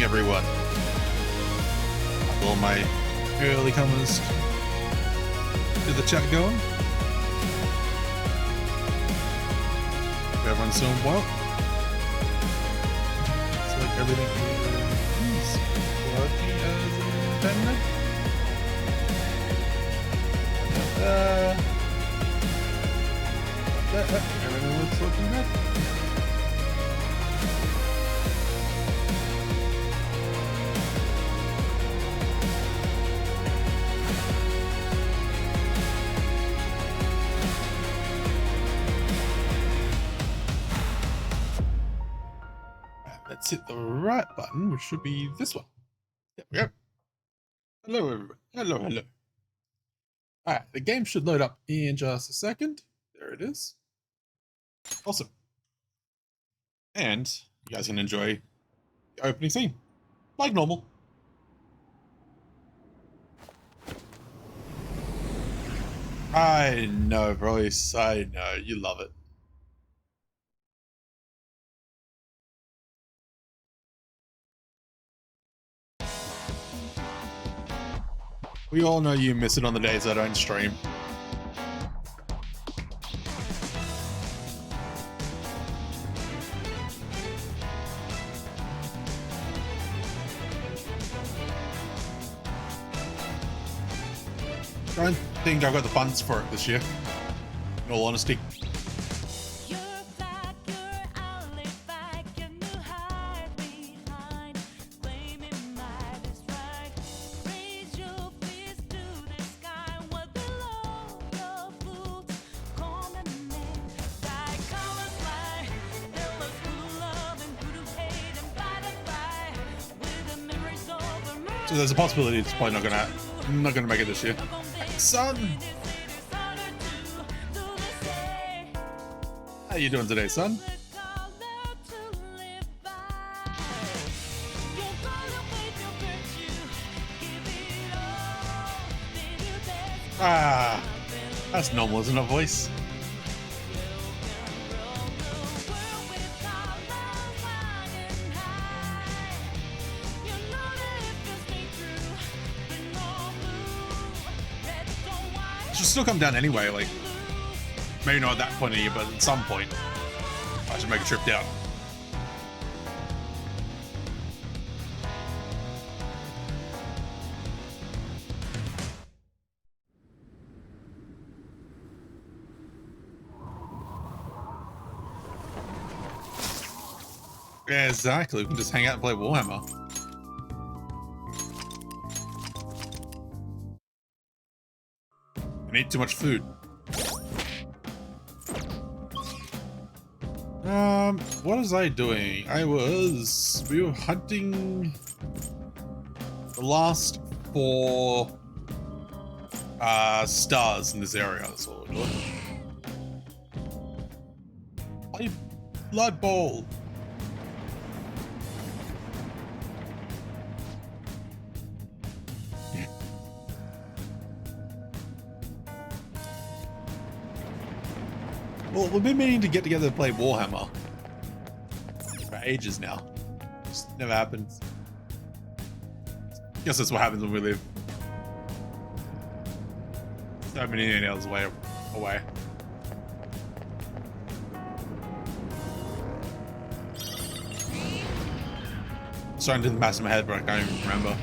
evening, everyone. All my early comers to the chat going. Everyone's doing well. It's like everything is working as intended. Everything looks looking good. Let's hit the right button, which should be this one. There we go. Hello, everybody. Hello, hello. Alright, the game should load up in just a second. There it is. Awesome. And you guys can enjoy the opening scene, like normal. I know, Bryce. I know. You love it. We all know you miss it on the days I don't stream. I don't think I've got the funds for it this year, in all honesty. So there's a possibility it's probably not gonna make it this year. Son, how you doing today, son? Ah, that's normal, isn't it, voice? Should still come down anyway, like, maybe not at that point of the year, but at some point I should make a trip down. Yeah, exactly, we can just hang out and play Warhammer. I eat too much food. What was I doing? We were hunting the last 4 stars in this area. That's what we're doing. Play Blood Bowl. Well, we've been meaning to get together to play Warhammer for ages now. Just never happens. Guess that's what happens when we live so many hours away. Starting to do the math in my head, but I can't even remember.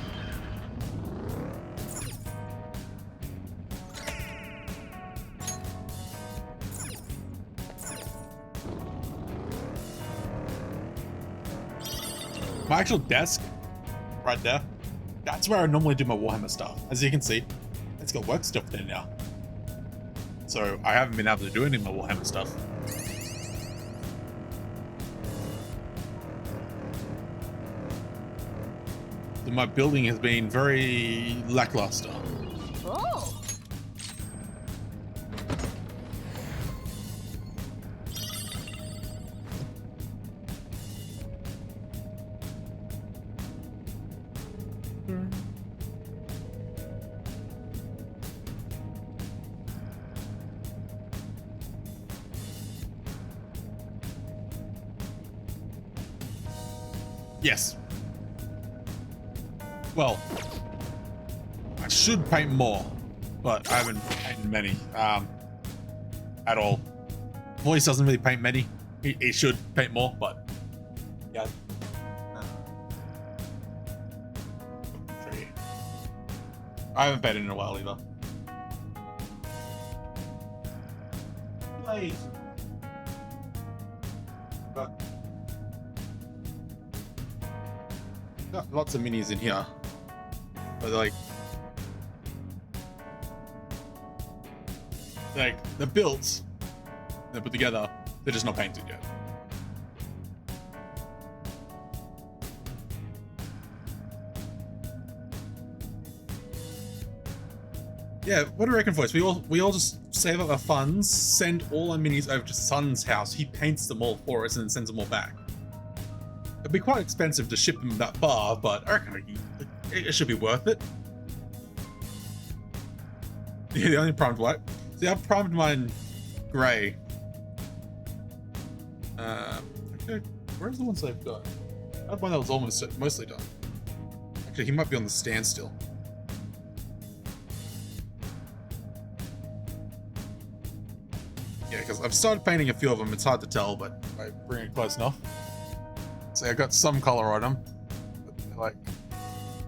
My actual desk, right there, that's where I normally do my Warhammer stuff. As you can see, it's got work stuff there now. So I haven't been able to do any of my Warhammer stuff. So my building has been very lackluster. Oh. Yes. well, I should paint more, but I haven't painted many at all. Voice doesn't really paint many. He should paint more, but yeah. I haven't painted in a while either. Please. But got lots of minis in here, but like they're built, they're put together, they're just not painted yet. Yeah, what do you reckon, Voice? We all just save up our funds, send all our minis over to Sun's house. He paints them all for us and then sends them all back. It'd be quite expensive to ship them that far, but I reckon it should be worth it. Yeah, the only primed white. See, I've primed mine grey. Okay, where's the ones I've got? I had one that was almost mostly done. Actually, he might be on the standstill. Yeah, because I've started painting a few of them. It's hard to tell, but I bring it close enough. See, I got some color on them, but like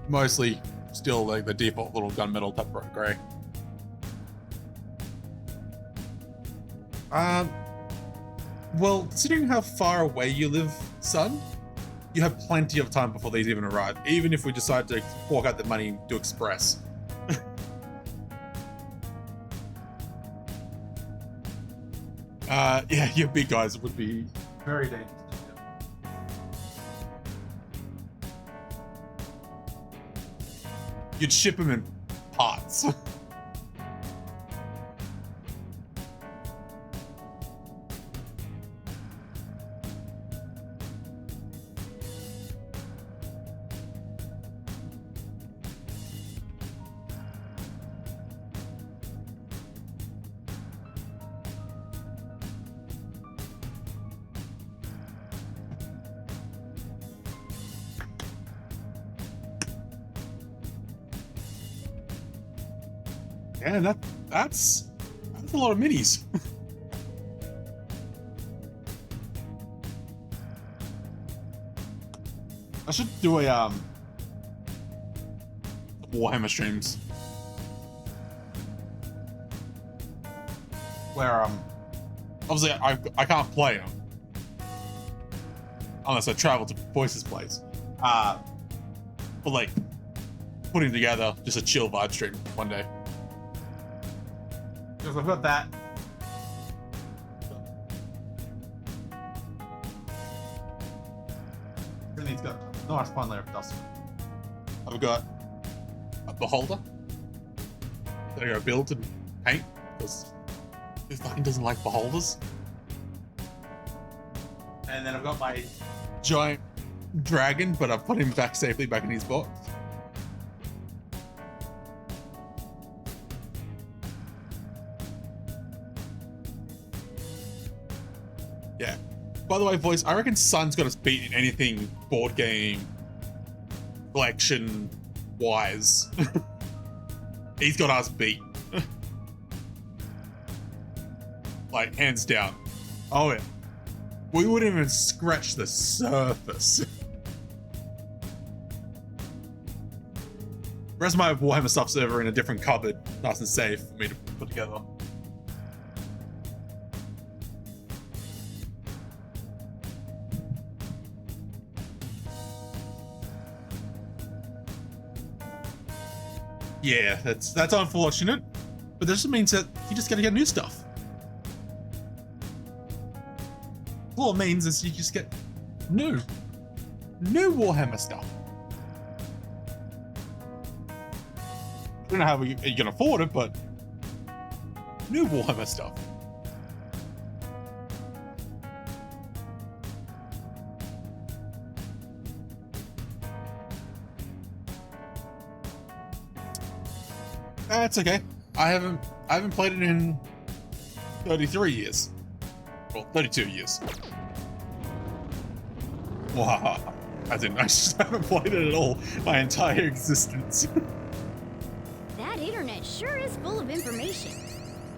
mostly still like the default little gunmetal type of gray. Well, considering how far away you live, Sun, you have plenty of time before these even arrive. Even if we decide to fork out the money to express. Yeah, your big guys would be very dangerous. You'd ship them in parts. Yeah, that's a lot of minis. I should do a Warhammer streams where obviously I can't play them unless I travel to Voice's place. But like putting together just a chill vibe stream one day. Because I've got that. Then he's got a nice fine layer of dust. I've got a beholder that I gotta build and paint because who fucking doesn't like beholders? And then I've got my giant dragon, but I've put him back safely back in his box. Yeah. By the way, Voice, I reckon Sun's got us beat in anything board game collection wise. He's got us beat. Like, hands down. Oh yeah. We wouldn't even scratch the surface. The rest of my Warhammer stuff's over in a different cupboard, nice and safe for me to put together. Yeah, that's unfortunate, but this just means that you just gotta get new stuff. All it means is you just get new Warhammer stuff. I don't know how you can afford it, but new Warhammer stuff. That's okay. I haven't played it in 33 years. Well, 32 years. Wow. As in, I just haven't played it at all my entire existence. That internet sure is full of information.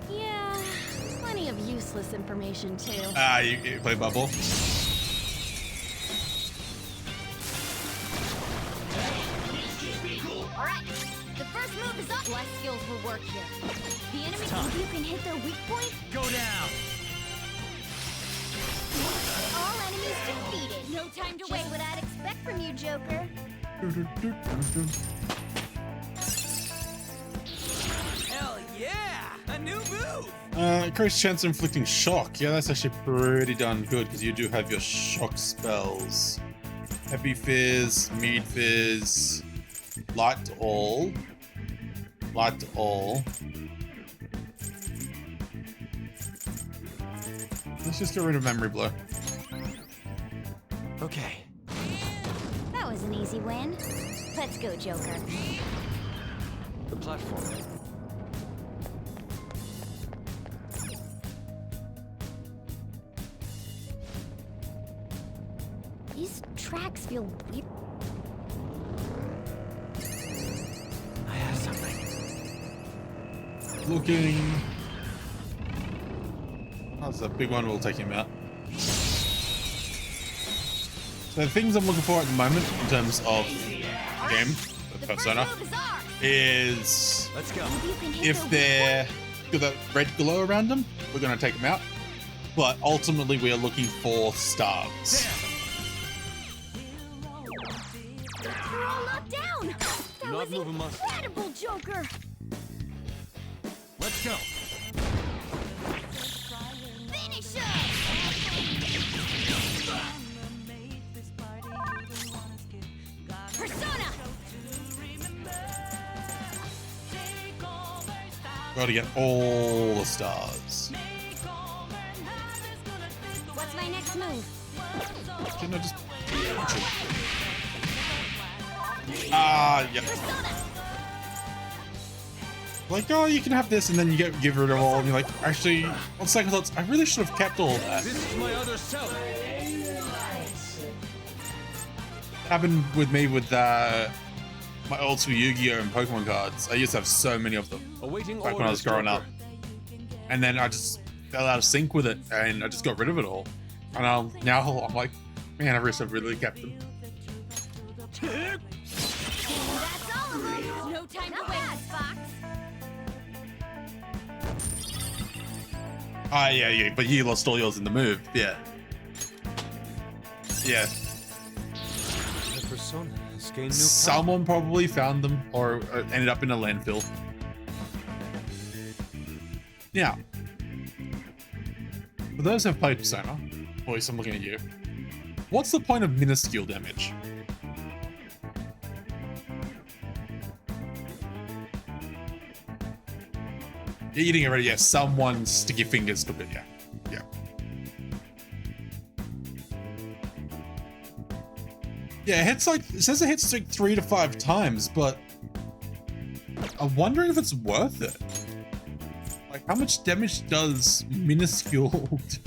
Yeah, plenty of useless information too. You play Bubble? Alright, the first move is up. Less skills will work here. The enemy think you can hit their weak point? Go down! All enemies defeated. No time to wait. What I'd expect from you, Joker. Hell yeah! A new move! Increased chance of inflicting shock. Yeah, that's actually pretty darn good because you do have your shock spells. Heavy Fizz, Mead Fizz, Light to all. Light to all. Let's just get rid of Memory Blow. Okay. That was an easy win. Let's go, Joker. The platform. These tracks feel weird. I have something. Looking. Oh, that's a big one. We'll take him out. So the things I'm looking for at the moment in terms of game, the Persona, is Let's go. if they're got that red glow around them, we're going to take them out. But ultimately, we are looking for stars. They're all knocked down. That Not was moving much. incredible, Joker. Let's go. Finish him. Persona. Got to get all the stars. What's my next move? Didn't I just punch it? Ah, yeah. Persona. Like, oh, you can have this, and then you give rid of all, and you're like, actually, on second thoughts, I really should have kept all of that. This is my other self. Happened with me with my old school Yu-Gi-Oh! And Pokemon cards. I used to have so many of them Awaiting back when I was growing up. Joker. And then I just fell out of sync with it, and I just got rid of it all. And now I'm like, man, I wish I really kept them. That's all of them. No time to waste, Fox. Ah, yeah, but you lost all yours in the move. Yeah. Yeah. The Persona has gained new Someone probably found them or ended up in a landfill. Now, for those who have played Persona, or at least I'm looking at you, what's the point of minuscule damage? You're eating already, yeah. Someone stick your fingers to it, yeah. Yeah. Yeah, it hits like, it says it hits like 3 to 5 times, but I'm wondering if it's worth it. Like, how much damage does minuscule do?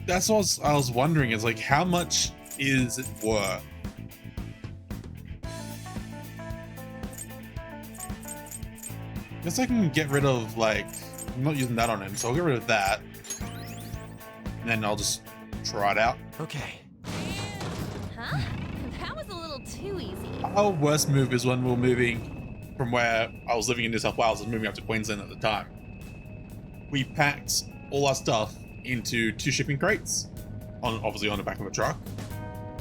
That's what I was wondering, is like, how much is it worth? Guess I can get rid of, like, I'm not using that on him, so I'll get rid of that. And then I'll just try it out. Okay. Huh? That was a little too easy. Our worst move is when we were moving from where I was living in New South Wales and moving up to Queensland at the time. We packed all our stuff into 2 shipping crates, obviously on the back of a truck.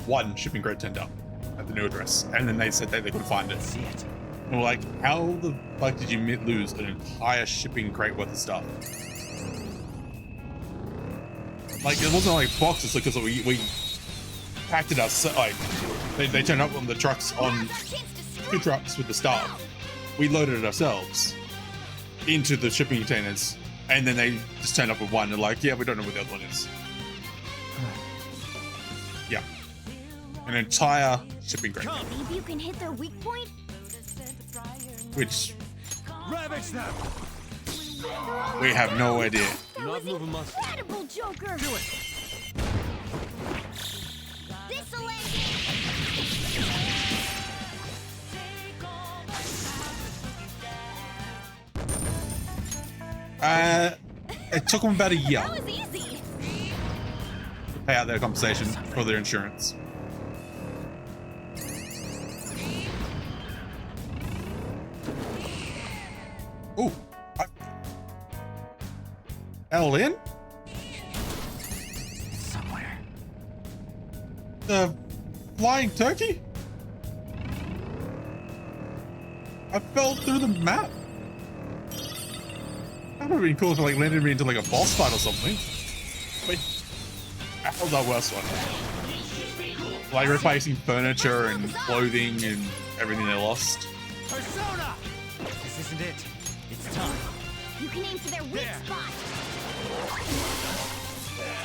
1 shipping crate turned up at the new address, and then they said that they couldn't find it. See it. And we're like, how the fuck did you lose an entire shipping crate worth of stuff? Like, it wasn't like boxes, because we packed it ourselves. Like, they turned up on the trucks, on 2 trucks with the stuff. We loaded it ourselves into the shipping containers, and then they just turned up with 1. They're like, yeah, we don't know where the other one is. Yeah. An entire shipping crate. Maybe you can hit their weak point? which Ravage them! we have no idea. That Not was move a muscle. incredible, Joker. Do it! This'll end It took them about a year That was easy. to pay out their compensation for their insurance. Ooh. Ellen? Somewhere. The flying turkey? I fell through the map. That would have been cool if it like landed me into like a boss fight or something. Wait, that was our worst one. Like replacing furniture and clothing and everything they lost. Persona! This isn't it. It's time. You can aim for their weak There. spot.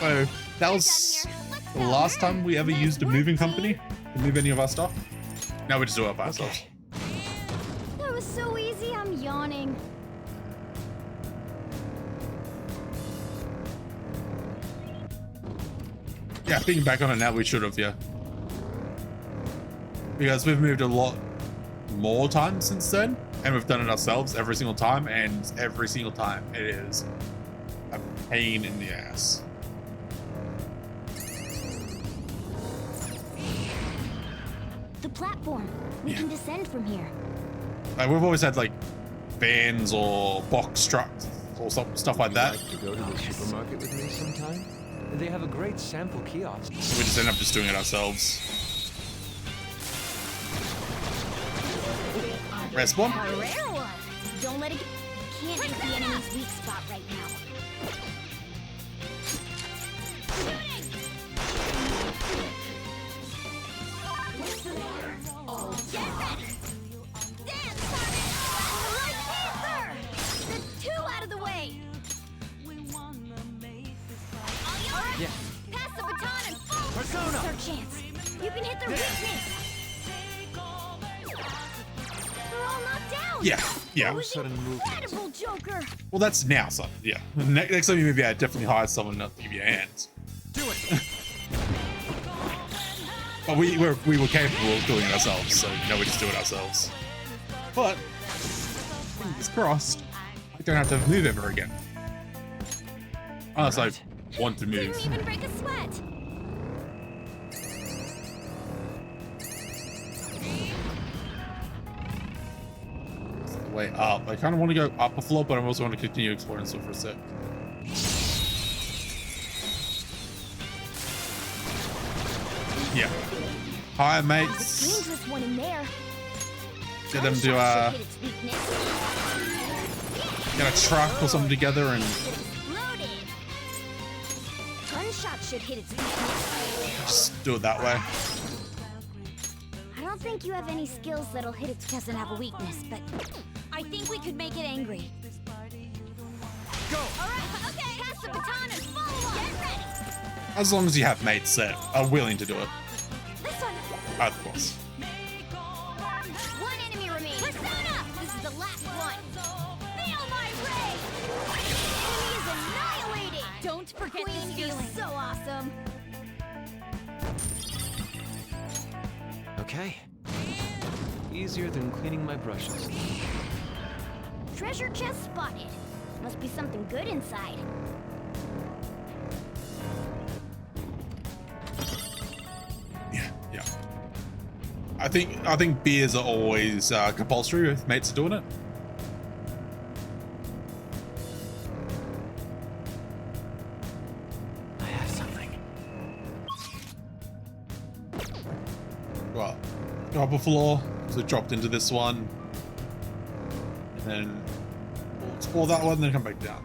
So that was the last time we ever used a moving company to move any of our stuff. Now we just do it by ourselves. That was so easy, I'm yawning. Yeah, thinking back on it now, we should have, yeah. Because we've moved a lot more times since then, and we've done it ourselves every single time, and every single time it is a pain in the ass. The platform. We Yeah. can descend from here. Like we've always had like vans or box trucks or stuff like that. Like to go to the supermarket with me sometime? They have a great sample kiosk. So we just end up just doing it ourselves. Respawn? A rare one. Don't let it get... Can't hit the enemy's weak spot right now. Shooting! Get ready! Dance, Sonic! Right answer! The two out of the way! All yours! Yeah. Pass the baton and fall! Persona! This is our chance. You can hit their weakness! They're all knocked down! Yeah, yeah. That was Sudden movement. incredible, Joker! Well, that's now, son. Yeah. Next time you move, yeah, definitely hire someone not to give you hands. Do it! But we were capable of doing it ourselves, so now we just do it ourselves. But fingers crossed, I don't have to move ever again. Unless I want to move. Didn't even break a sweat! Way up. I kind of want to go up a floor, but I also want to continue exploring stuff for a sec. Yeah. Hi, The mates. dangerous one in there. Get them to Gunshot should hit its weakness. get a truck or something together and Loaded. Gunshot should hit its weakness. just do it that way. I don't think you have any skills that'll hit its doesn't have a weakness, but I think we could make it angry. Go! Alright, okay. Pass the baton and follow on. Get ready. As long as you have mates that are willing to do it, This one. of course. One enemy remains. Persona! This is the last one. Feel my ray! Enemy is annihilated! Don't forget this feeling. You're so awesome. Okay. Easier than cleaning my brushes. Treasure chest spotted. Must be something good inside. Yeah, yeah. I think beers are always compulsory if mates are doing it. I have something. Well, go up a floor, so dropped into this one, and then we'll explore that one, then come back down.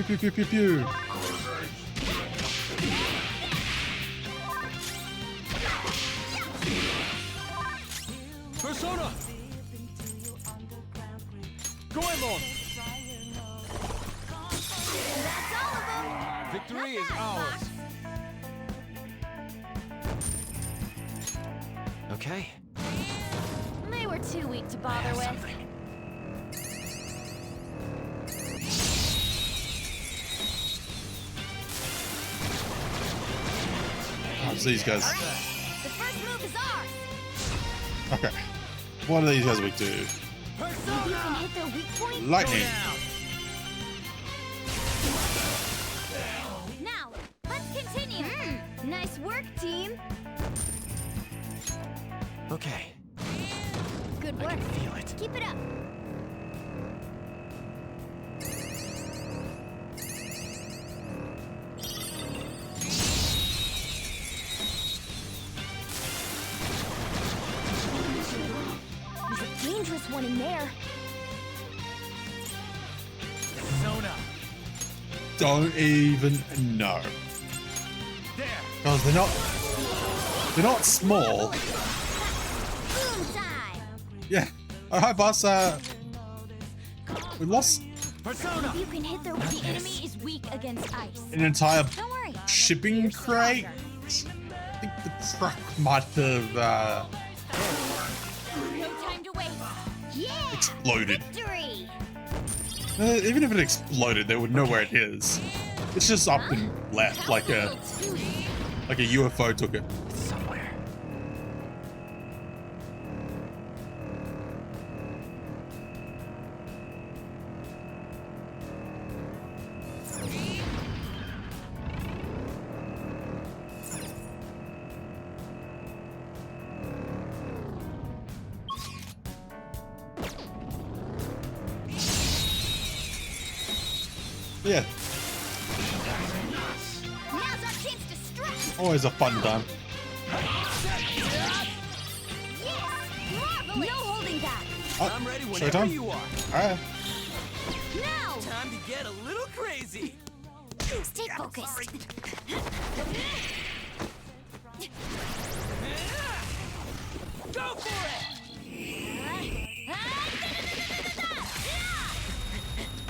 pew, pew, pew, pew, pew. Persona! Goemon! That's all of them. Victory Not is bad, ours. Fox. Okay. They were too weak to bother with. Oh, it's these guys. The first move is ours. Okay. What are these guys weak to? You can hit their weak point. Lightning. Now, let's continue. Nice work, team. Okay. Good I work. can feel it. Keep it up. There's a dangerous one in there. Persona. Don't even know. There. Because they're not small. Boom time. Yeah. Oh, hi, boss. We lost Persona. You can hit their The enemy is weak against ice. an entire Don't worry. shipping You're crate. stronger. I think the truck might have No time to waste. Yeah. exploded. Victory. Even if it exploded, they would know where it is. It's just up and left, like a UFO took it. It's somewhere. Yeah, Now's our chance to strike. always a fun time. Yes. Marvelous. No holding back. Oh, I'm ready whenever showtime. you are. Alright. Now. Time to get a little crazy. Stay focused. Go for it.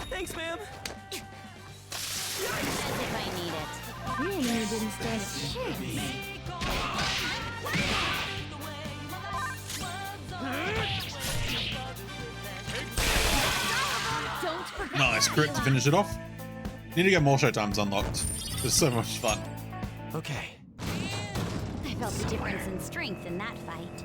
Thanks, ma'am. As if I need it. Really, you didn't stand a chance. Don't forget. Nice crit to finish it off. Need to get more showtimes unlocked. It's so much fun. Okay. I felt the difference in strength in that fight.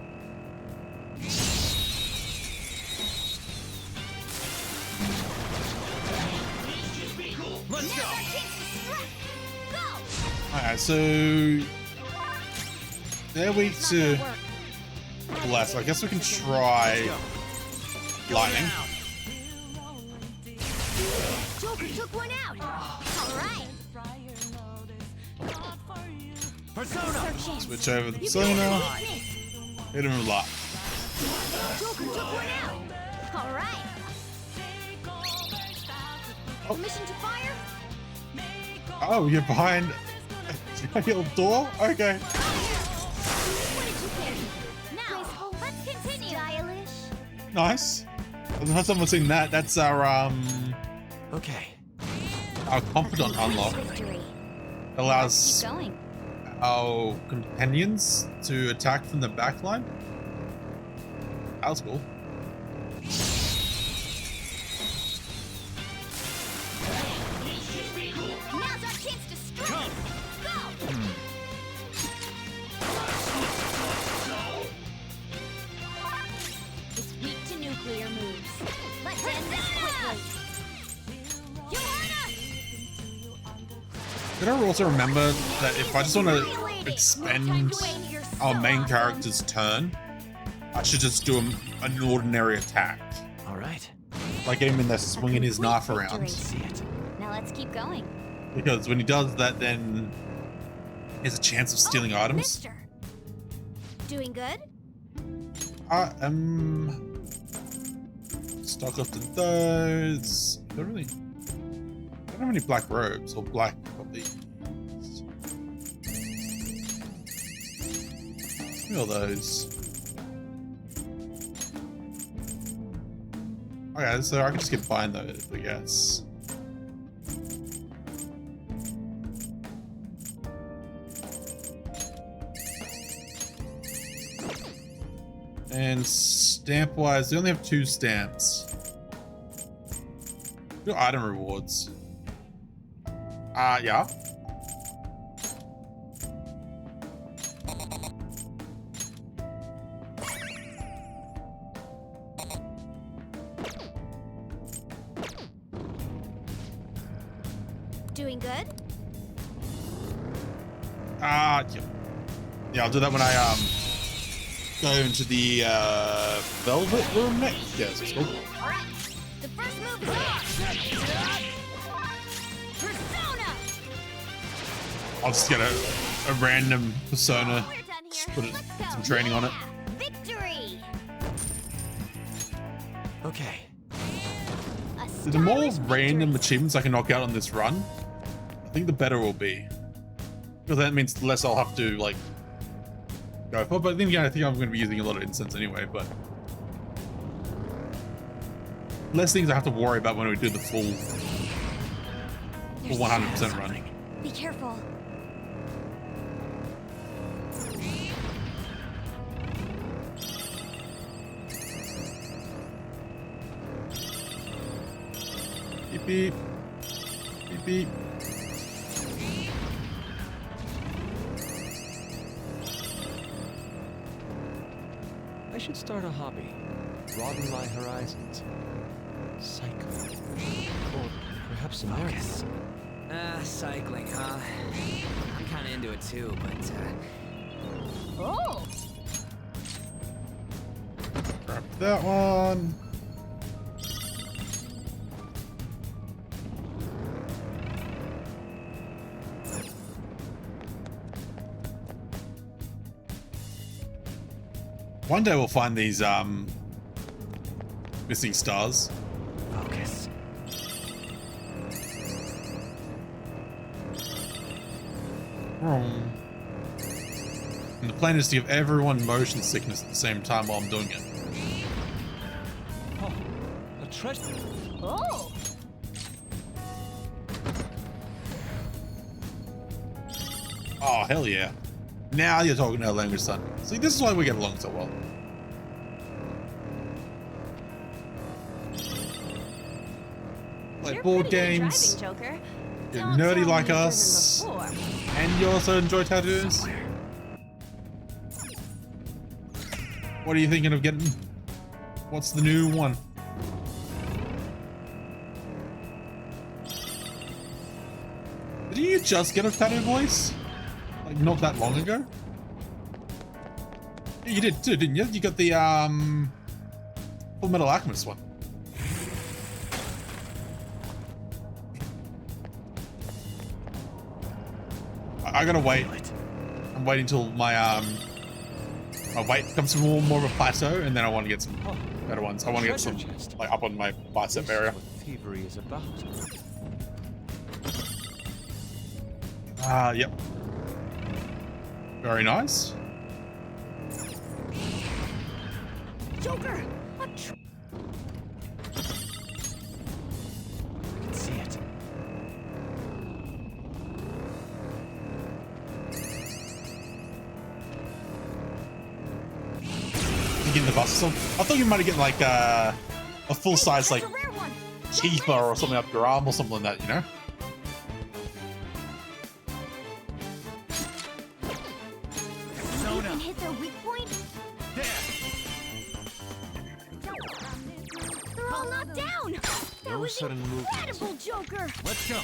Let's Now's go. our chance to strike. Go. Alright, so they're weak to blast. I guess we can try lightning. Joker took one out. All right. Persona. Searching. Switch over the You persona. can weakness. Hit him a lot. Joker took one out. All right. Permission to fire? Oh, you're behind a little door? Okay. What did you think? Now, let's continue. Stylish. Nice. I've not someone seen that. That's our Okay. confidant unlock. Victory. Allows Keep going. our companions to attack from the back line. That was cool. Now's our chance to strike. Go. It's weak to nuclear moves. Let's end this quickly. You heard us. Did I also remember that if I just want to expend our main character's turn, I should just do an ordinary attack. All right. Like get him in there swinging his knife around. See it. Now let's keep going. Because when he does that, then he has a chance of stealing items. Mister. Doing good? I am stock lifted those. Don't really. don't have any black robes or black of these. Feel those. Okay, so I can just get behind those, I guess. And stamp-wise, they only have 2 stamps. No item rewards. Yeah. Doing good? Yeah. Yeah, I'll do that when I go into the velvet room next. Yes, let's go. Alright. The first move is on! Persona! I'll just get a random persona, We're done just here. put Let's go. some training on it. Victory! Okay. A The more stylish random victory. achievements I can knock out on this run, I think the better it will be. Because that means the less I'll have to like go for. But then again, I think I'm going to be using a lot of incense anyway. But less things I have to worry about when we do the full There's 100% run. Be careful. Beep beep. Beep beep. I should start a hobby. Broaden my horizons. Cycling. Or perhaps a marathon. Cycling, huh? I'm kinda into it too, but, Oh! Grab that one. One day we'll find these missing stars. Focus. And the plan is to give everyone motion sickness at the same time while I'm doing it. Oh, a treasure. Oh! Oh, hell yeah. Now you're talking our language, son. See, this is why we get along so well. Play You're board pretty good games. driving, Joker. You're Don't nerdy tell like me it us. wasn't before. And you also enjoy tattoos. What are you thinking of getting? What's the new one? Didn't you just get a tattoo voice? Like not that long ago? Yeah, you did too, didn't you? You got the Full Metal Alchemist one. I gotta wait. I'm waiting till my weight comes to more of a plateau, and then I want to get some better ones. I want to get some like up on my bicep area. What thievery is about. Yep. Very nice. Joker! I can see it. You getting the bus or something? I thought you might get like a full size like That's a rare one. keeper or something up your arm or something like that, you know? You can hit their weak point. They're all knocked down. That No was sudden movement. incredible, Joker. let's go.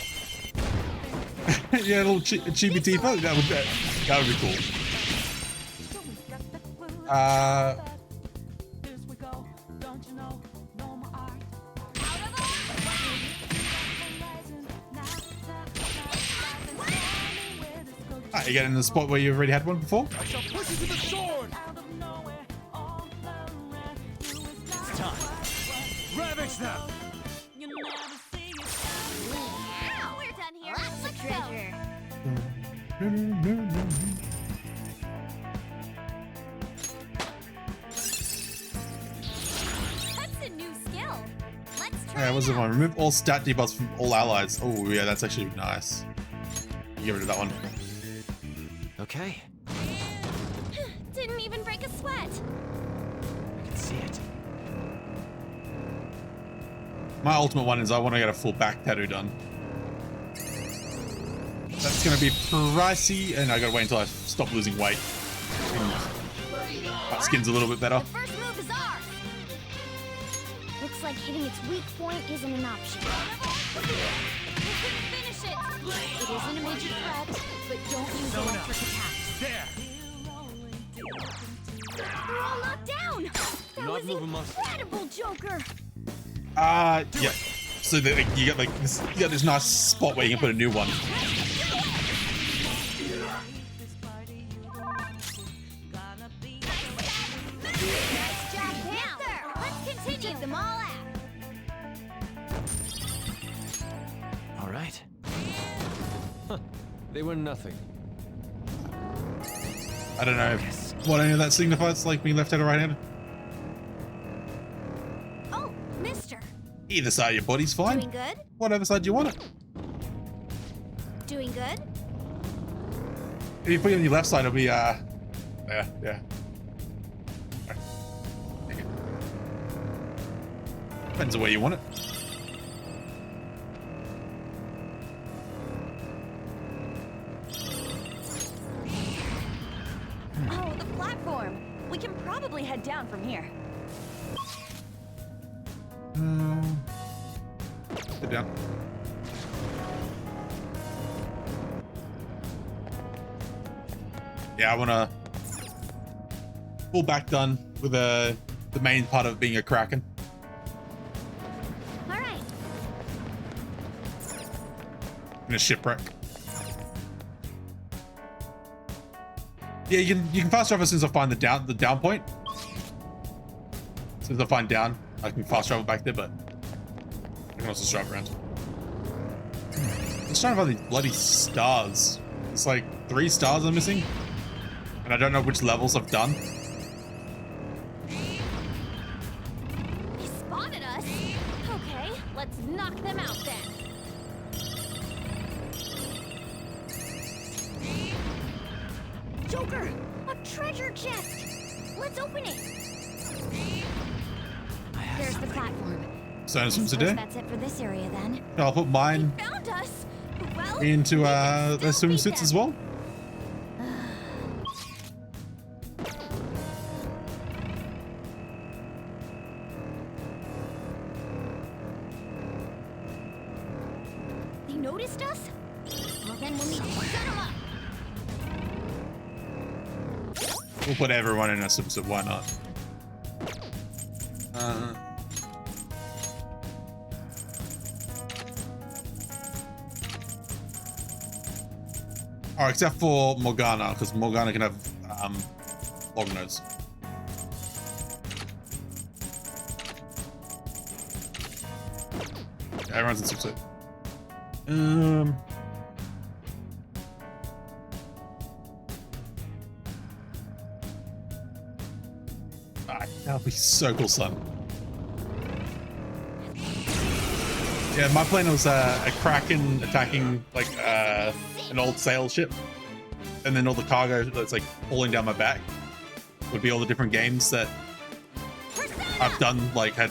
Yeah, a little chibi tifa. That would be cool. You get in the spot where you already had one before? I shall push you to the sword. It's time. Ravage them. Wow. Yeah, what's the one? Remove all stat debuffs from all allies. Oh yeah, that's actually nice. Get rid of that one. Okay, Didn't even break a sweat. I can see it. My ultimate one is I want to get a full back tattoo done. That's gonna be pricey, and I gotta wait until I stop losing weight. My skin's a little bit better. The first move is ours. Looks like hitting its weak point isn't an option. We couldn't finish it. It isn't a major threat, but don't use electric attacks. There! We're all knocked down. That Not was moving much. incredible, Joker. Yeah. So you got like this, you got this nice spot where you can put a new one. Nice job, Panther. Let's continue. Take them all out. All right. Huh. They were nothing. I don't know what any of that signifies, like being left-handed or right-handed. Oh, mister. Either side of your body's fine. Doing good? Whatever side you want it. Doing good? If you put it on your left side, it'll be yeah. Okay. Take it. Depends on where you want it. Oh, the platform. We can probably head down from here. Sit down. Yeah, I want to full back done with the main part of being a Kraken. All right. In a shipwreck. Yeah, you can fast travel as soon as I find the down point. As soon as I find down, I can fast travel back there, but I can also drive around. I'm just trying to find these bloody stars. It's like 3 stars I'm missing, and I don't know which levels I've done. They spotted us. Okay, let's knock them out then. Joker, a treasure chest. Let's open it. There's the platform. So as soon as I Suppose do, that's it for this area then. I'll put mine Found us. Well, into we the can still swim beat suits them. as well. They noticed us? Well, then we'll need to shut them up. We'll put everyone in a swimsuit. Why not? Oh, except for Morgana, because Morgana can have long nose. Yeah, everyone's in swimsuit. That would be so cool, son. Yeah, my plan was a Kraken attacking like an old sail ship, and then all the cargo that's like falling down my back would be all the different games that I've done, like had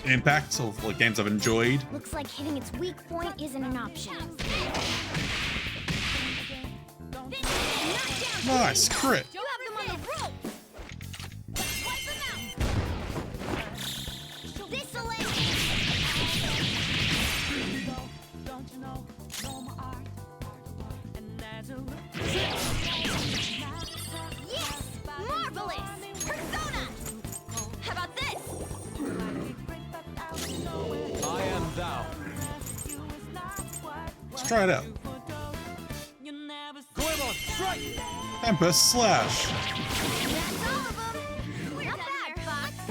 impacts of like games I've enjoyed. Looks like hitting its weak point isn't an option. Nice crit. You have them on the rope. Wipe them out. This'll end. Yes! Marvelous! Persona! How about this? I am thou. Let's try it out. Goemon, strike! Tempest slash. That's all of them. We're not bad, Fox. Let's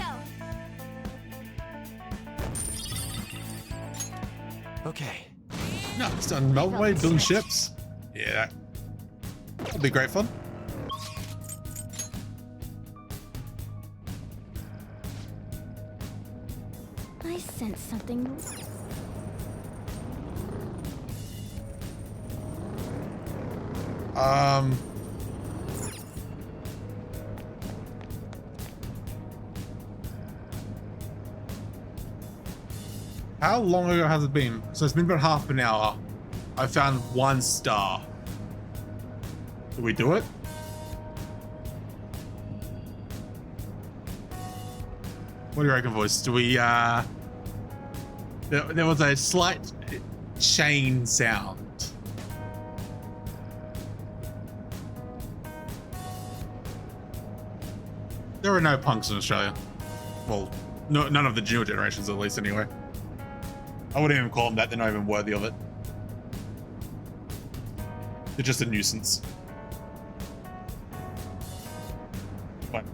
go. Okay. No, it's done. Meltway building ships. Yeah, that'll be great fun. I I sense something. How long ago has it been? So it's been about half an hour. I found 1 star. Do we do it? What do you reckon, voice? Do we, there was a slight chain sound. There are no punks in Australia. Well, no, none of the newer generations, at least, anyway. I wouldn't even call them that. They're not even worthy of it. They're just a nuisance. But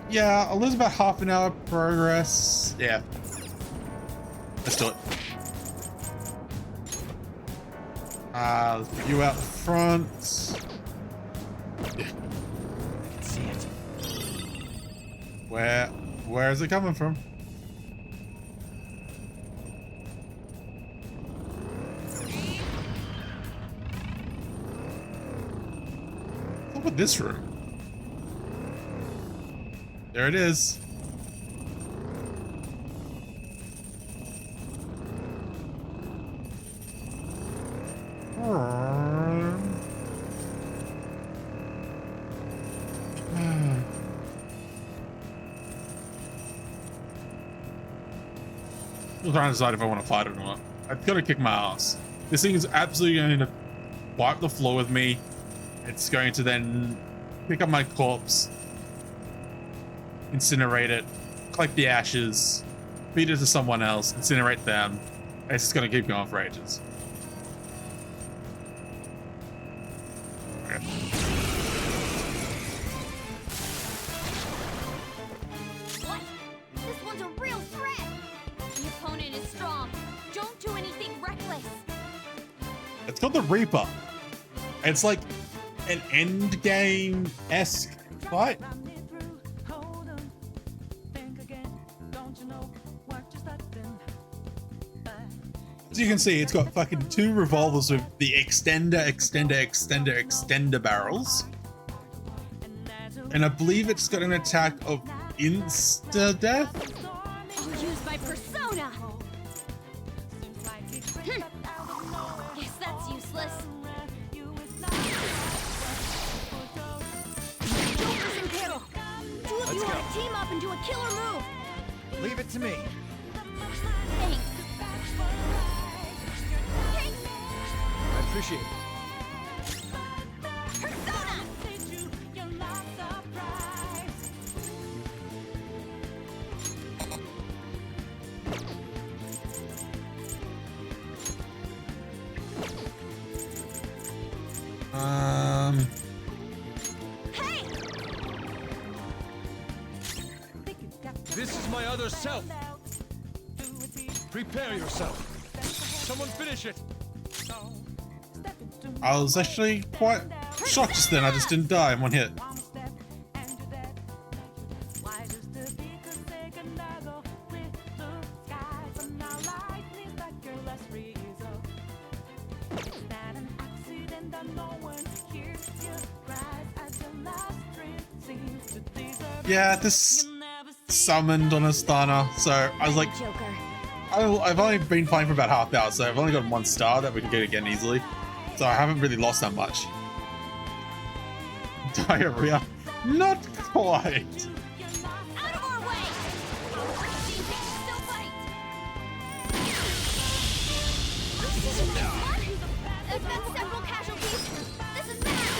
yeah, I'll lose about half an hour progress. Yeah. Let's do it. Let's put you out the front. Yeah. I can see it. Where is it coming from? Look at this room. There it is. I'm trying to decide if I want to fight it or not. I've got to kick my ass. This thing is absolutely going to wipe the floor with me. It's going to then pick up my corpse, incinerate it, collect the ashes, feed it to someone else, incinerate them. It's just going to keep going for ages. Okay. What? This one's a real threat. The opponent is strong. Don't do anything reckless. It's called the Reaper. It's like an Endgame-esque fight. As you can see, it's got fucking 2 revolvers with the extender barrels. And I believe it's got an attack of insta-death. I'll use my persona. Guess that's useless. Joker's in peril. 2 of you ought to team up and do a killer move. Leave it to me. Thanks. I appreciate it. Persona! Hey! This is my other self. Prepare yourself. Someone finish it. I was actually quite shocked just then. I just didn't die in 1 hit. Yeah, this summoned on a stunner, so I was like, Joker. I've only been playing for about half an hour, so I've only got 1 star that we can get again easily. So I haven't really lost that much. Diarrhea? Not quite. Out of our way! Still fight! This isn't this one! I've got several casualties. This is bad!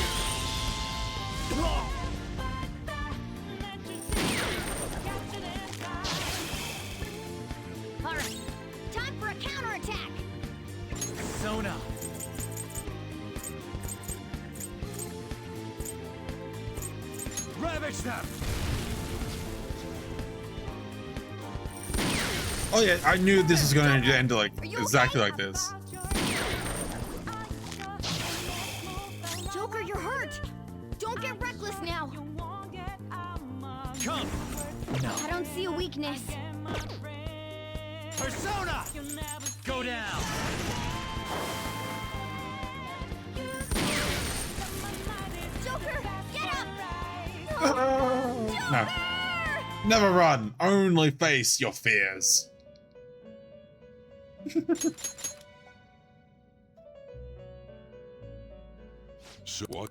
Alright, time for a counterattack! Sona. Ravage them. Oh yeah, I knew this was going to end like exactly like this. Joker, you're hurt! Don't get reckless now! Come. No. I don't see a weakness. Persona! Go down! Joker, get up! No. Never run. Only face your fears. So what?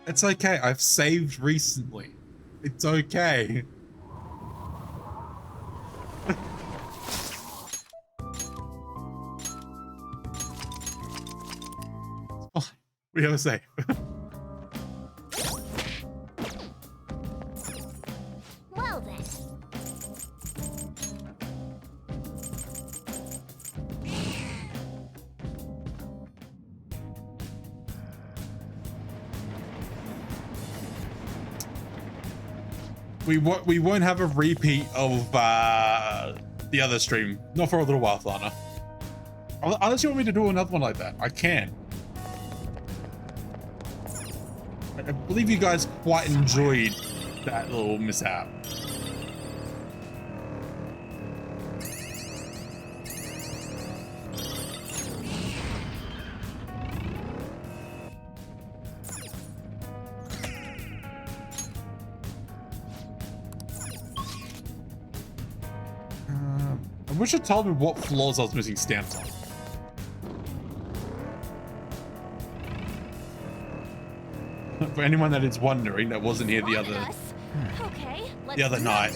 It's okay. I've saved recently. It's okay. Oh, we have a save. Well then. We won't have a repeat of the other stream. Not for a little while, Lana. Unless you want me to do another one like that, I can. I believe you guys quite enjoyed that little mishap. I wish it told me what floors I was missing stamps on. For anyone that is wondering, that wasn't here the other night.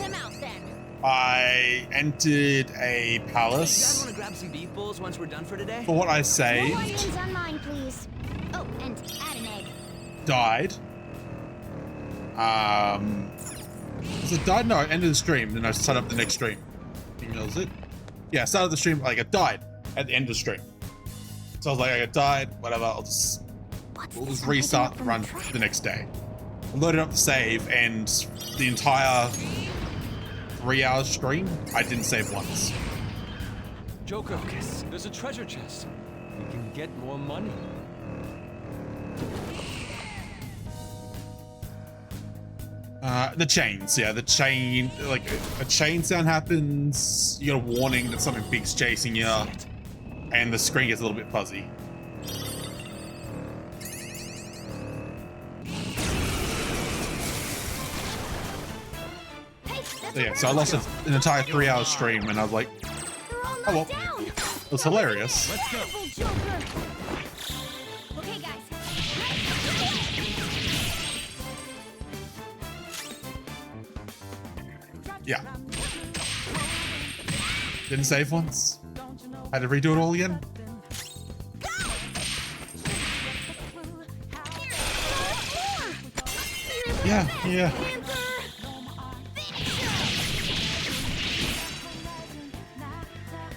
I entered a palace. You guys want to grab some beef bowls once we're done for today? For what I No saved, onions on mine, please. Oh, and add an egg. died. Was it died? No, I ended the stream, then I set up the next stream. I think that was it. Yeah, I started the stream, like it died at the end of the stream. So I was like, it died, whatever, we'll just restart the run the next day. I loaded up the save, and the entire 3 hours stream, I didn't save once. Joker, there's a treasure chest. We can get more money. The chains, yeah, the chain, like a chain sound happens, you get a warning that something big's chasing you, and the screen gets a little bit fuzzy. So yeah, so I lost an entire 3 hour stream, and I was like, oh well, it was hilarious. Let's go. Okay, guys. Yeah. Didn't save once. Had to redo it all again. Yeah.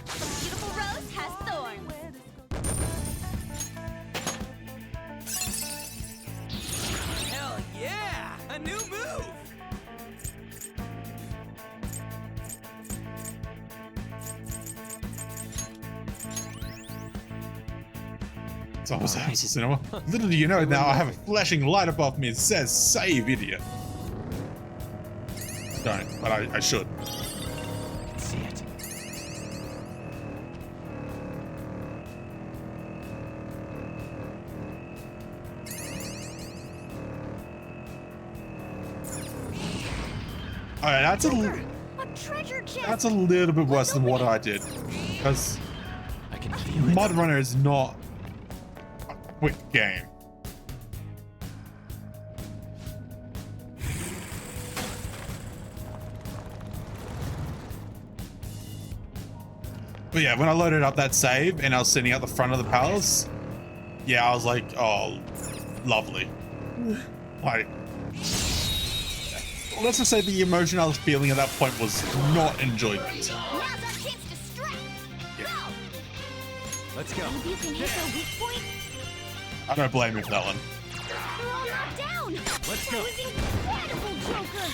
Beautiful rose has thorns. Hell yeah! A new move! It's almost houses, you know. Little do you know, now I have a flashing light above me that says save, idiot. Don't, but I should. I can see it. Alright, A treasure chest. that's a little bit worse than what I did. Because I can feel it. Mud Runner is not a quick game. But yeah, when I loaded up that save and I was sitting at the front of the palace, yeah, I was like, oh, lovely. Like, let's just say the emotion I was feeling at that point was not enjoyment. Now's our chance to strike. Go. Let's go. Maybe you can hit their weak point. I don't blame you for that one. They're all knocked down. Let's That go. was incredible, Joker.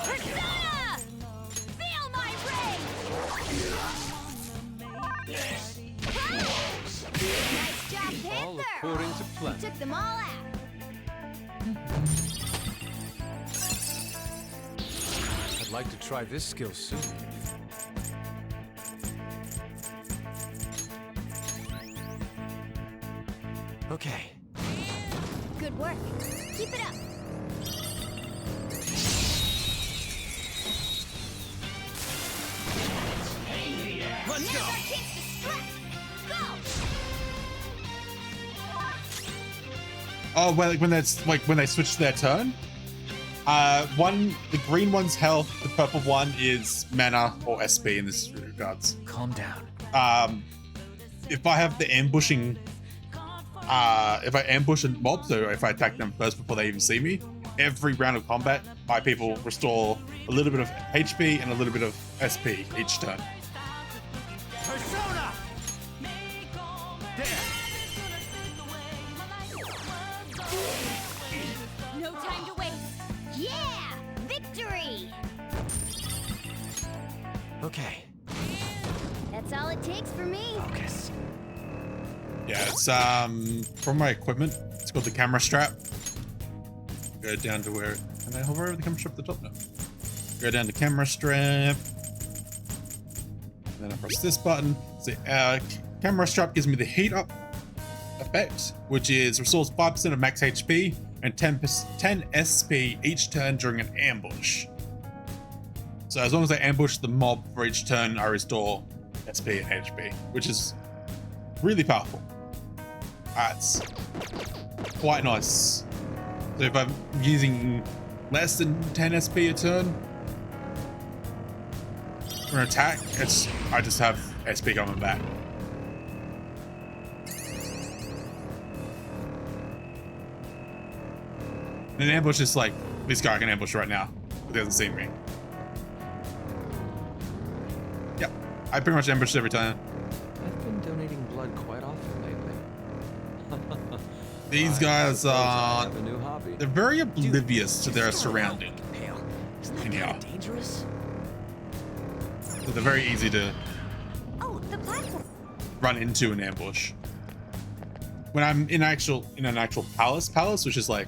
Persona! Feel my ray! Nice job, Panther! them all out. I'd like to try this skill soon. Okay. Good work. Keep it up. Let's Now's go. our chance to strike. Go. Oh, well, when that's like when they switch their turn. The green one's health, the purple one is mana or SP in this regards. Calm down. If I have the ambushing, if I ambush a mob, so if I attack them first before they even see me, every round of combat, my people restore a little bit of HP and a little bit of SP each turn. Persona! There! No time to waste. Yeah! Victory! Okay. That's all it takes for me. Focus. Yeah, it's from my equipment. It's called the camera strap. Go down to where? Can I hover over the camera strap at the top now? Go down to camera strap. And then I press this button. So, camera strap gives me the heat up effect, which is restores 5% of max HP and 10 SP each turn during an ambush. So as long as I ambush the mob for each turn, I restore SP and HP, which is really powerful. That's quite nice. So if I'm using less than 10 SP a turn for an attack, I just have SP coming back. And an ambush is like, this guy can ambush right now, but he hasn't seen me. Yep, I pretty much ambush every time. I've been donating blood quite often lately. These I guys suppose I are, have a new hobby. they're very oblivious to their surroundings. Pale. Isn't that Yeah. kind of dangerous? So they're very easy to Oh, the platform. run into an ambush. When I'm in an actual palace, which is like,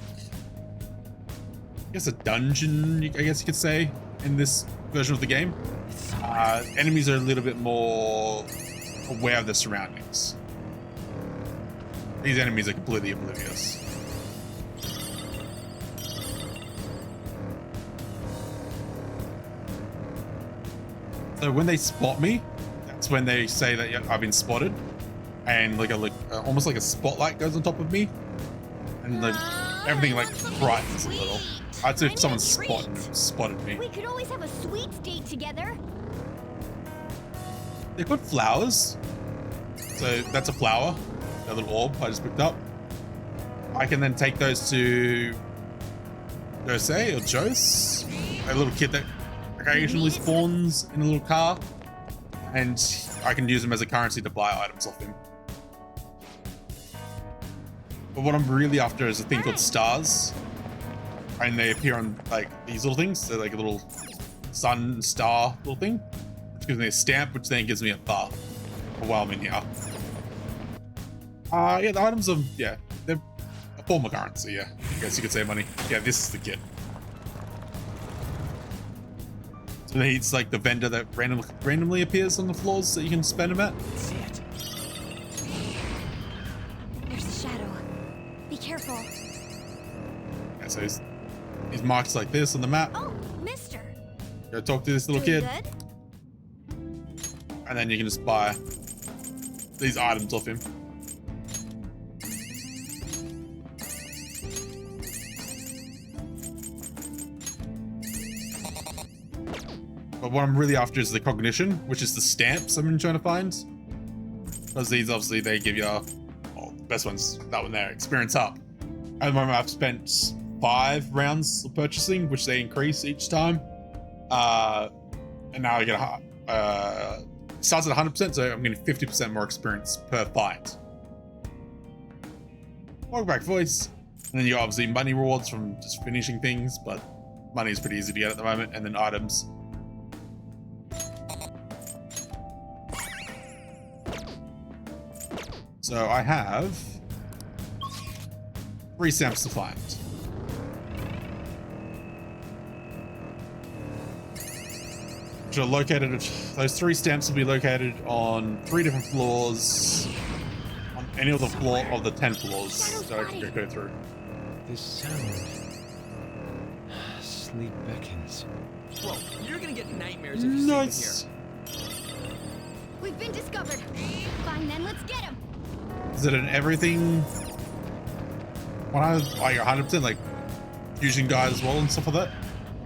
I guess a dungeon, I guess you could say, in this version of the game, enemies are a little bit more aware of their surroundings. These enemies are completely oblivious. So when they spot me, that's when they say that, yeah, I've been spotted, and almost like a spotlight goes on top of me, and like everything like brightens a little. I'd say if someone spotted me. We could always have a sweets date together. They put flowers, so that's a flower, a little orb I just picked up. I can then take those to Jose or Jose, a little kid that occasionally spawns in a little car, and I can use them as a currency to buy items off him. But what I'm really after is a thing called stars, and they appear on like these little things. They're like a little sun star little thing, which gives me a stamp, which then gives me a bar for while I'm in here. Yeah, the items are, yeah, they're a form of currency, yeah. I guess you could say money. Yeah, this is the kit. So he's like the vendor that randomly appears on the floors that you can spend them at. See it. There's a shadow. Be careful. Yeah, so he's marked like this on the map. Oh, mister. Go talk to this little Doing kid, good? and then you can just buy these items off him. But what I'm really after is the cognition, which is the stamps I've been trying to find. Because these, obviously, they give you, well, the best one's that one there, experience up. At the moment, I've spent 5 rounds of purchasing, which they increase each time. And now I get starts at 100%, so I'm getting 50% more experience per fight. Welcome back, voice. And then you obviously money rewards from just finishing things, but money is pretty easy to get at the moment, and then items. So I have 3 stamps to find. Which are located, those 3 stamps will be located on 3 different floors, on any of the floor of the 10 floors, so I can go through. This sound. Sleep beckons. Whoa, you're gonna get nightmares if you Nice. sleep We've been discovered. Fine then, let's get him. Is it an everything? 100, like 100% like fusion guide as well and stuff like that?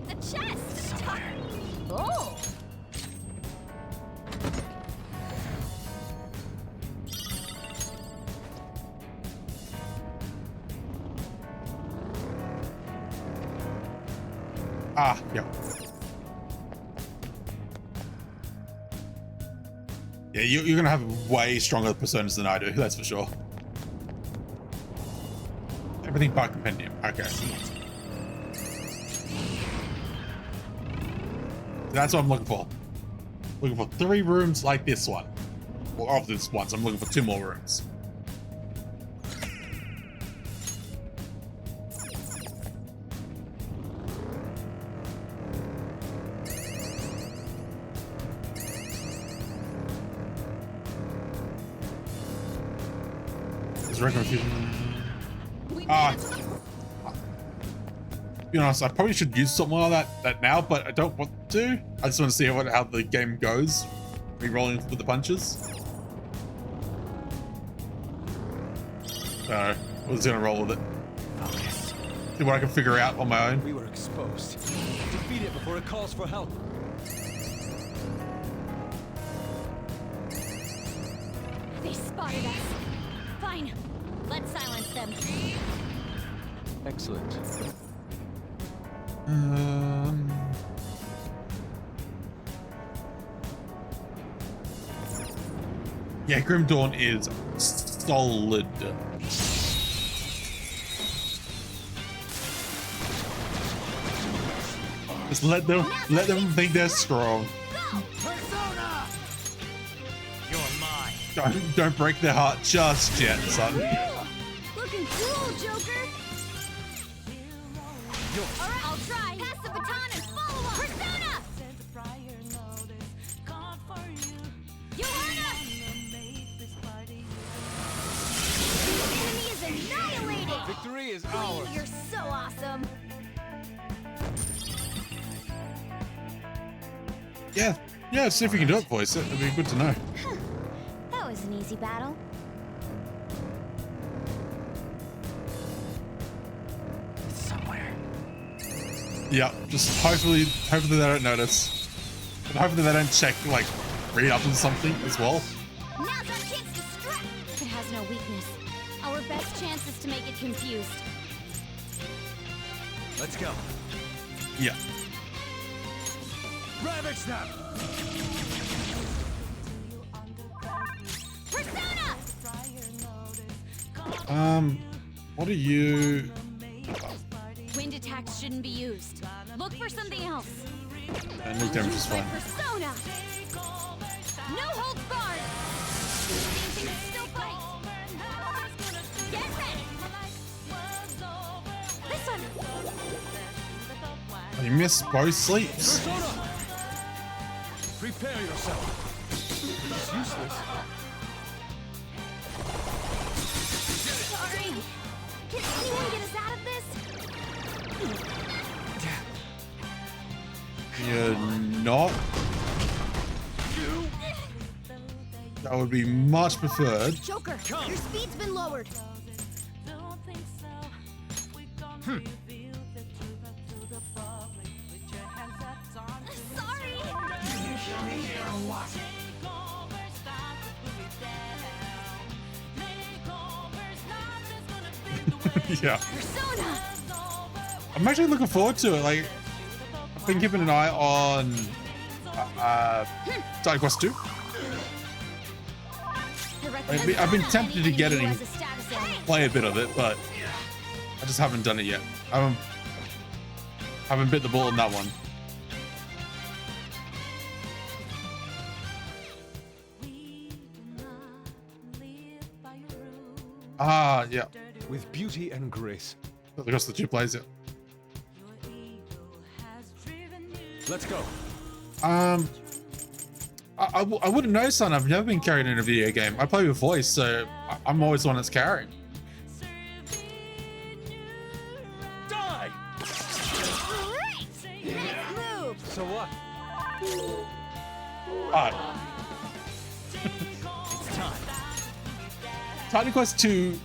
The chest. Oh. Ah, yeah. Yeah, you're gonna have way stronger personas than I do, that's for sure. Everything but compendium. Okay. That's what I'm looking for. Looking for 3 rooms like this one. Well, of this one, so I'm looking for 2 more rooms. To be honest, I probably should use something like that now, but I don't want to. I just want to see how the game goes. Re-rolling with the punches. So we're just gonna roll with it. Focus. See what I can figure out on my own. We were exposed. Defeat it before it calls for help. They spotted us. Fine. Let's silence them. Excellent. Yeah, Grim Dawn is solid. Just let them think they're strong. Persona! You're mine. Don't break their heart just yet, son. Looking cool, Joker. Alright, I'll try. Pass the baton and follow up. Persona! Johanna! The enemy is annihilated! Victory is Queen, ours. you're so awesome. Yeah, see if we can do it, boys. That'd be good to know. That was an easy battle. It's somewhere. Yeah, just hopefully they don't notice. And hopefully they don't check, like, read up on something as well. Now's our chance to strike! It has no weakness. Our best chance is to make it confused. Let's go. Yeah. Ravage them. Persona! What are you? Wind attacks shouldn't be used. Look for something else. And nuke damage is fine. Persona! No holds barred! Things can still fight! Get ready! This one! Oh, you missed both sleeps. Persona. Prepare yourself. It's useless. Sorry! Can anyone get us out of this? You're not. That would be much preferred. Joker, your speed's been lowered. Sorry! Yeah. Persona! I'm actually looking forward to it. Like, I've been keeping an eye on Side Quest 2. I've been tempted to get it and play a bit of it, but I just haven't done it yet. I haven't bit the bullet on that one. Ah, yeah. with beauty and grace. Across the two players. Yeah. Let's go. I wouldn't know, son. I've never been carried in a video game. I play with voice, so I'm always the one that's carrying. Die! Great! Let's move! So what? Alright. It's time. Titan Quest 2.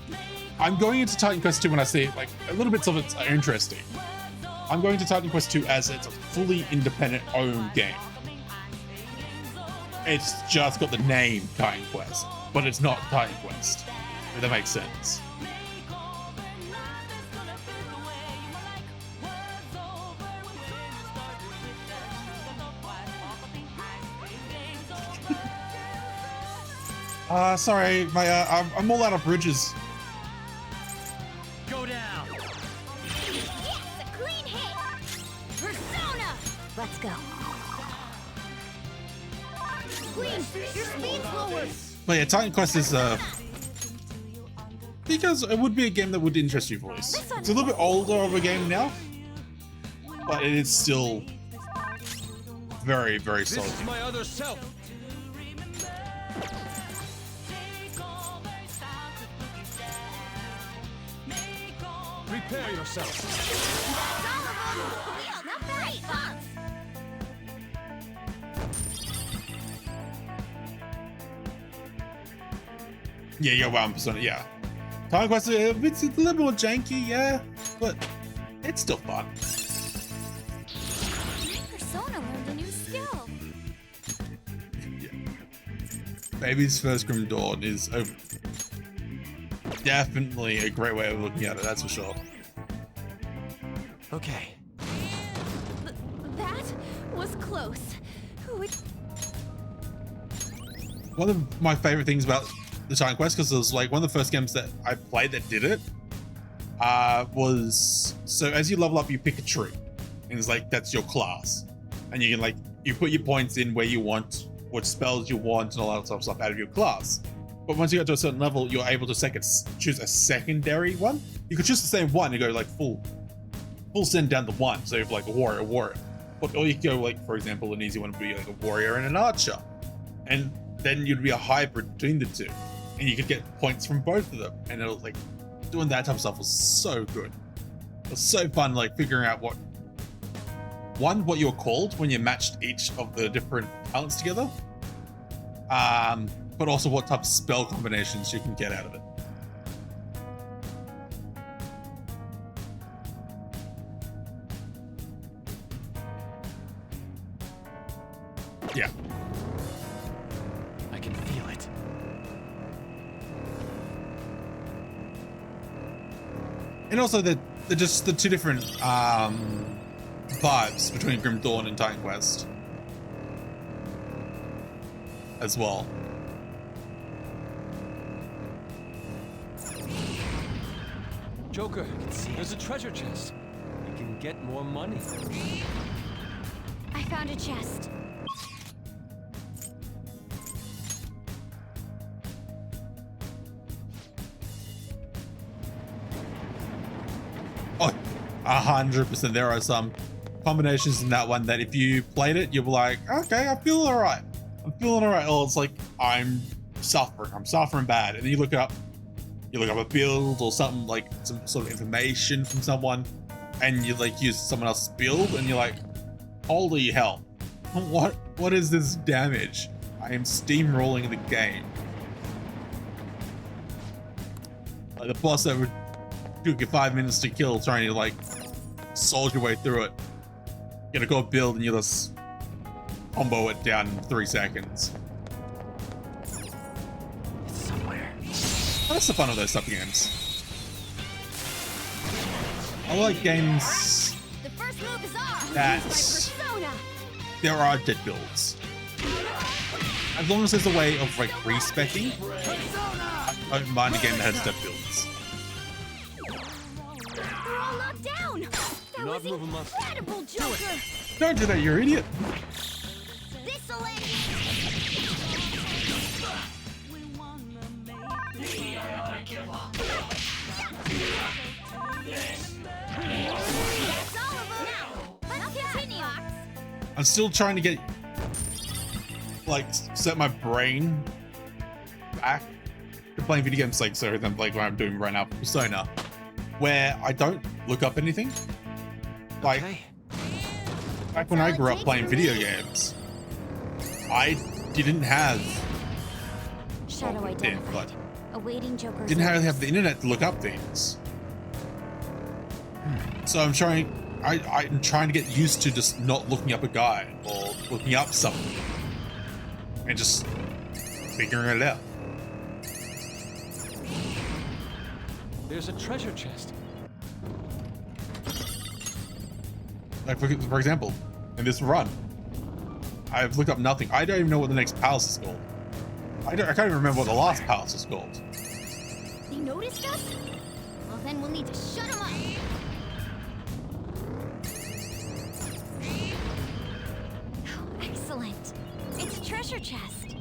I'm going into Titan Quest 2 when I see like a little bits of it are interesting. I'm going to Titan Quest 2 as it's a fully independent owned game. It's just got the name Titan Quest, but it's not Titan Quest. If that makes sense. Sorry, I'm all out of bridges. Go down. Yes, a clean hit! Persona! Let's go. Queen, your speed's lower! But yeah, Titan Quest is because it would be a game that would interest you, voice. It's a little bit older of a game now, but it is still very, very solid. This is my other self. Prepare yourself. Not bad, huh? Yeah, you're 1%. Yeah, Titan Quest it's a little more janky, yeah, but it's still fun. Persona learned a new skill. Yeah. Baby's First Grim Dawn is definitely a great way of looking at it. That's for sure. Okay. That was close. One of my favorite things about the Titan Quest, because it was like one of the first games that I played that did it, was so as you level up, you pick a tree, and it's like that's your class, and you can like you put your points in where you want, what spells you want, and all that sort of stuff out of your class. But once you get to a certain level, you're able to choose a secondary one. You could choose the same one and go like full send down the one. So you have like a warrior. But or you could go like, for example, an easy one would be like a warrior and an archer. And then you'd be a hybrid between the two. And you could get points from both of them. And it was like, doing that type of stuff was so good. It was so fun, like figuring out what you were called when you matched each of the different talents together. But also what type of spell combinations you can get out of it. Yeah. I can feel it. And also the just the two different vibes between Grim Dawn and Titan Quest as well. Joker, there's a treasure chest. We can get more money. I found a chest. Oh, 100%. There are some combinations in that one that if you played it, you'll be like, okay, I feel all right. I'm feeling all right. Oh, it's like I'm suffering bad. And then you look up a build or something, like some sort of information from someone, and you like use someone else's build, and you're like, holy hell, what is this damage? I am steamrolling the game. Like the boss that would took you 5 minutes to kill, trying to like soldier your way through it. Get a good build and you just combo it down in 3 seconds. It's somewhere. That's the fun of those type of games. I like games The first move is off. that Persona. there are dead builds. As long as there's a way of like respecing, I don't mind a game that has dead builds. They're all knocked down. That Not was moving much. incredible, Joker. Don't do that, you're an idiot. This'll end. That's all of them. Now, let's continue. I'm still trying to get, like, set my brain back to playing video games, like, so then, like, what I'm doing right now, Persona, where I don't look up anything. Like, back when I grew up playing video games, I didn't have, Shadow well, did, identified. but Awaiting Joker's didn't orders. have the internet to look up things. So I'm trying to get used to just not looking up a guide or looking up something and just figuring it out. There's a treasure chest. Like, for example, in this run, I've looked up nothing. I don't even know what the next palace is called. I can't even remember what the last palace is called. They noticed us? Well, then we'll need to shut them up. Oh, excellent. It's a treasure chest.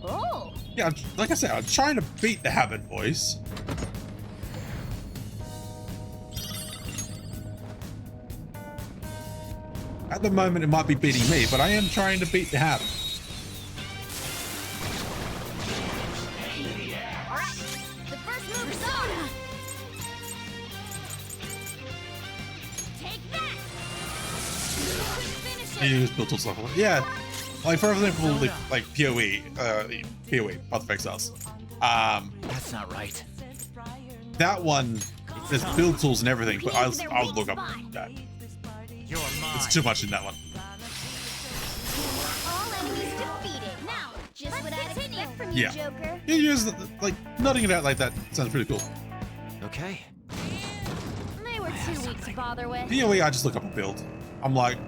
Oh. Yeah, like I said, I'm trying to beat the habit voice. At the moment, it might be beating me, but I am trying to beat the habit. All right. The first move is on. Take that. Finish You it. use build tools like that. Yeah, like for example, like PoE, Path of Exiles. That's not right. That one, there's build tools and everything, but I'll look up that. You're mine. It's too much in that one. All enemies defeated. Now, just what I'd expect from you, Yeah. Joker. You use like nutting it out like that sounds pretty cool. Okay. They were too weak to bother with. PoE, I just look up a build. I'm like,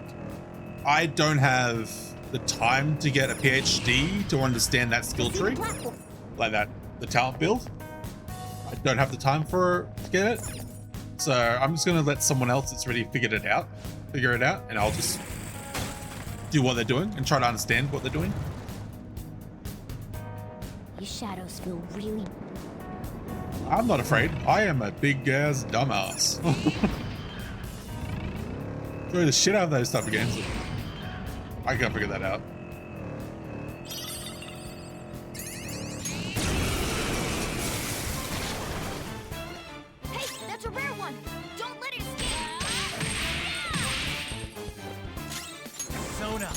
I don't have the time to get a PhD to understand that skill tree, like that, the talent build. I don't have the time to get it. So I'm just gonna let someone else that's already figure it out, and I'll just do what they're doing and try to understand what they're doing. These shadows feel really. I'm not afraid. I am a big ass dumbass. Throw the shit out of those type of games. I can't figure that out. Hey, that's a rare one. Don't let it escape. Sona,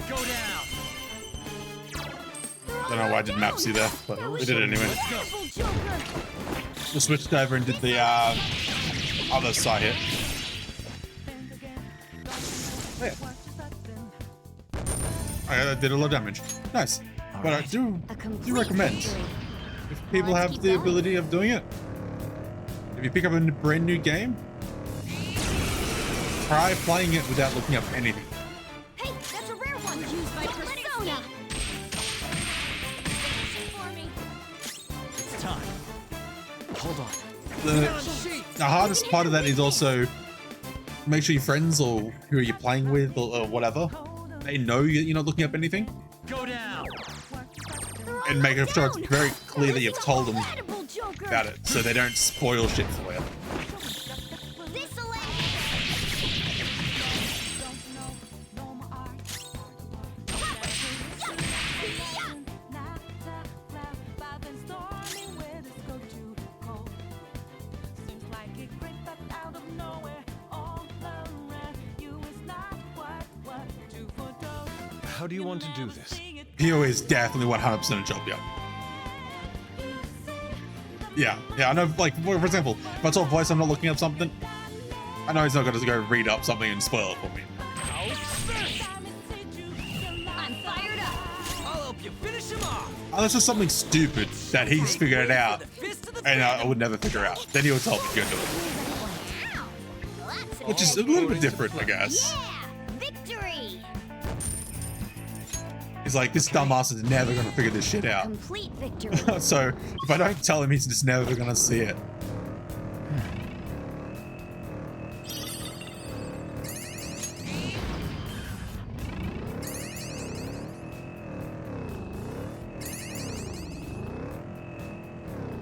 go down. Don't know why I did map see there, but we did it anyway. Wonderful, Joker. We switched over and did the other side hit. Oh, yeah. I did a lot of damage. Nice. But I do A complete recommend, victory. if people Let's have keep the going. ability of doing it, if you pick up a brand new game, try playing it without looking up anything. Hey, that's a rare one. Used by Persona. For me. It's time. Hold on. The hardest part of that is also make sure your friends or who you're playing with or whatever, they know you're not looking up anything, Go down. and make sure it's very clear that you've told them Incredible, Joker. about it, so they don't spoil shit for you. This'll end. How do you want to do this? PoE is definitely 100% a job, yeah. Yeah, I know, like, for example, if I tell Voice I'm not looking up something, I know he's not going to go read up something and spoil it for me. I'm fired up. I'll help you finish him off. Unless it's something stupid that he's figured it out, and I would never figure out. Then he would tell me to go do it. Ow. Well, that's Which is a little bit different, I guess. Yeah, victory. He's like, this dumbass is never going to figure this shit out. Complete victory. So, if I don't tell him, he's just never going to see it.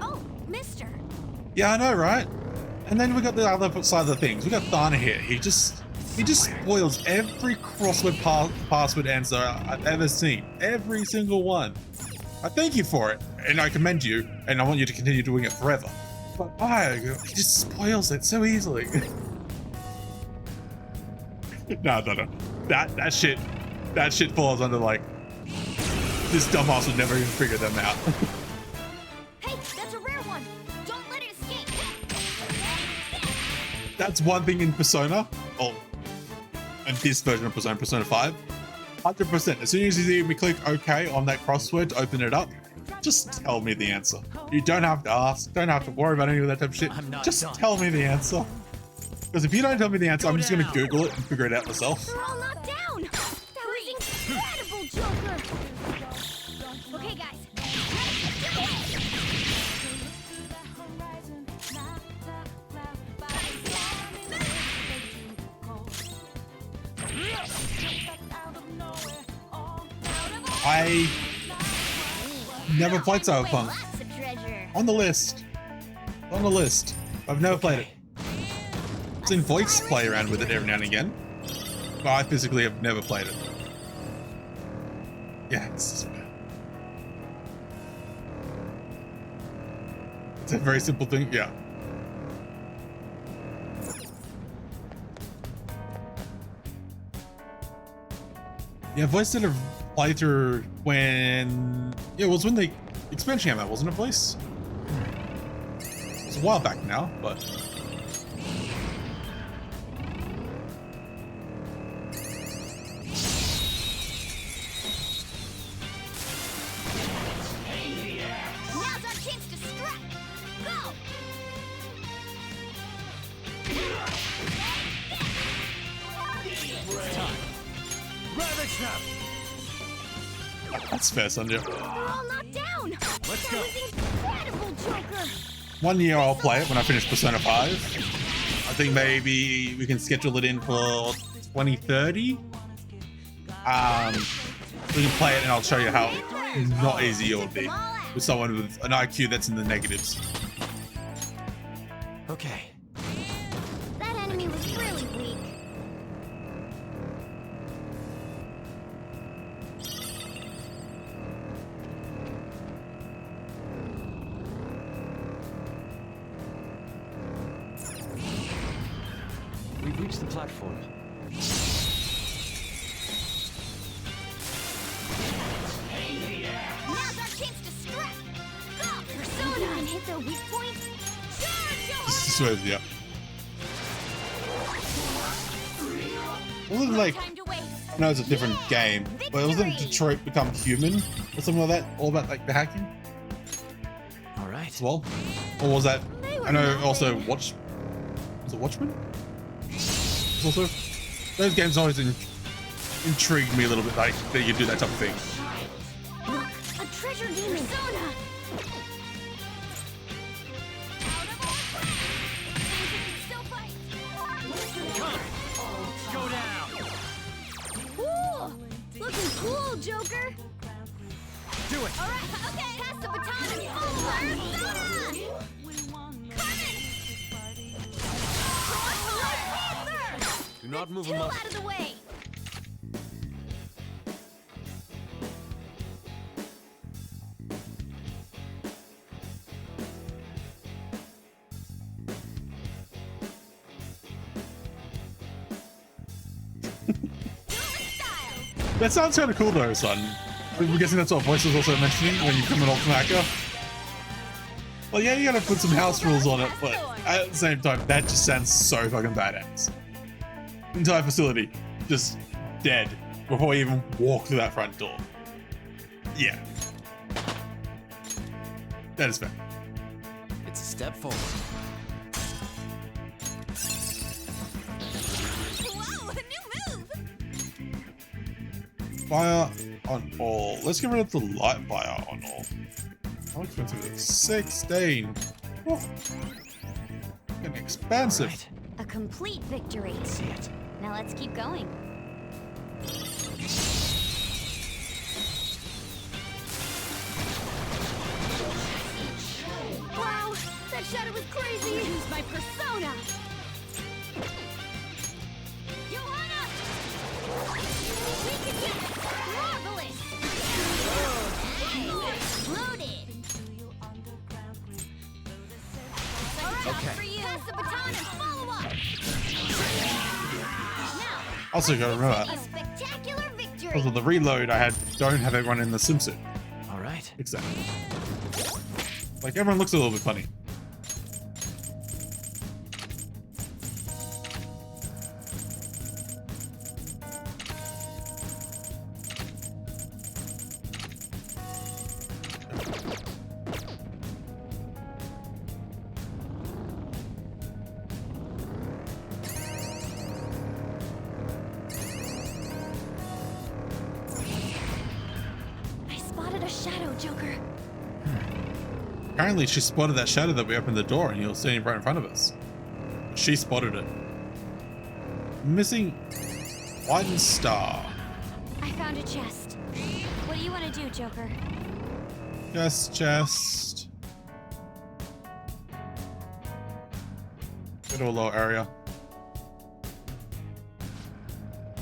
Oh, mister. Yeah, I know, right? And then we got the other side of the things. We got Thana here. He just spoils every crossword password answer I've ever seen. Every single one. I thank you for it, and I commend you, and I want you to continue doing it forever. But he just spoils it so easily. No. That shit falls under like, this dumbass would never even figure them out. Hey, that's a rare one. Don't let it escape. That's one thing in Persona. Oh, and this version of Persona, Persona 5. 100%. As soon as you see me click OK on that crossword to open it up, just tell me the answer. You don't have to ask. Don't have to worry about any of that type of shit. Just tell me the answer. Because if you don't tell me the answer, I'm just going to Google it and figure it out myself. They're all knocked down. That was incredible, Joker. Okay, guys. I never played Cyberpunk. Lots of treasure. On the list. On the list. I've never played it. I've seen voice play around with it every now and again, but I physically have never played it. Yeah, it's a very simple thing. Yeah. Yeah, voice did a playthrough when it was when the expansion came out, wasn't it, voice? It's a while back now, but Now's our chance to strike. Go. that's fair, Sanjay. They're all knocked down. Let's go. That was incredible, Joker. One year I'll play it when I finish Persona 5. I think maybe we can schedule it in for 2030. We can play it and I'll show you how not easy it will be with someone with an IQ that's in the negatives. Okay. That enemy was really weak. We've reached the platform. Now's our chance to strike. Go, Persona. You can hit their weak points. Swears, yeah. Wasn't like, Time to waste. I know it's a different game, but wasn't Detroit Become Human or something like that? All about like the hacking All right. as well? Or was that, I know also was it Watchmen? It's also, those games always intrigued me a little bit, like that you do that type of thing. Look, a treasure demon. Persona. Go down. Cool. Looking cool, Joker. Do it. All right, okay. Pass the baton and follow Persona. Do not move Two him up. out of the way. That sounds kind of cool though, son. I'm guessing that's what Voice was also mentioning when you become an ultimate hacker. Well, yeah, you gotta put some house rules on it, but at the same time, that just sounds so fucking badass. Entire facility just dead before you even walk through that front door. Yeah. That is fair. It's a step forward. Whoa, a new move. Fire on all. Let's get rid of the light fire on all. How expensive is it? 16. Oh, getting expensive. Right. A complete victory. See it. Now let's keep going. Wow, That shadow was crazy! Use my persona! Johanna! We can get marvelous! Loaded! Alright, Okay. for you! Pass the baton and follow up! Now, Also, gotta remember, a spectacular victory! because of the reload, I don't have everyone in the swimsuit. All right. Exactly. Like, everyone looks a little bit funny. I spotted a shadow, Joker. Apparently, she spotted that shadow that we opened the door and he was standing right in front of us. She spotted it. Missing one star. I found a chest. What do you want to do, Joker? Chest. Go to a low area.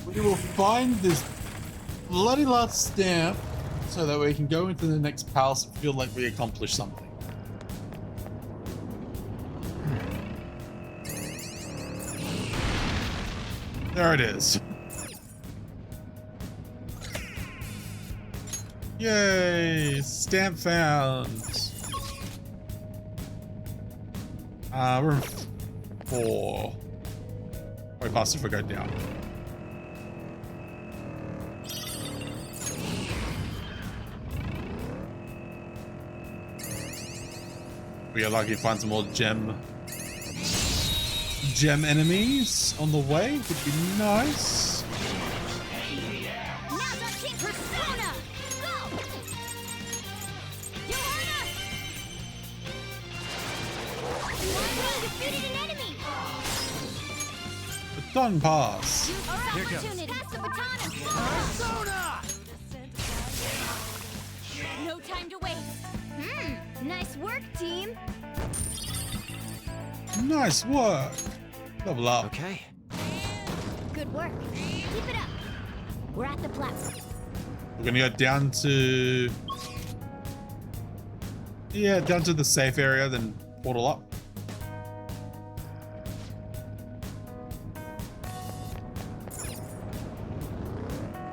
We will find this bloody last stamp so that we can go into the next palace and feel like we accomplished something. There it is. Yay! Stamp found. Room 4. Way past if we go down. We are lucky to find some more gem enemies on the way, would be nice. Now the King Persona! Go! Johanna! You defeated an enemy! Baton pass. Use this opportunity! Pass the baton and follow! No time to waste! Nice work, team! Nice work. Level up. Okay. Good work. Keep it up. We're at the platform. We're gonna go down to... Yeah, down to the safe area, then portal up.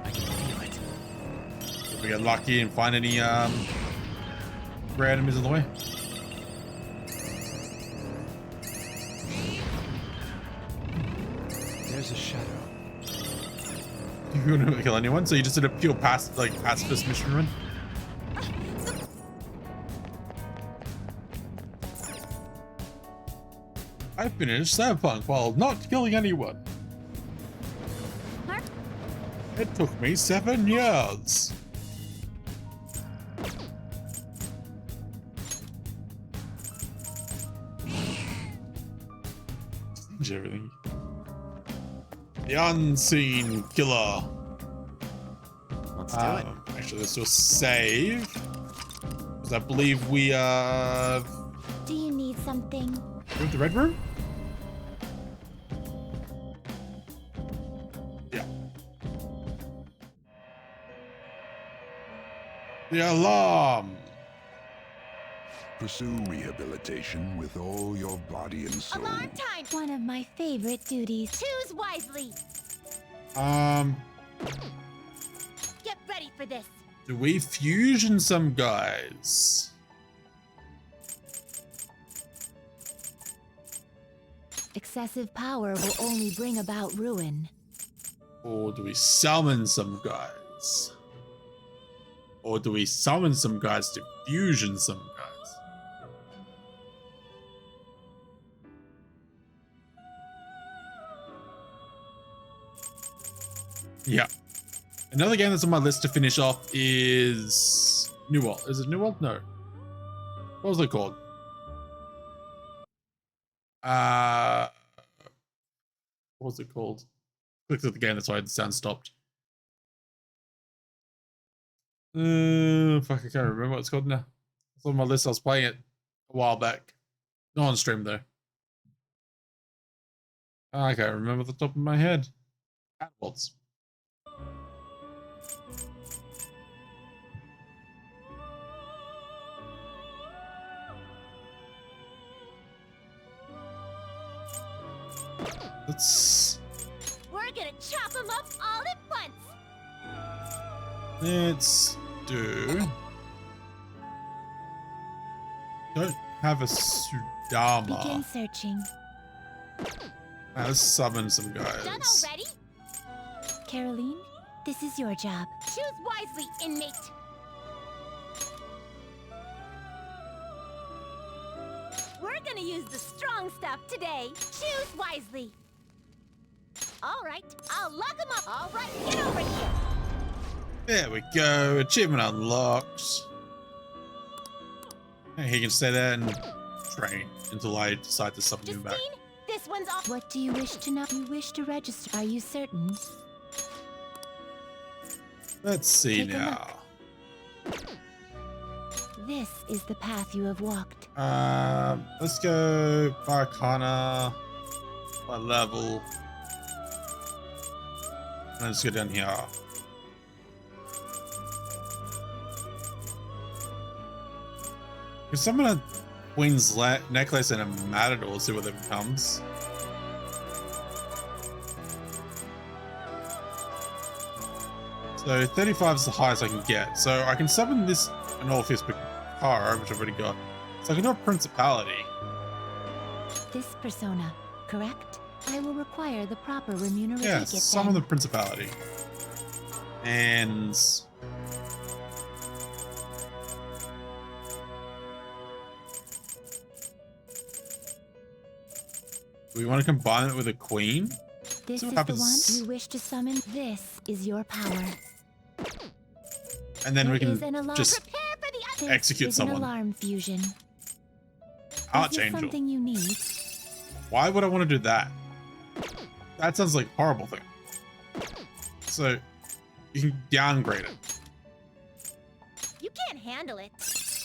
I can feel it. If we get lucky and find any rare enemies on the way. There's a shadow. You wouldn't kill anyone, so you just did a pure pacifist mission run. I finished Cyberpunk while not killing anyone. It took me 7 years. Change everything. The unseen killer. Let's do it. Actually, let's just save. Because I believe we have... Do you need something? With the red room? Yeah. The alarm! Pursue rehabilitation with all your body and soul. Alarm time! One of my favorite duties. Choose wisely. Get ready for this. Do we fusion some guys? Excessive power will only bring about ruin. Or do we summon some guys? Or do we summon some guys to fusion some guys? Yeah. Another game that's on my list to finish off is New World. Is it New World? No. What was it called? What was it called? Clicked at the game, that's why the sound stopped. Fuck, I can't remember what it's called now. It's on my list. I was playing it a while back. Not on stream though. I can't remember the top of my head. Atwells. We're gonna chop them up all at once. Let's do. Don't have a Sudama. Begin searching. Let's summon some Done guys. already? Caroline, this is your job. Choose wisely, inmate. We're gonna use the strong stuff today. Choose wisely. All right, I'll lock them up. All right, get over here. There we go. Achievement unlocked. And he can stay there and train until I decide to summon him back. Justine, this one's off. What do you wish to know? You wish to register? Are you certain? Let's see Take a now. This is the path you have walked. Let's go by Arcana, by level. And let's go down here. Can summon a Queen's necklace and a matador, see what that becomes. So 35 is the highest I can get. So I can summon this an Orpheus Picaro, which I've already got. So I can do a Principality. This persona, correct? I will require the proper remuneration. Yeah, summon the Principality. And do we want to combine it with a queen? This See is what the one happens. you wish to summon. This is your power. And then we There is can an alarm. just Prepare for the execute this is someone. An alarm fusion. Is this Archangel. something you need? Why would I want to do that? That sounds like a horrible thing. So you can downgrade it. You can't handle it.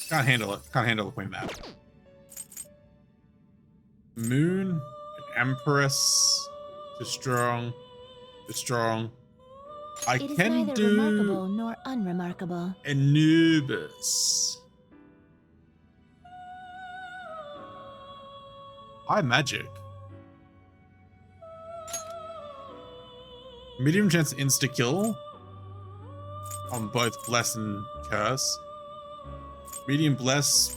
Can't handle it. Can't handle the queen map. Moon, an Empress, too strong, too strong. I It is can neither do remarkable nor unremarkable. Anubis. High magic. Medium chance insta kill on both bless and curse. Medium bless,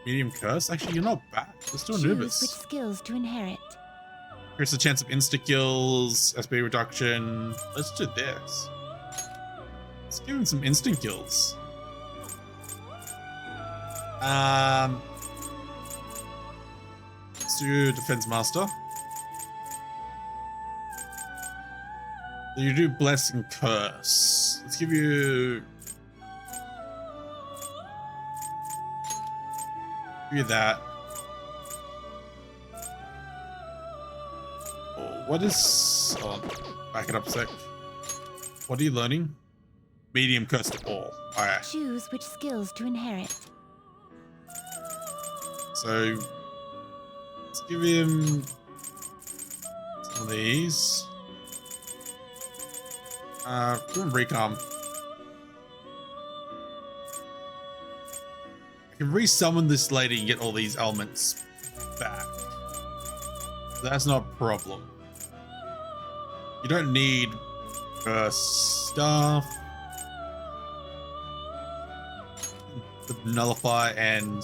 medium curse. Actually, you're not bad. Let's do Choose which Anubis. skills to inherit. Here's the chance of insta kills, SP reduction. Let's do this. Let's give him some instant kills. Let's do defense master. You do bless and curse. Let's give you that. Oh, what is? Oh, back it up a sec. What are you learning? Medium curse to all. Alright. Choose which skills to inherit. So let's give him some of these. Give him recom. I can resummon this lady and get all these elements back. That's not a problem. You don't need stuff. The nullify and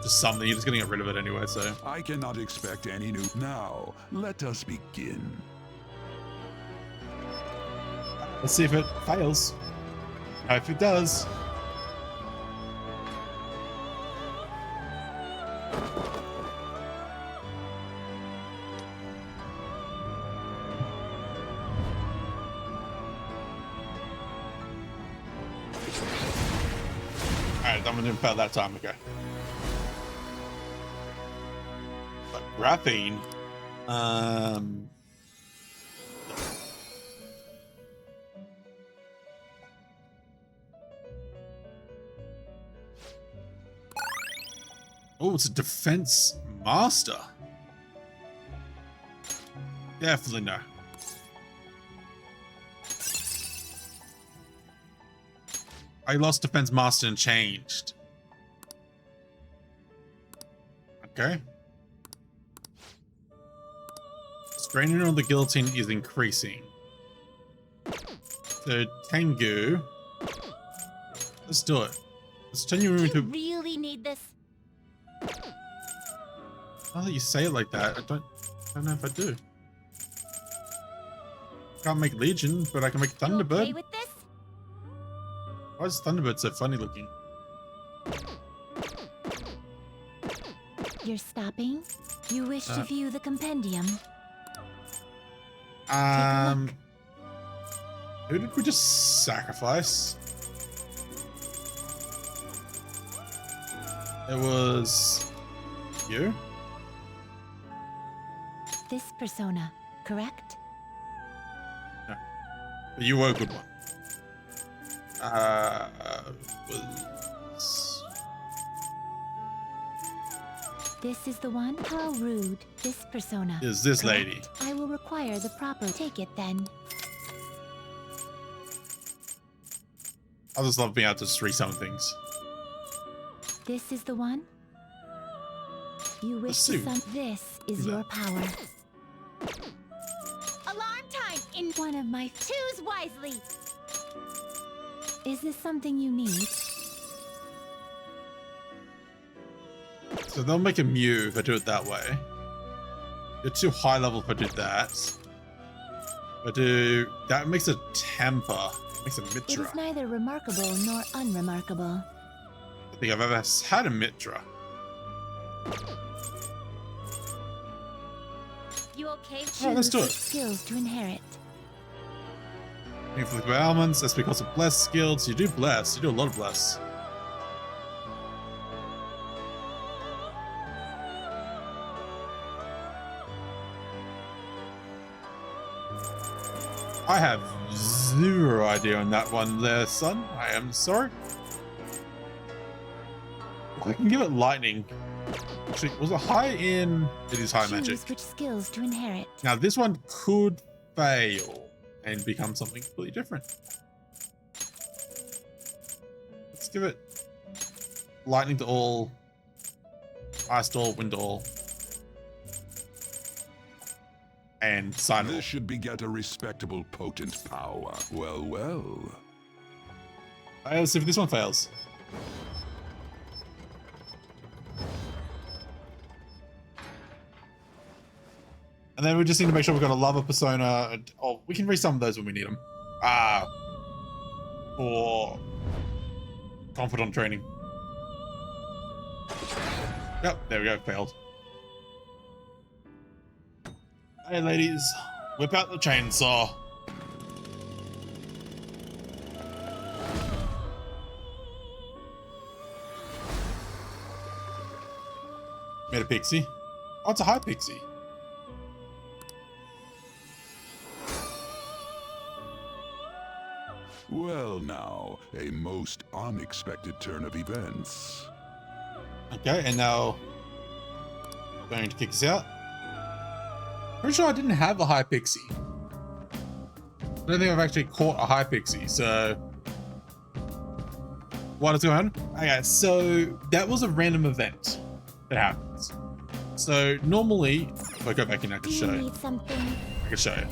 just something. You're just gonna get rid of it anyway, so. I cannot expect any new. Now, let us begin. Let's see if it fails. I hope it does. Alright, that one didn't fail that time, okay. But graphene, Oh, it's a defense master. Definitely no. I lost defense master and changed. Okay. Straining on the guillotine is increasing. So Tengu. Let's do it. Let's turn you Do you into. really need this? Now that you say it like that, I don't know if I do. Can't make Legion, but I can make You Thunderbird. okay with this? Why is Thunderbird so funny looking? You're stopping? You wish to view the compendium? Who did we just sacrifice? It was you? This persona, correct? But you were a good one. Was... This is the one? How rude. This persona. Is this correct? lady? I will require the proper. Take it then. I just love being able to just resummon things. This is the one? You wish to suit. This is your power. Alarm time! In one of my choose wisely! Is this something you need? So they'll make a Mew if I do it that way. You're too high level if I do that. If I do... That makes a Temper. Makes a It Mitra. is neither remarkable nor unremarkable. I think I've ever had a Mitra. You okay? Oh, let's do Choose it. skills to inherit. Inflict by elements, that's because of bless skills. You do bless, you do a lot of bless. I have zero idea on that one there, son. I am sorry. I can give it lightning. Actually, was it high in? It is high magic. Choose which skills to inherit. Now this one could fail and become something completely different. Let's give it lightning to all, ice to all, wind to all, and sign This off. should beget a respectable, potent power. Well, well. Let's see if this one fails. And then we just need to make sure we've got a lava persona. And, oh, we can resummon those when we need them. For confidant training. Yep, there we go, failed. Hey ladies, whip out the chainsaw. Made a pixie. Oh, it's a high pixie. Well now, a most unexpected turn of events. Okay, and now going to kick us out. Pretty sure I didn't have a high pixie. I don't think I've actually caught a high pixie, so what is going on? Okay, so that was a random event that happens. So normally, if I go back in, I can Do show you you. need something? I can show you.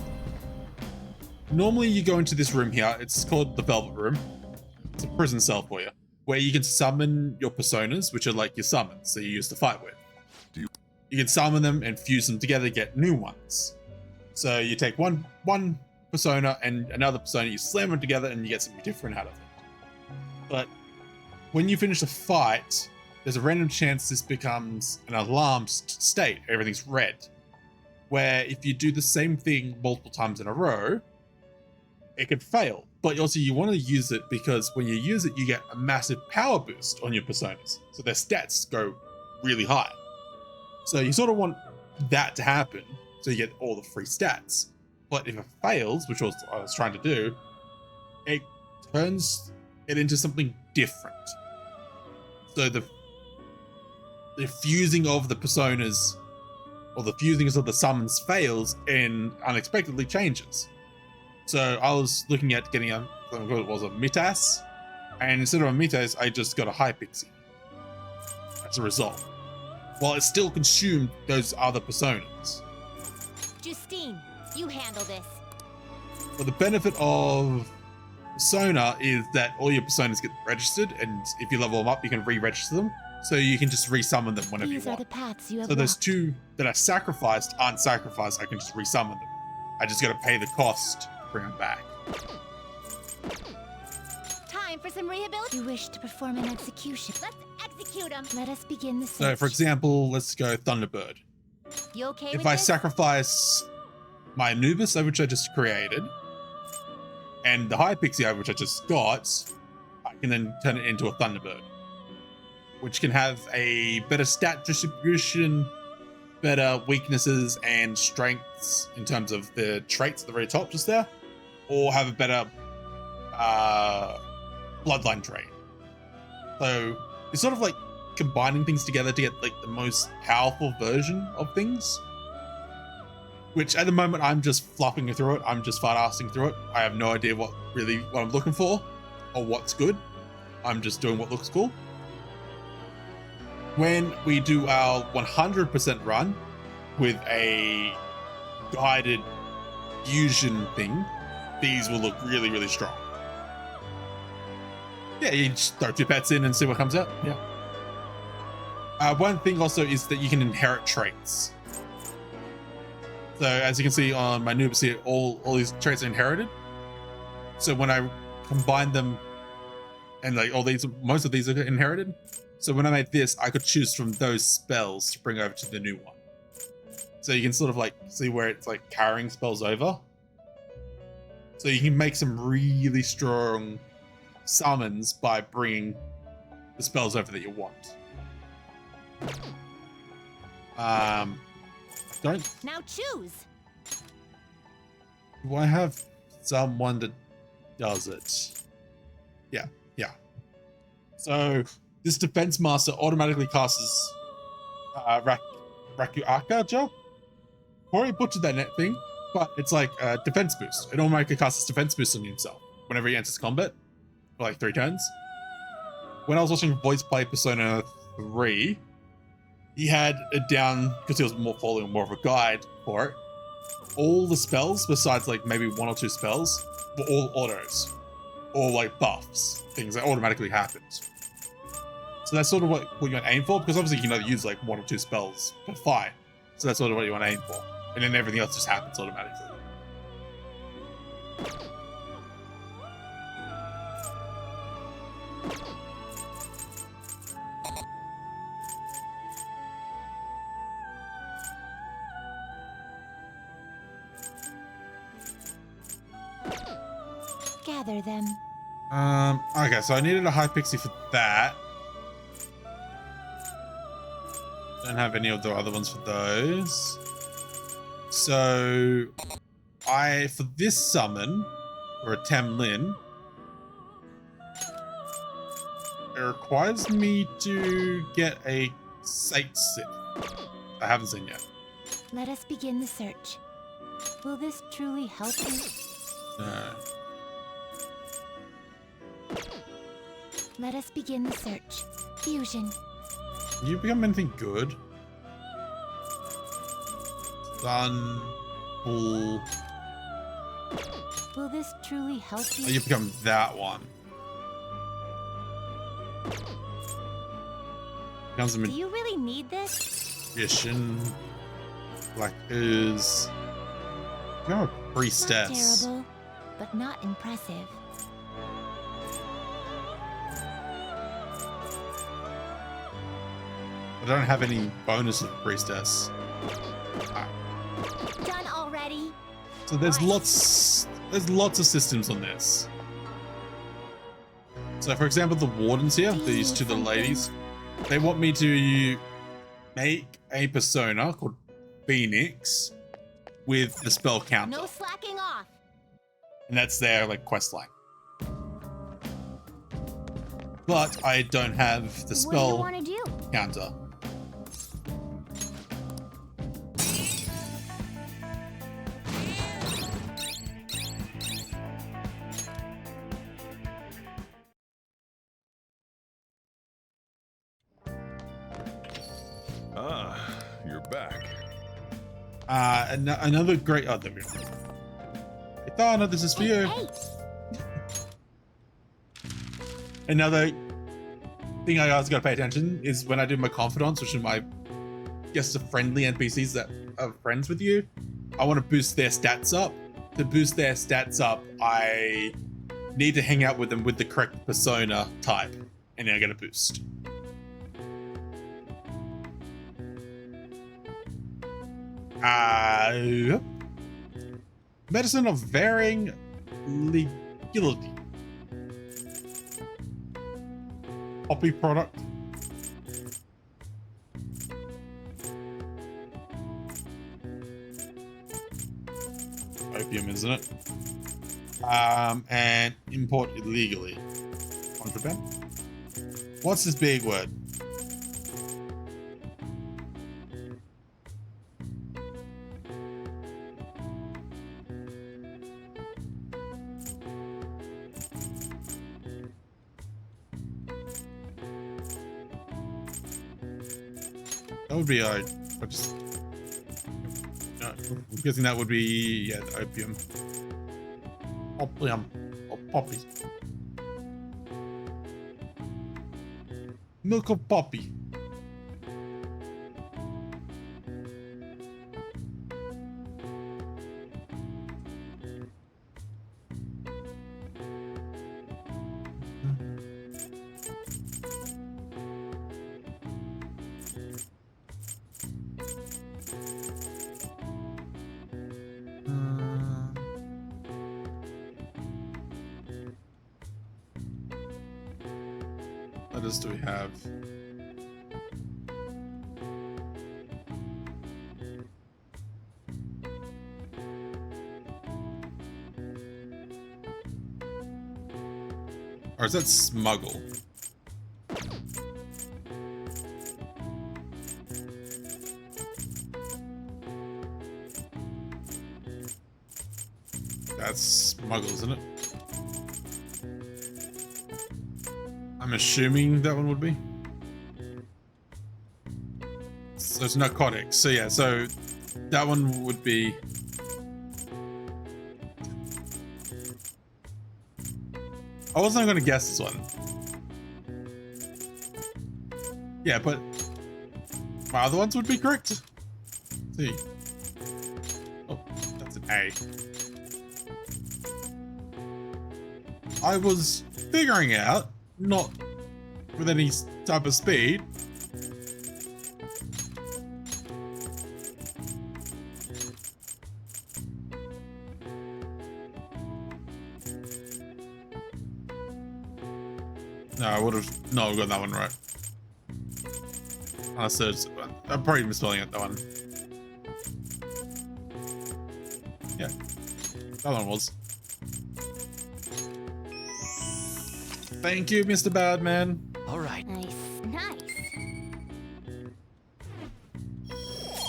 Normally you go into this room here, it's called the Velvet Room. It's a prison cell for you, where you can summon your personas, which are like your summons that you use to fight with. You can summon them and fuse them together to get new ones. So you take one persona and another persona, you slam them together and you get something different out of it. But when you finish the fight, there's a random chance this becomes an alarmed state, everything's red. Where if you do the same thing multiple times in a row, it could fail. But also you want to use it because when you use it, you get a massive power boost on your personas. So their stats go really high. So you sort of want that to happen so you get all the free stats. But if it fails, which was what I was trying to do, it turns it into something different. So the fusing of the personas or the fusings of the summons fails and unexpectedly changes. So I was looking at getting a Mitas, and instead of a Mitas, I just got a Hypixie as a result. While it still consumed those other personas. Justine, you handle this. But the benefit of Persona is that all your personas get registered, and if you level them up, you can re-register them. So you can just resummon them whenever These you are want. the paths you have So those walked. two that are sacrificed aren't sacrificed, I can just resummon them. I just gotta pay the cost to bring them back. Time for some rehabilitation. You wish to perform an execution. Let's execute them. Let us begin the search. So for example, let's go Thunderbird. You okay If with I this? sacrifice my Anubis, which I just created, and the Hypixie, which I just got, I can then turn it into a Thunderbird, which can have a better stat distribution, better weaknesses and strengths in terms of the traits at the very top just there, or have a better bloodline trait. So it's sort of like combining things together to get like the most powerful version of things, which at the moment I'm just fluffing through it. I'm just fart-assing through it. I have no idea what I'm looking for or what's good. I'm just doing what looks cool. When we do our 100% run with a guided fusion thing, these will look really, really strong. Yeah, you just throw 2 pets in and see what comes out. Yeah. One thing also is that you can inherit traits. So as you can see on my Anubis here, all these traits are inherited. So when I combine them, and like most of these are inherited. So when I made this, I could choose from those spells to bring over to the new one. So you can sort of like see where it's like carrying spells over. So you can make some really strong summons by bringing the spells over that you want. Now choose. Do I have someone that does it? Yeah. So this defense master automatically casts Rakuakaja. Already butchered that net thing, but it's like a defense boost. It automatically casts defense boost on himself whenever he enters combat for like 3 turns. When I was watching Voice Play Persona 3, he had it down because he was following more of a guide for it. All the spells, besides like maybe 1 or 2 spells, were all autos or like buffs, things that automatically happened. So that's sort of what you want to aim for, because obviously you can only use like 1 or 2 spells per fight. So that's sort of what you want to aim for. And then everything else just happens automatically. Gather them. Okay, so I needed a Hypixie for that. Don't have any of the other ones for those. So for this summon, or a Temlin, it requires me to get a Sate Sith. I haven't seen yet. Let us begin the search. Will this truly help you? No. Let us begin the search. Fusion. Can you become anything good? Sun, Bull. Will this truly help Oh, you? you become that one. Becomes a Do you really need this? magician. Black Ooze. You're a Not priestess. terrible, but not impressive. I don't have any bonus of priestess. Done already? So there's Right. lots of systems on this. So for example, the wardens here, these two the ladies, they want me to make a persona called Phoenix with the spell counter. No slacking off. And that's their like quest line. But I don't have the What do you spell want to do? counter. back. Another great. Oh, there we go. Hey, Thana, this is for you. Hey, Another thing I always got to pay attention is when I do my confidants, which are my guess of friendly NPCs that are friends with you. I want to boost their stats up. To boost their stats up, I need to hang out with them with the correct persona type, and then I get a boost. Medicine of varying legality. Poppy product. Opium, isn't it? And import illegally. Contraband. What's this big word? That would be I just. No, I'm guessing that would be the opium. Opium or poppy. Milk of poppy. What else do we have? Or is that smuggle? That's smuggle, isn't it? I'm assuming that one would be. So it's narcotics. So yeah, so that one would be. I wasn't going to guess this one. Yeah, but my other ones would be correct. Let's see. Oh, that's an A. I was figuring out, not with any type of speed. No, I would have not got that one right. I'm probably misspelling it, that one. Yeah, that one was. Thank you, Mr. Badman. All right. nice, nice.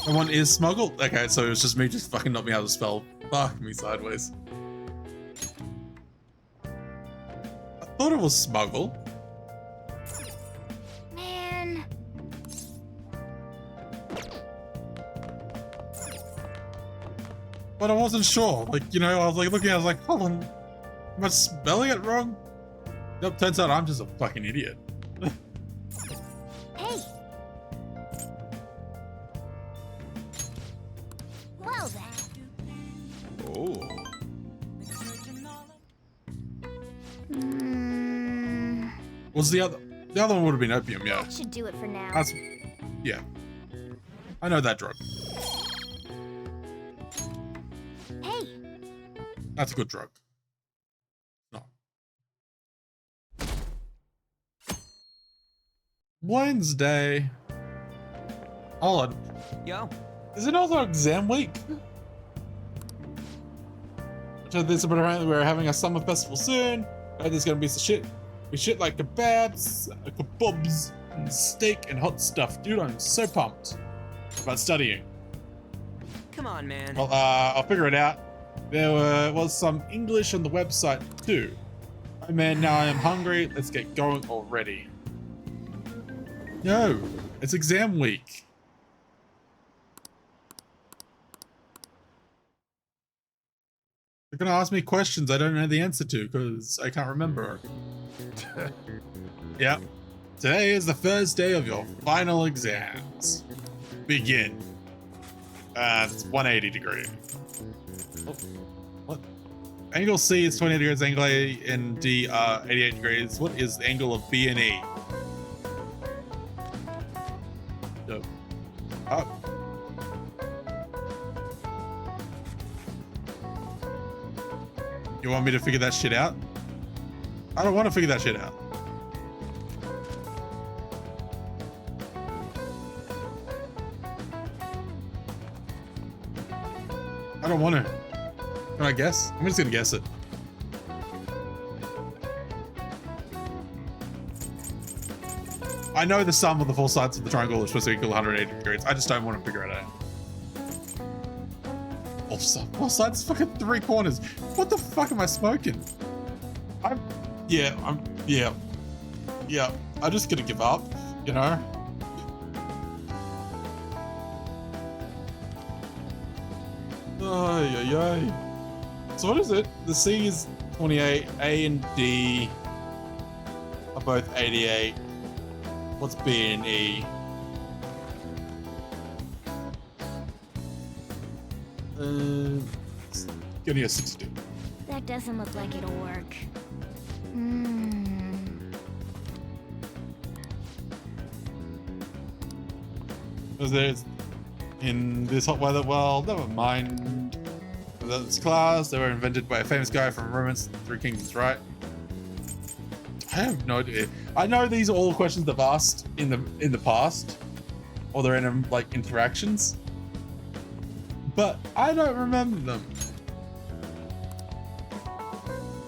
That one is smuggled. Okay, so it's just me just fucking not being able to spell. Fuck me sideways. I thought it was smuggle. Man, But I wasn't sure. Like, you know, I was like looking, I was like, hold on. Am I spelling it wrong? Nope, turns out I'm just a fucking idiot. hey. Well then. Oh. Was the other one would have been opium, yeah. That should do it for now. That's yeah. I know that drug. Hey, That's a good drug. No. Wednesday. Hold on. Yo, Is it also exam week? So this, but apparently we're having a summer festival soon. There's gonna be some shit. We shit like kebabs, kebabs, and steak and hot stuff. Dude, I'm so pumped about studying. come on, man. Well, I'll figure it out. There was some English on the website too. Oh man, now I am hungry. Let's get going already. Yo, it's exam week. They're gonna ask me questions I don't know the answer to because I can't remember. Yep. Today is the first day of your final exams. Begin. It's 180 degree. Oh, what? Angle C is 20 degrees, angle A and D are 88 degrees. What is the angle of B and E? No. Oh. You want me to figure that shit out? I don't want to figure that shit out. I don't want to. Can I guess? I'm just gonna guess it. I know the sum of the four sides of the triangle is supposed to equal 180 degrees. I just don't want to figure it out. Four sides, fucking 3 corners. What the fuck am I smoking? Yeah. I'm just gonna give up, you know? Ay. So what is it? The C is 28, A and D are both 88. What's B and E? Give me a 62. That doesn't look like it'll work. Because there's in this hot weather, well, never mind. This class, they were invented by a famous guy from Romance, Three Kingdoms, right? I have no idea. I know these are all questions they've asked in the past, or they're in like interactions, but I don't remember them.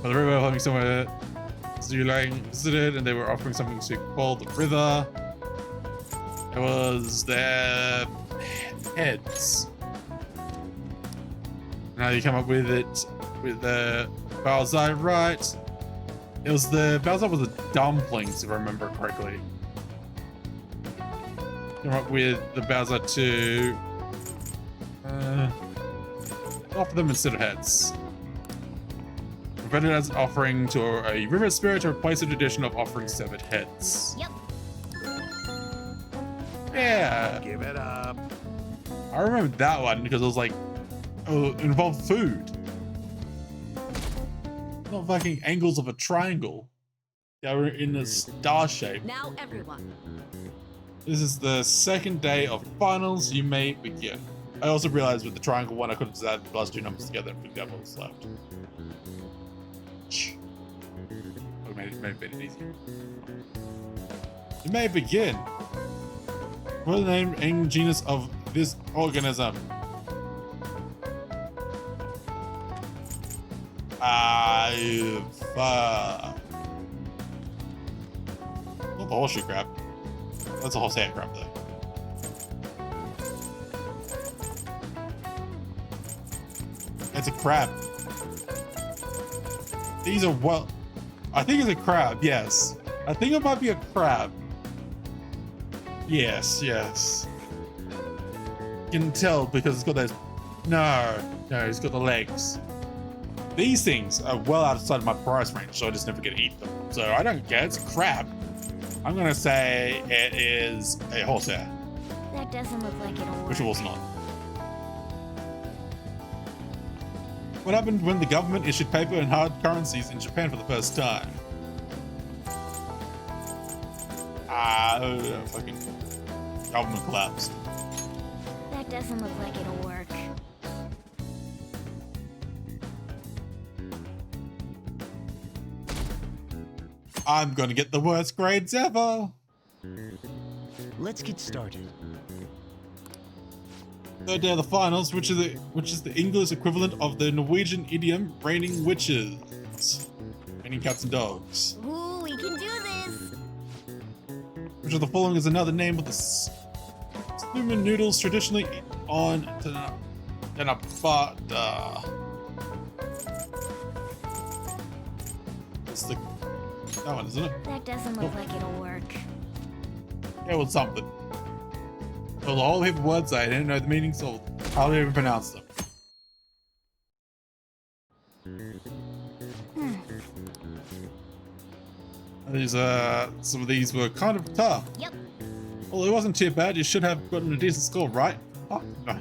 Well, the river having somewhere Zulang visited, and they were offering something to call the river. It was their heads. Now you come up with it with the Balzai, right? It was the Balzai was the dumplings, if I remember correctly. Come up with the Balzai to offer them instead of heads. Prevented as an offering to a river spirit to replace a tradition of offering severed heads. Yep. Yeah. Give it up. I remember that one because it was like, oh, it involved food. Not fucking angles of a triangle. They were in a star shape. Now everyone. This is the second day of finals. You may begin. I also realized with the triangle one, I could have just added the last 2 numbers together and figured out what was left. Oh, made it easier. You may begin. What is the name and genus of this organism? Fuck. Not the horseshoe crab. That's a horsehair crab, though. It's a crab. These are well. I think it's a crab. Yes. I think it might be a crab. Yes. You can tell because it's got those. No, it's got the legs. These things are well outside of my price range, so I just never get to eat them. So I don't care. It's a crab. I'm gonna say it is a horsehair, That doesn't look like it'll work. which it was not. What happened when the government issued paper and hard currencies in Japan for the first time? Fucking government collapsed. That doesn't look like it'll work. I'm gonna get the worst grades ever. Let's get started. Third day of the finals, which is the English equivalent of the Norwegian idiom "raining witches," raining cats and dogs. Ooh, we can do this! Which of the following is another name of the suman noodles traditionally on Tanabata? It's that one, isn't it? That doesn't look like it'll work. Yeah, well, something. There was a whole heap of words I didn't know the meanings of. How do you even pronounce them? These some of these were kind of tough. Yep. Well, it wasn't too bad. You should have gotten a decent score, right? Oh no.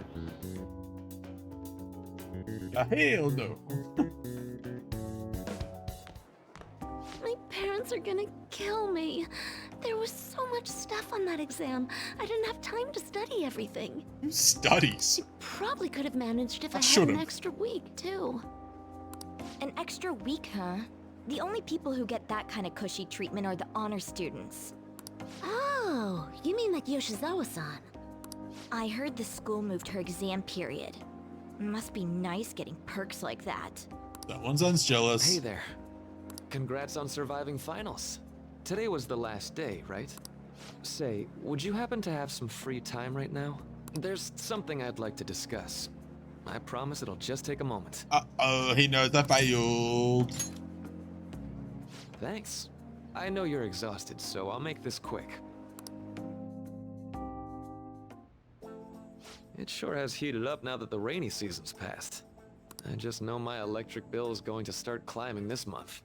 Hell no. My parents are gonna kill me. There was so much stuff on that exam. I didn't have time to study everything. Who studies? Probably could have managed if I had should've. an extra week, too. An extra week, huh? The only people who get that kind of cushy treatment are the honor students. Oh, you mean like Yoshizawa-san? I heard the school moved her exam period. Must be nice getting perks like that. That one sounds jealous. Hey there. Congrats on surviving finals. Today was the last day, right? Say, would you happen to have some free time right now? There's something I'd like to discuss. I promise it'll just take a moment. Uh-oh, he knows I failed. Thanks. I know you're exhausted, so I'll make this quick. It sure has heated up now that the rainy season's passed. I just know my electric bill is going to start climbing this month.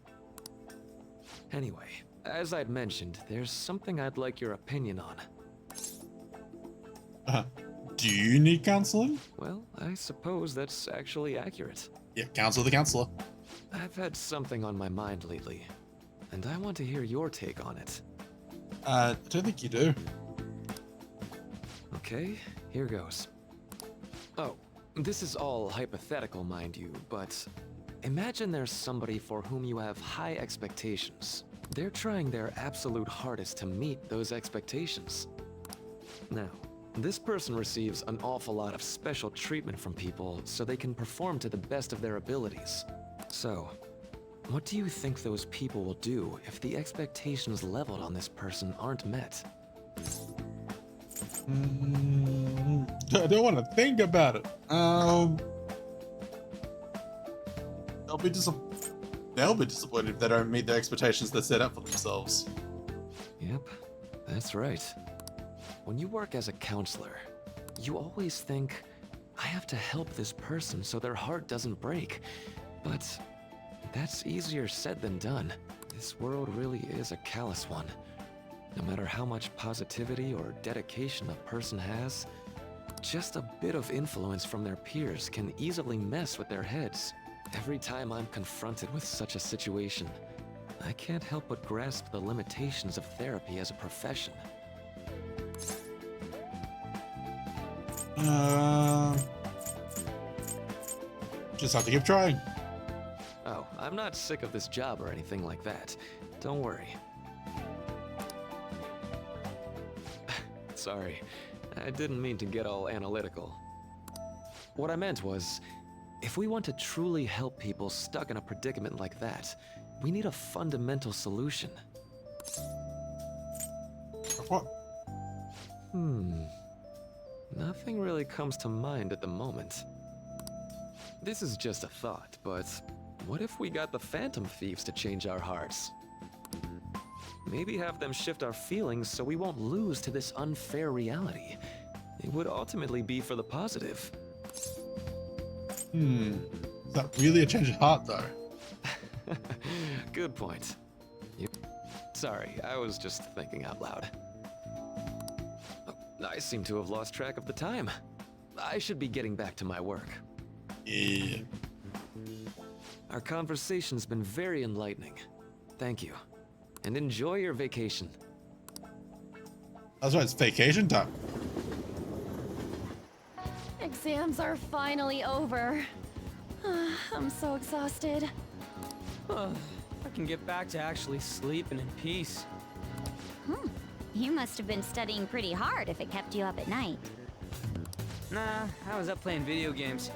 Anyway, as I'd mentioned, there's something I'd like your opinion on. Do you need counseling? Well, I suppose that's actually accurate. Yeah, counsel the counselor. I've had something on my mind lately, and I want to hear your take on it. I don't think you do. Okay, here goes. Oh, this is all hypothetical, mind you, but imagine there's somebody for whom you have high expectations. They're trying their absolute hardest to meet those expectations. Now, this person receives an awful lot of special treatment from people so they can perform to the best of their abilities. So, what do you think those people will do if the expectations leveled on this person aren't met? I don't want to think about it. They'll be disappointed if they don't meet the expectations they set up for themselves. Yep, that's right. When you work as a counselor, you always think, I have to help this person so their heart doesn't break. But that's easier said than done. This world really is a callous one. No matter how much positivity or dedication a person has, just a bit of influence from their peers can easily mess with their heads. Every time I'm confronted with such a situation, I can't help but grasp the limitations of therapy as a profession. Just have to keep trying. Oh, I'm not sick of this job or anything like that. Don't worry. Sorry, I didn't mean to get all analytical. What I meant was, if we want to truly help people stuck in a predicament like that, we need a fundamental solution. What? Nothing really comes to mind at the moment. This is just a thought, but what if we got the Phantom Thieves to change our hearts? Maybe have them shift our feelings so we won't lose to this unfair reality. It would ultimately be for the positive. Is that really a change of heart, though? Good point. Sorry, I was just thinking out loud. Oh, I seem to have lost track of the time. I should be getting back to my work. Yeah. Our conversation's been very enlightening. Thank you. And enjoy your vacation. That's right, it's vacation time. Exams are finally over. I'm so exhausted. I can get back to actually sleeping in peace. You must have been studying pretty hard if it kept you up at night. Nah, I was up playing video games.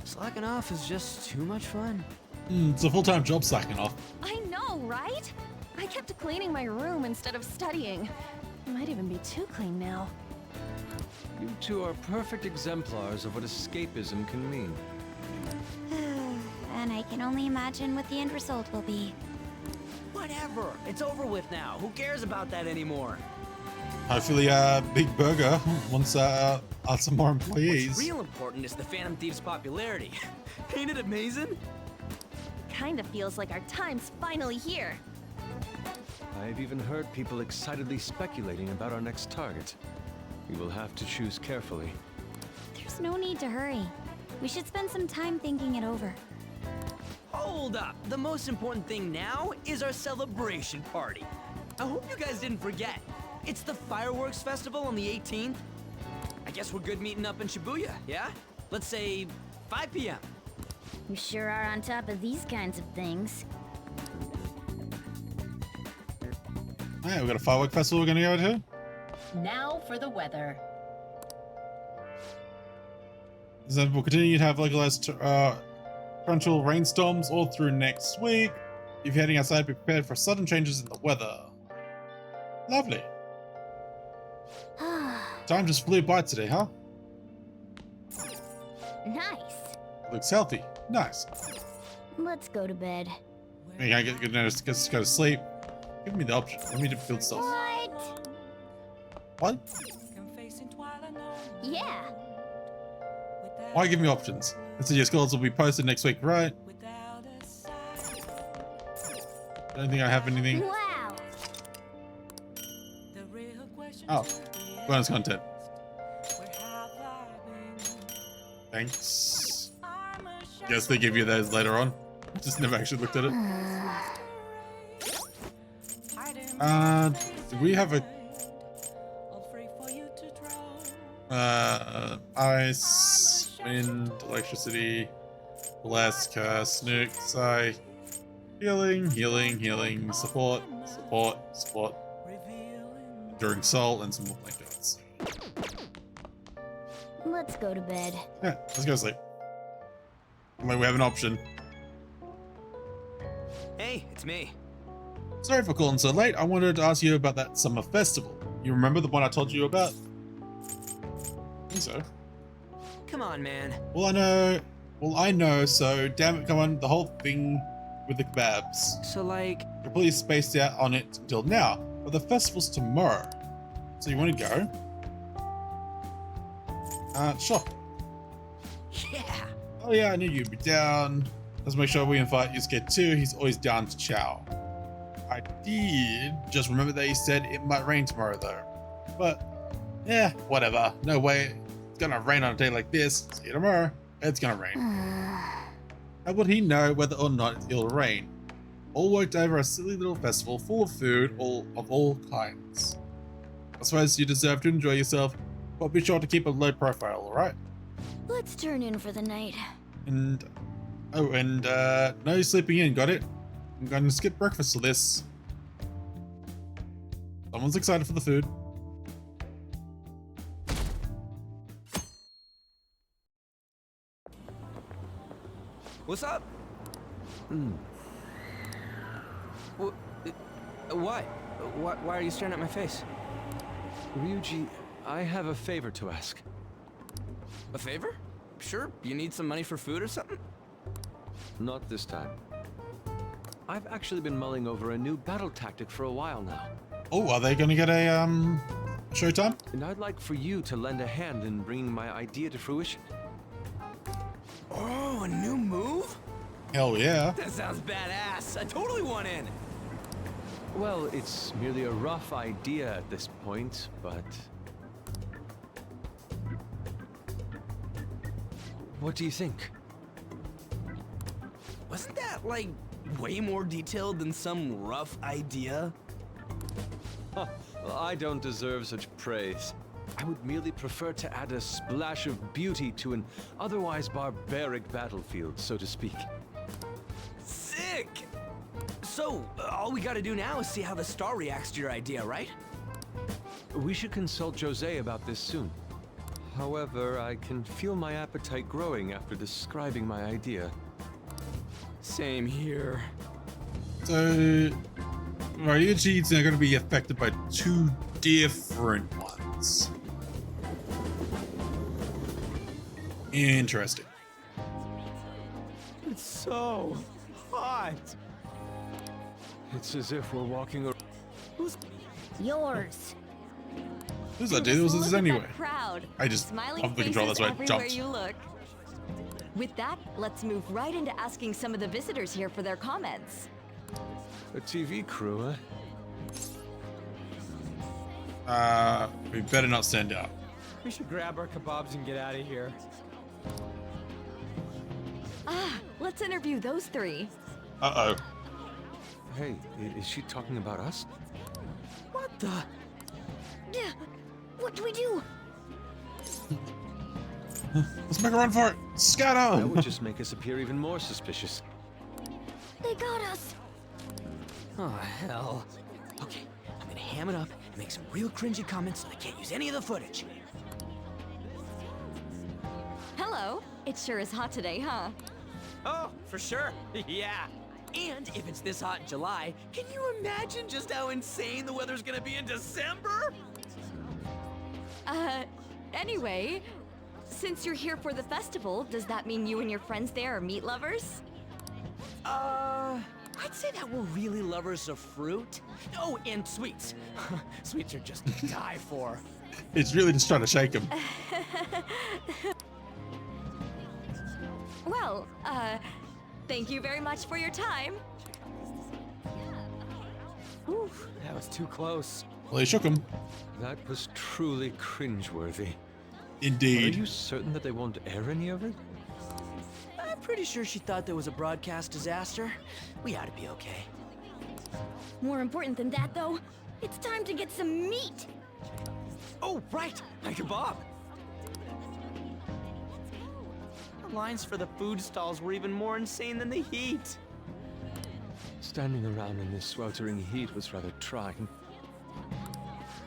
Slacking off is just too much fun. It's a full-time job slacking off. I know, right? I kept cleaning my room instead of studying. It might even be too clean now. You two are perfect exemplars of what escapism can mean. And I can only imagine what the end result will be. Whatever. It's over with now. Who cares about that anymore? Hopefully, Big Burger wants some more employees. What's real important is the Phantom Thieves' popularity. Ain't it amazing? kinda feels like our time's finally here. I've even heard people excitedly speculating about our next target. We will have to choose carefully. There's no need to hurry. We should spend some time thinking it over. Hold up. The most important thing now is our celebration party. I hope you guys didn't forget. It's the fireworks festival on the 18th. I guess we're good meeting up in Shibuya, yeah? Let's say 5 p.m. You sure are on top of these kinds of things. Alright, we've got a firework festival we're gonna go to. Now for the weather. So we'll continue to have localized torrential rainstorms all through next week. If you're heading outside, be prepared for sudden changes in the weather. Lovely. Time just flew by today, huh? Nice. Looks healthy. Nice. Let's go to bed. Okay, I get good notice. Just go to sleep. Give me the option. Let me build stuff. What? What? Yeah. Why give me options? And so your scores will be posted next week, right? I don't think I have anything. Wow. Oh, bonus content. Thanks. Guess they give you those later on. Just never actually looked at it. Do we have a ice, wind, electricity, blast, cast, nuke, psi, healing, healing, healing, support, support, support, enduring soul, and some more blankets. Let's go to bed. Yeah, let's go to sleep. Like we have an option. Hey, it's me. Sorry for calling so late. I wanted to ask you about that summer festival. You remember the one I told you about? I think so. Come on, man. Well, I know, so damn it, come on, the whole thing with the kebabs. So, like... Completely spaced out on it until now, but the festival's tomorrow. So you want to go? Sure. Yeah. Oh yeah, I knew you'd be down. Let's make sure we invite Yusuke too. He's always down to chow. I did just remember that he said it might rain tomorrow though. But, yeah, whatever. No way it's gonna rain on a day like this. See you tomorrow. It's gonna rain. How would he know whether or not it'll rain? All worked over a silly little festival full of food of all kinds. I suppose you deserve to enjoy yourself, but be sure to keep a low profile, alright? Let's turn in for the night. And, oh, and no sleeping in, got it? I'm going to skip breakfast for this. Someone's excited for the food. What's up? Why? Why are you staring at my face? Ryuji, I have a favor to ask. A favor? Sure, you need some money for food or something? Not this time. I've actually been mulling over a new battle tactic for a while now. Oh, are they going to get a showtime? And I'd like for you to lend a hand in bringing my idea to fruition. Oh, a new move? Hell yeah. That sounds badass. I totally want in. Well, it's merely a rough idea at this point, but... What do you think? Wasn't that, like, way more detailed than some rough idea? Huh, well, I don't deserve such praise. I would merely prefer to add a splash of beauty to an otherwise barbaric battlefield, so to speak. Sick! So, all we gotta do now is see how the star reacts to your idea, right? We should consult Jose about this soon. However, I can feel my appetite growing after describing my idea. Same here. So, Ryuji's going to be affected by two different ones. Interesting. It's so hot. It's as if we're walking around. Yours. Whose idea was this anyway? Crowd. I just Smiling off the controller, that's why I faces jumped. everywhere you look. With that, let's move right into asking some of the visitors here for their comments. A TV crew, We better not stand out. We should grab our kebabs and get out of here. Ah, let's interview those three. Uh-oh. Hey, is she talking about us? What the? Yeah. What do we do? Let's make a run for it. Scatter! That would just make us appear even more suspicious. They got us. Oh, hell. Okay, I'm gonna ham it up and make some real cringy comments so they can't use any of the footage. Hello. It sure is hot today, huh? Oh, for sure. Yeah. And if it's this hot in July, can you imagine just how insane the weather's gonna be in December? Anyway, since you're here for the festival, does that mean you and your friends there are meat lovers? I'd say that we're really lovers of fruit. Oh, and sweets. Sweets are just to die for. It's really just trying to shake him. Well, thank you very much for your time. Oof, that was too close. Well, he shook him. That was truly cringeworthy. Are Indeed. you certain that they won't air any of it? I'm pretty sure she thought there was a broadcast disaster. We ought to be okay. More important than that, though, it's time to get some meat. Oh, right, my kebab. The lines for the food stalls were even more insane than the heat. Standing around in this sweltering heat was rather trying.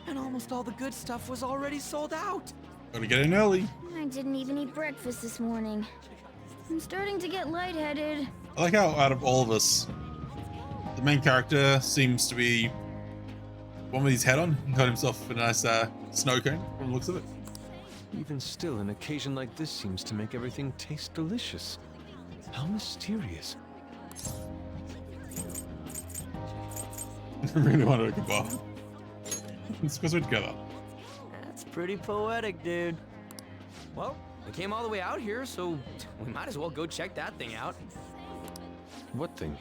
And almost all the good stuff was already sold out. Gotta get in early. I didn't even eat breakfast this morning. I'm starting to get lightheaded. I like how out of all of us, the main character seems to be one with his head on. He got himself a nice snow cone from the looks of it. Even still, an occasion like this seems to make everything taste delicious. How mysterious. I really wanted a kebab. Let's go together. That's pretty poetic, dude. Well, we came all the way out here, so we might as well go check that thing out. What thing?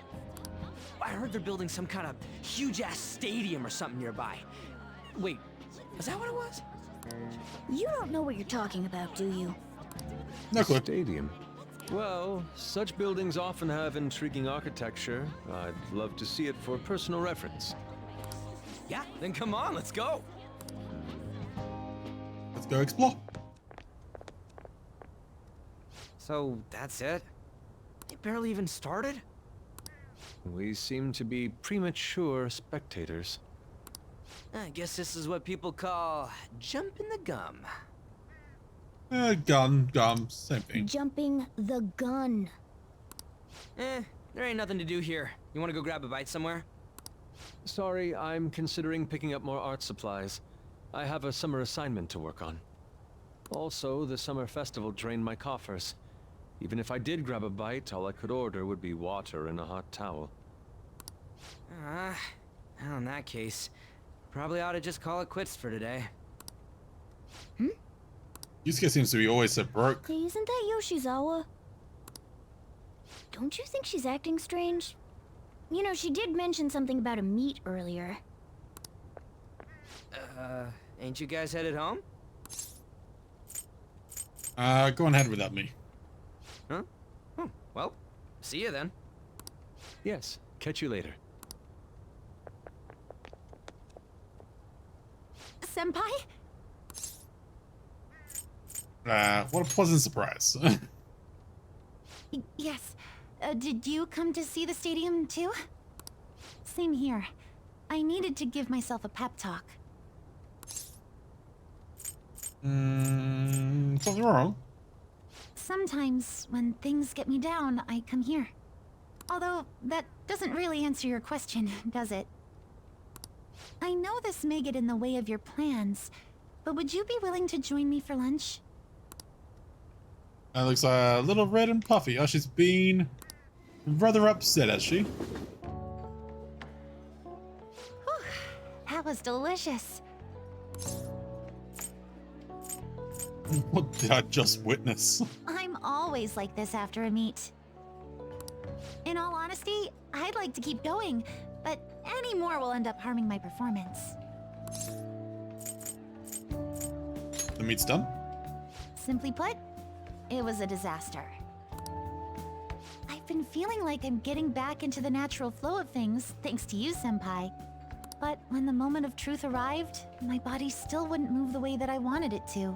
I heard they're building some kind of huge-ass stadium or something nearby. Wait, is that what it was? You don't know what you're talking about, do you? No clue. Stadium. Well, such buildings often have intriguing architecture. I'd love to see it for personal reference. Yeah, then come on, let's go. Let's go explore. So, that's it? It barely even started? We seem to be premature spectators. I guess this is what people call jumping the gum. Gum, same thing. Jumping the gun. There ain't nothing to do here. You wanna go grab a bite somewhere? Sorry, I'm considering picking up more art supplies. I have a summer assignment to work on. Also, the summer festival drained my coffers. Even if I did grab a bite, all I could order would be water and a hot towel. Well, in that case, probably ought to just call it quits for today. Yusuke seems to be always so broke. Hey, isn't that Yoshizawa? Don't you think she's acting strange? You know, she did mention something about a meat earlier. Ain't you guys headed home? Go on ahead without me. Huh? Oh, well, see you then. Yes, catch you later. Senpai? What a pleasant surprise. Yes. Did you come to see the stadium too? Same here. I needed to give myself a pep talk. Something wrong? Sometimes, when things get me down, I come here. Although, that doesn't really answer your question, does it? I know this may get in the way of your plans, but would you be willing to join me for lunch? Looks a little red and puffy. Oh, she's been rather upset, has she? Whew, that was delicious. What did I just witness? I'm always always like this after a meet. In all honesty, I'd like to keep going, but any more will end up harming my performance. The meat's done. Simply put, it was a disaster. I've been feeling like I'm getting back into the natural flow of things, thanks to you, Senpai. But when the moment of truth arrived, my body still wouldn't move the way that I wanted it to.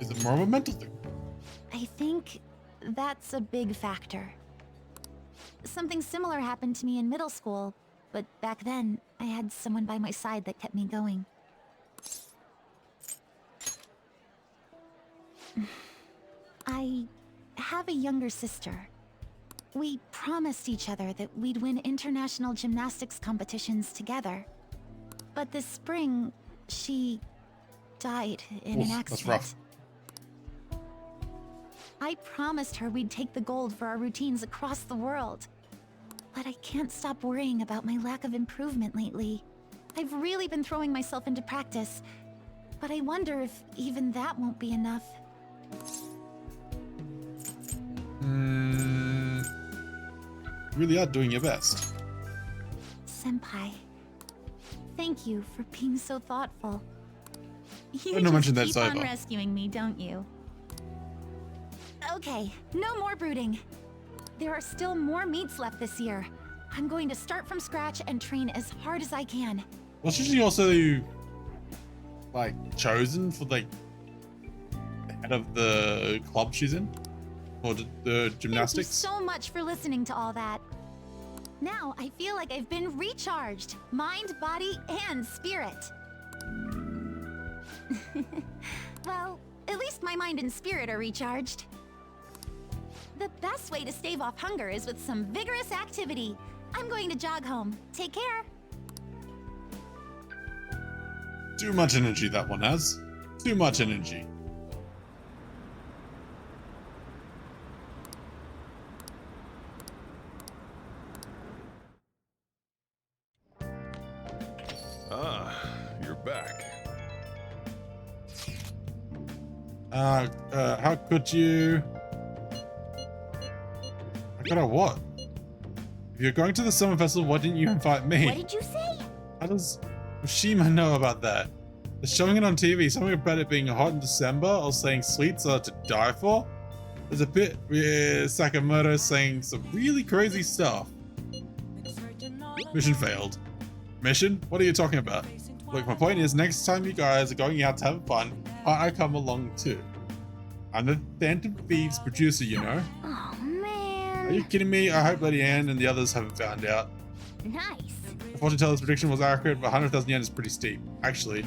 Is it more of a mental thing? I think that's a big factor. Something similar happened to me in middle school, but back then, I had someone by my side that kept me going. I have a younger sister. We promised each other that we'd win international gymnastics competitions together. But this spring, she died in an accident. That's rough. I promised her we'd take the gold for our routines across the world. But I can't stop worrying about my lack of improvement lately. I've really been throwing myself into practice, but I wonder if even that won't be enough. You really are doing your best. Senpai, thank you for being so thoughtful. You Don't mention that just it's keep on over. rescuing me, don't you? Okay, no more brooding. There are still more meets left this year. I'm going to start from scratch and train as hard as I can. Wasn't she also, like, chosen for, like, the head of the club she's in? Or the gymnastics? Thank you so much for listening to all that. Now I feel like I've been recharged, mind, body, and spirit. Well, at least my mind and spirit are recharged. The best way to stave off hunger is with some vigorous activity. I'm going to jog home. Take care. Too much energy that one has. Too much energy. Ah, you're back. How could you? I gotta what? If you're going to the summer festival, why didn't you invite me? What did you say? How does Mishima know about that? They're showing it on TV, something about it being hot in December, or saying sweets are to die for. There's a bit with Sakamoto saying some really crazy stuff. Mission failed. Mission? What are you talking about? Look, my point is, next time you guys are going out to have fun, I come along too. I'm the Phantom Thieves producer, you know. Oh man. Are you kidding me? I hope Lady Anne and the others haven't found out. Nice. The fortune teller's prediction was accurate, but 100,000 yen is pretty steep. Actually,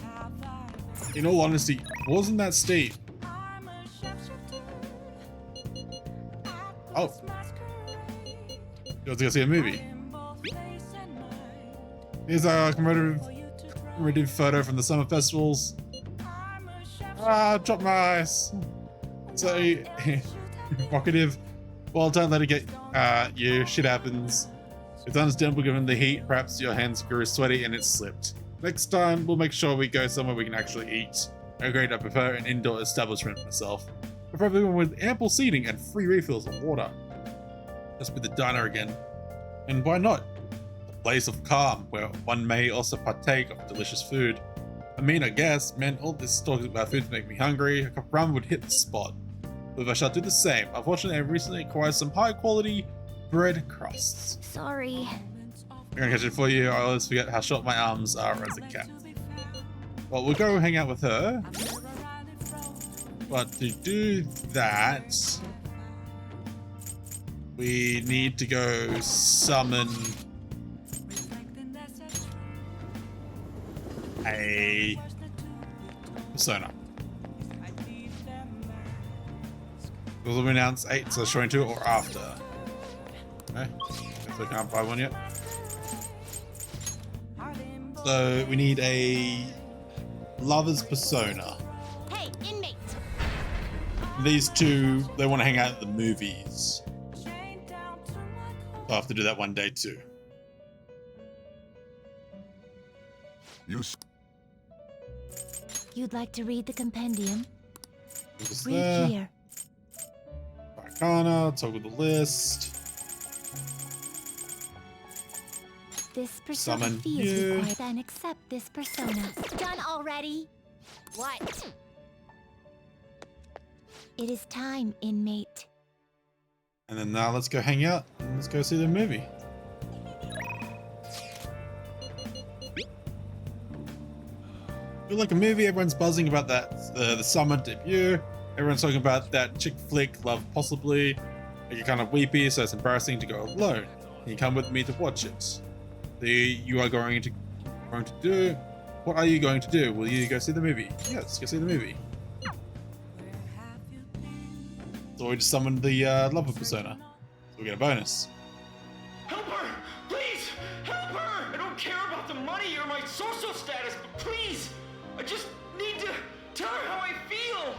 in all honesty, wasn't that steep. Oh. You want to go see a movie? Here's our commemorative photo from the summer festivals. Ah, drop my eyes. So, evocative. Well, don't let it get you. Shit happens. It's understandable given the heat. Perhaps your hands grew sweaty and it slipped. Next time, we'll make sure we go somewhere we can actually eat. I agree, I prefer an indoor establishment myself. Preferably one with ample seating and free refills of water. Just be the diner again. And why not? A place of calm, where one may also partake of delicious food. I mean, I guess, man, all this talk about food make me hungry. A cup of ramen would hit the spot. But I shall do the same. Unfortunately, I recently acquired some high-quality bread crusts. Sorry. I'm gonna catch it for you. I always forget how short my arms are as a cat. Well, we'll go hang out with her. But to do that, we need to go summon a persona. Will we announce 8, so showing 2 or after? Okay, guess we can't buy one yet. So we need a lover's persona. Hey, inmate. These two, they want to hang out at the movies. So I'll have to do that one day too. You You'd like to read the compendium? Just Read there. here. Arcana, toggle the list. This persona Summon fee is you. required, then accept this persona. Done already? What? It is time, inmate. And then now let's go hang out and let's go see the movie. I feel like a movie, everyone's buzzing about that, the summer debut. Everyone's talking about that chick flick, Love Possibly. You're kind of weepy, so it's embarrassing to go alone. Can you come with me to watch it? You are going to do? What are you going to do? Will you go see the movie? Yes, go see the movie. So we just summoned the lover persona. So we get a bonus. Help her! Please! Help her! I don't care about the money or my social status, but please! I just need to tell her how I feel!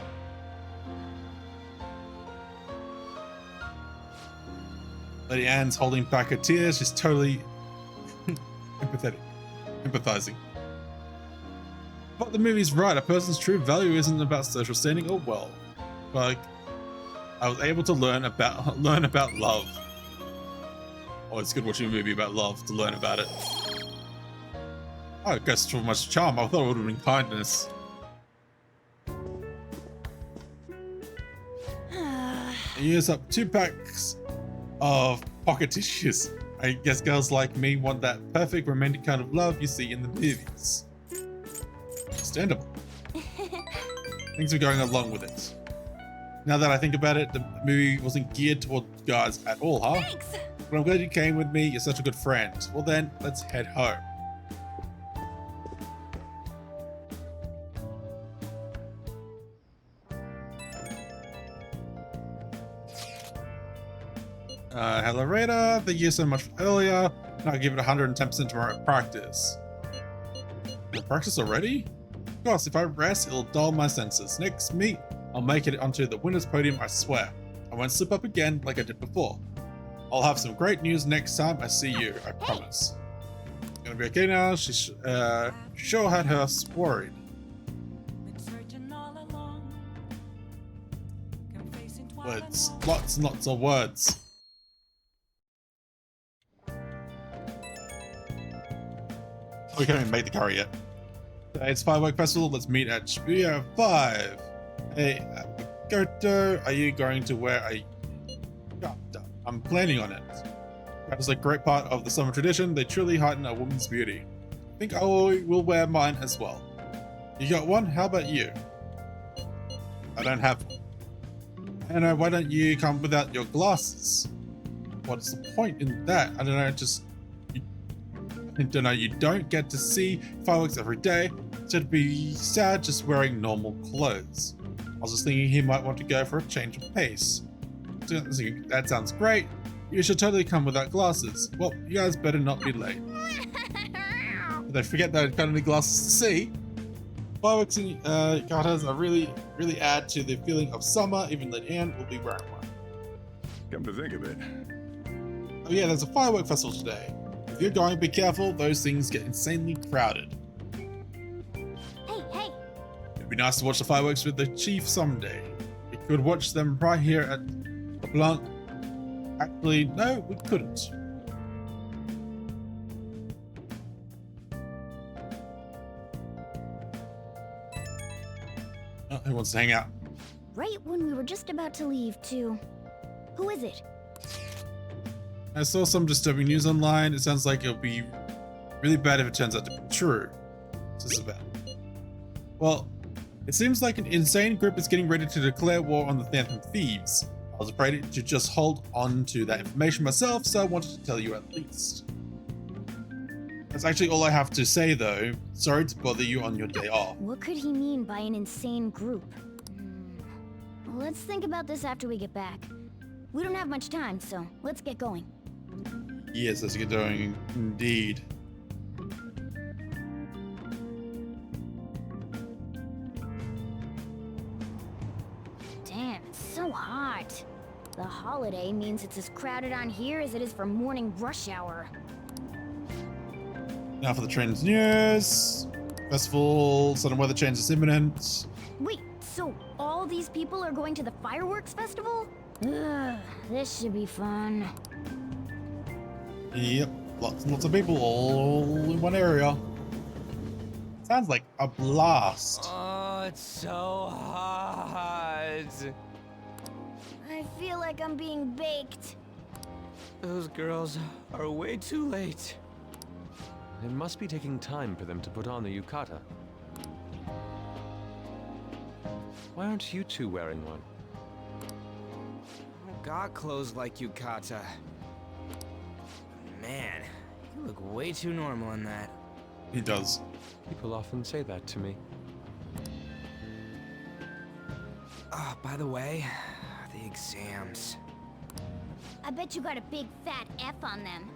Lady Anne's holding back her tears. She's totally empathizing. But the movie's right. A person's true value isn't about social standing or wealth. But I was able to learn about love. Oh, it's good watching a movie about love to learn about it. Oh, I guess too much charm. I thought it would have been kindness. I use up 2 packs of pocket tissues. I guess girls like me want that perfect romantic kind of love you see in the movies. Understandable. Things are going along with it. Now that I think about it, the movie wasn't geared toward guys at all, huh? Thanks! But I'm glad you came with me. You're such a good friend. Well then, let's head home. Hello Raider, thank you so much for earlier. Now I'll give it 110% tomorrow at practice. Practice already? Of course, if I rest, it'll dull my senses. Next meet, I'll make it onto the winner's podium, I swear. I won't slip up again like I did before. I'll have some great news next time I see you, I promise. It's gonna be okay now. She sure had her worried. Words. Lots and lots of words. We can't even make the curry yet. It's Firework Festival. Let's meet at Shibuya 5. Hey, Goto, are you going to wear a yukata? I'm planning on it. That is a great part of the summer tradition. They truly heighten a woman's beauty. I think I will wear mine as well. You got one? How about you? I don't have one. And why don't you come without your glasses? What's the point in that? I don't know, you don't get to see fireworks every day, so it'd be sad just wearing normal clothes. I was just thinking he might want to go for a change of pace. That sounds great. You should totally come without glasses. Well, you guys better not be late. Don't forget that I've got any glasses to see. Fireworks and yukatas are really add to the feeling of summer. Even Lady Anne will be wearing one. Come to think of it. Oh yeah, there's a firework festival today. If you're going, be careful. Those things get insanely crowded. Hey! It'd be nice to watch the fireworks with the chief someday. We could watch them right here at LeBlanc. Actually, no, we couldn't. Oh, who wants to hang out? Right when we were just about to leave, too. Who is it? I saw some disturbing news online. It sounds like it'll be really bad if it turns out to be true. This is bad. Well, it seems like an insane group is getting ready to declare war on the Phantom Thieves. I was afraid to just hold on to that information myself, so I wanted to tell you at least. That's actually all I have to say though. Sorry to bother you on your day off. What could he mean by an insane group? Let's think about this after we get back. We don't have much time, so let's get going. Yes, let's get going. Indeed. Damn, it's so hot. The holiday means it's as crowded on here as it is for morning rush hour. Now for the trends news. Festival, sudden weather change is imminent. Wait, So, all these people are going to the fireworks festival? Ugh, this should be fun. Yep, lots and lots of people all in one area. Sounds like a blast. Oh, it's so hot. I feel like I'm being baked. Those girls are way too late. It must be taking time for them to put on the yukata. Why aren't you two wearing one? Got clothes like yukata. Man, you look way too normal in that. He does. People often say that to me. Oh, by the way, the exams. I bet you got a big fat F on them.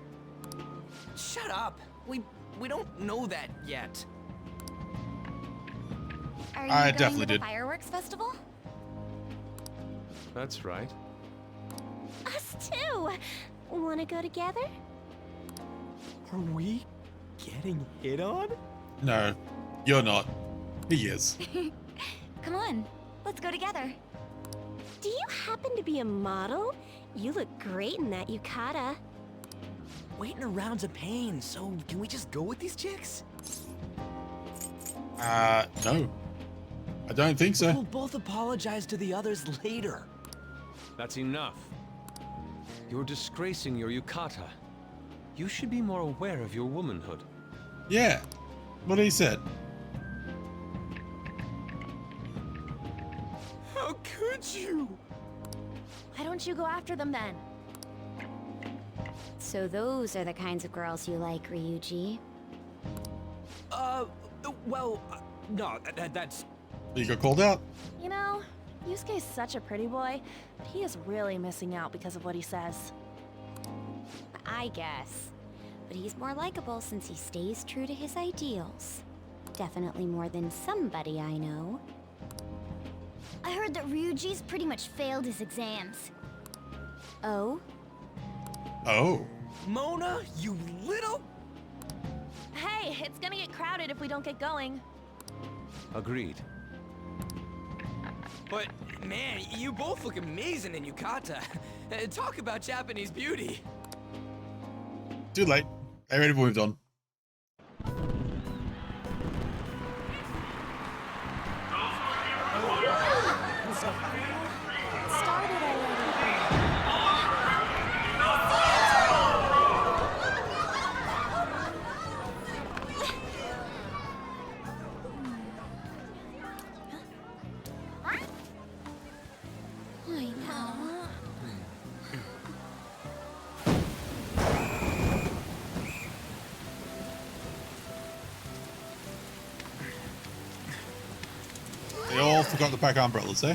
Shut up. We don't know that yet. Are you I going definitely to the did. fireworks festival? That's right. Us too! Wanna go together? Are we getting hit on? No, you're not. He is. Come on, let's go together. Do you happen to be a model? You look great in that yukata. Waiting around's a pain, so can we just go with these chicks? No. I don't think so. We'll both apologize to the others later. That's enough. You're disgracing your yukata. You should be more aware of your womanhood. Yeah, what he said. How could you? Why don't you go after them then? So those are the kinds of girls you like, Ryuji. Well, no, that's... You got called out? You know, Yusuke's such a pretty boy, but he is really missing out because of what he says. I guess. But he's more likable since he stays true to his ideals. Definitely more than somebody I know. I heard that Ryuji's pretty much failed his exams. Oh? Oh. Mona, you little... Hey, it's gonna get crowded if we don't get going. Agreed. But, man, you both look amazing in yukata. Talk about Japanese beauty. Too late. They already moved on. Started already. I know. They all forgot to pack umbrellas, eh?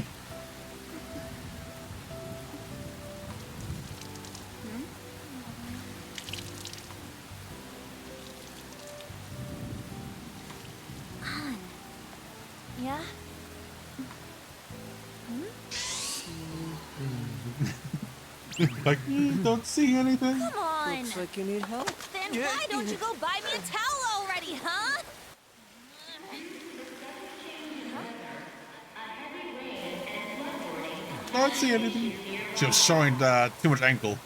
Yeah? Like, you don't see anything? Come on! Looks like you need help. Then why don't you go buy me a towel already, huh? Don't see anything. She was showing too much ankle.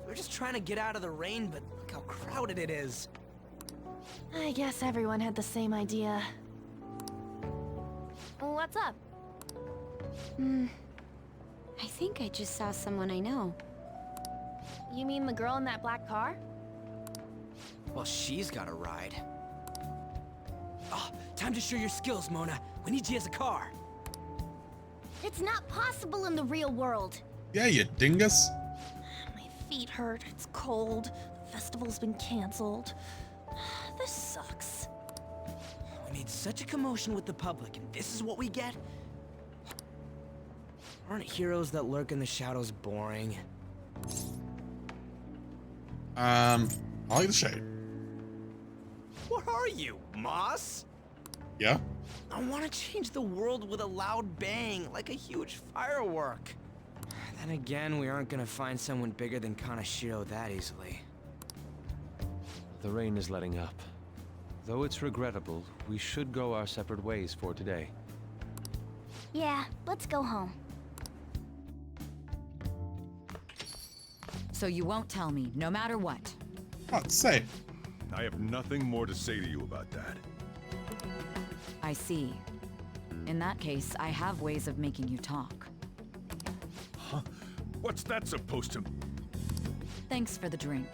We're just trying to get out of the rain, but look how crowded it is. I guess everyone had the same idea. What's up? I think I just saw someone I know. You mean the girl in that black car? Well, she's got a ride. Oh, time to show your skills, Mona. We need you as a car. It's not possible in the real world. Yeah, you dingus. My feet hurt, it's cold, the festival's been canceled. This sucks. We made such a commotion with the public, and this is what we get? Aren't heroes that lurk in the shadows boring? I like the shade. What are you, Moss? Yeah? I want to change the world with a loud bang, like a huge firework. Then again, we aren't gonna find someone bigger than Kanashiro that easily. The rain is letting up. Though it's regrettable, we should go our separate ways for today. Yeah, let's go home. So you won't tell me, no matter what. Not safe. I have nothing more to say to you about that. I see. In that case, I have ways of making you talk. Huh? What's that supposed to... Thanks for the drink.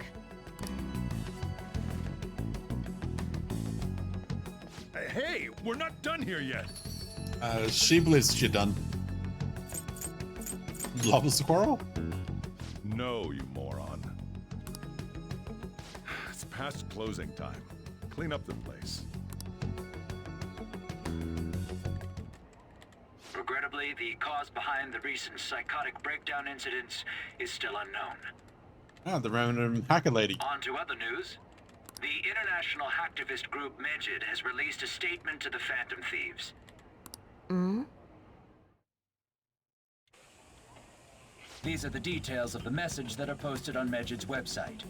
Hey, we're not done here yet. She believes you're done. Lovers quarrel? No, you moron. It's past closing time. Clean up the place. Regrettably, the cause behind the recent psychotic breakdown incidents is still unknown. Ah, the random hacker lady. On to other news. The international hacktivist group Megid has released a statement to the Phantom Thieves. These are the details of the message that are posted on Megid's website.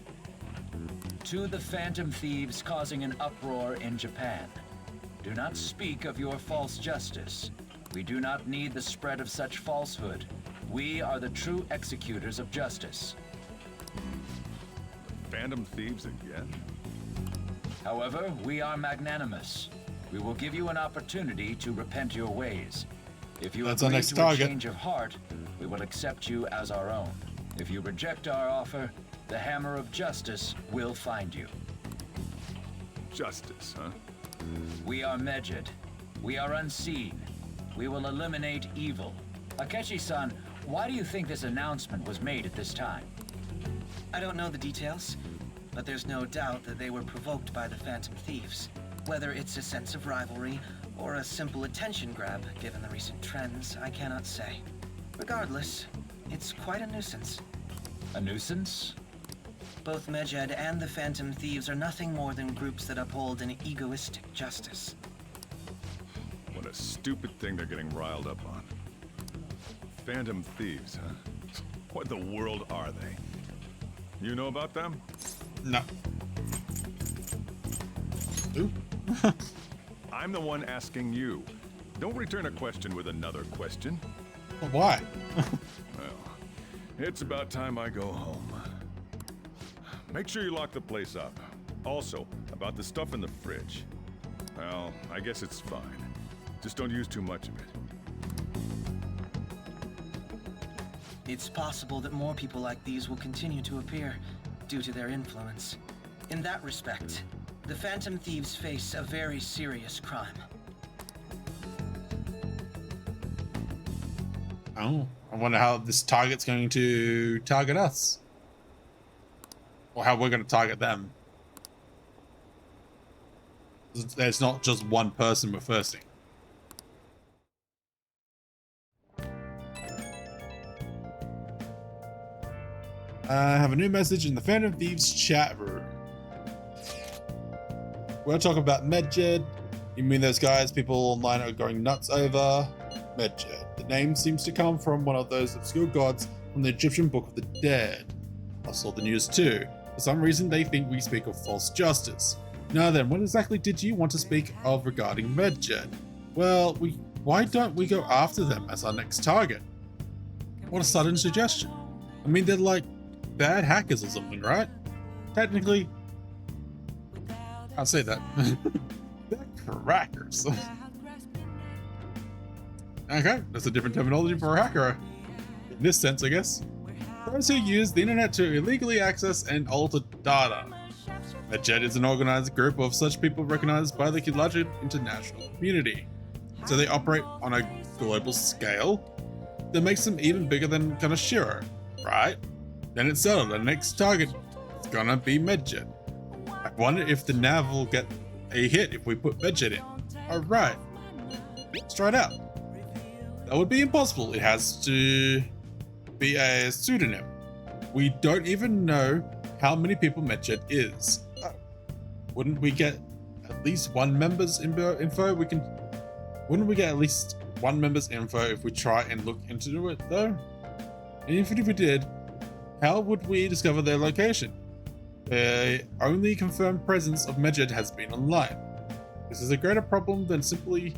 To the Phantom Thieves causing an uproar in Japan. Do not speak of your false justice. We do not need the spread of such falsehood. We are the true executors of justice. Phantom Thieves again? However, we are magnanimous. We will give you an opportunity to repent your ways. If you agree to a change of heart, we will accept you as our own. If you reject our offer, the hammer of justice will find you. Justice, huh? We are Megid. We are unseen. We will eliminate evil. Akechi-san, why do you think this announcement was made at this time? I don't know the details, but there's no doubt that they were provoked by the Phantom Thieves. Whether it's a sense of rivalry or a simple attention grab, given the recent trends, I cannot say. Regardless, it's quite a nuisance. A nuisance? Both Megid and the Phantom Thieves are nothing more than groups that uphold an egoistic justice. What a stupid thing they're getting riled up on. Phantom Thieves, huh? What the world are they? You know about them? No. Oop. I'm the one asking you. Don't return a question with another question. Why? Well, it's about time I go home. Make sure you lock the place up. Also, about the stuff in the fridge. Well, I guess it's fine. Just don't use too much of it. It's possible that more people like these will continue to appear due to their influence. In that respect, the Phantom Thieves face a very serious crime. Oh, I wonder how this target's going to target us. Or how we're going to target them. There's not just one person we're firsting. I have a new message in the Phantom Thieves chat room. We're talking about Megid. You mean those guys people online are going nuts over? Megid. The name seems to come from one of those obscure gods from the Egyptian Book of the Dead. I saw the news too. For some reason they think we speak of false justice. Now then, what exactly did you want to speak of regarding Megid? Well, why don't we go after them as our next target? What a sudden suggestion. I mean, they're like bad hackers or something, right? Technically, I'll say that. They're crackers. Okay, that's a different terminology for a hacker. In this sense, I guess. Those who use the internet to illegally access and alter data. Megid is an organized group of such people recognized by the larger international community. So they operate on a global scale that makes them even bigger than Kanashiro, right? Then it's settled. The next target is gonna be Megid. I wonder if the nav will get a hit if we put Megid in. Alright. Let's try it out. That would be impossible. It has to be a pseudonym. We don't even know how many people Megid is. Wouldn't we get at least one member's info? Wouldn't we get at least one member's info if we try and look into it though? And even if we did, how would we discover their location? The only confirmed presence of Medjed has been online. This is a greater problem than simply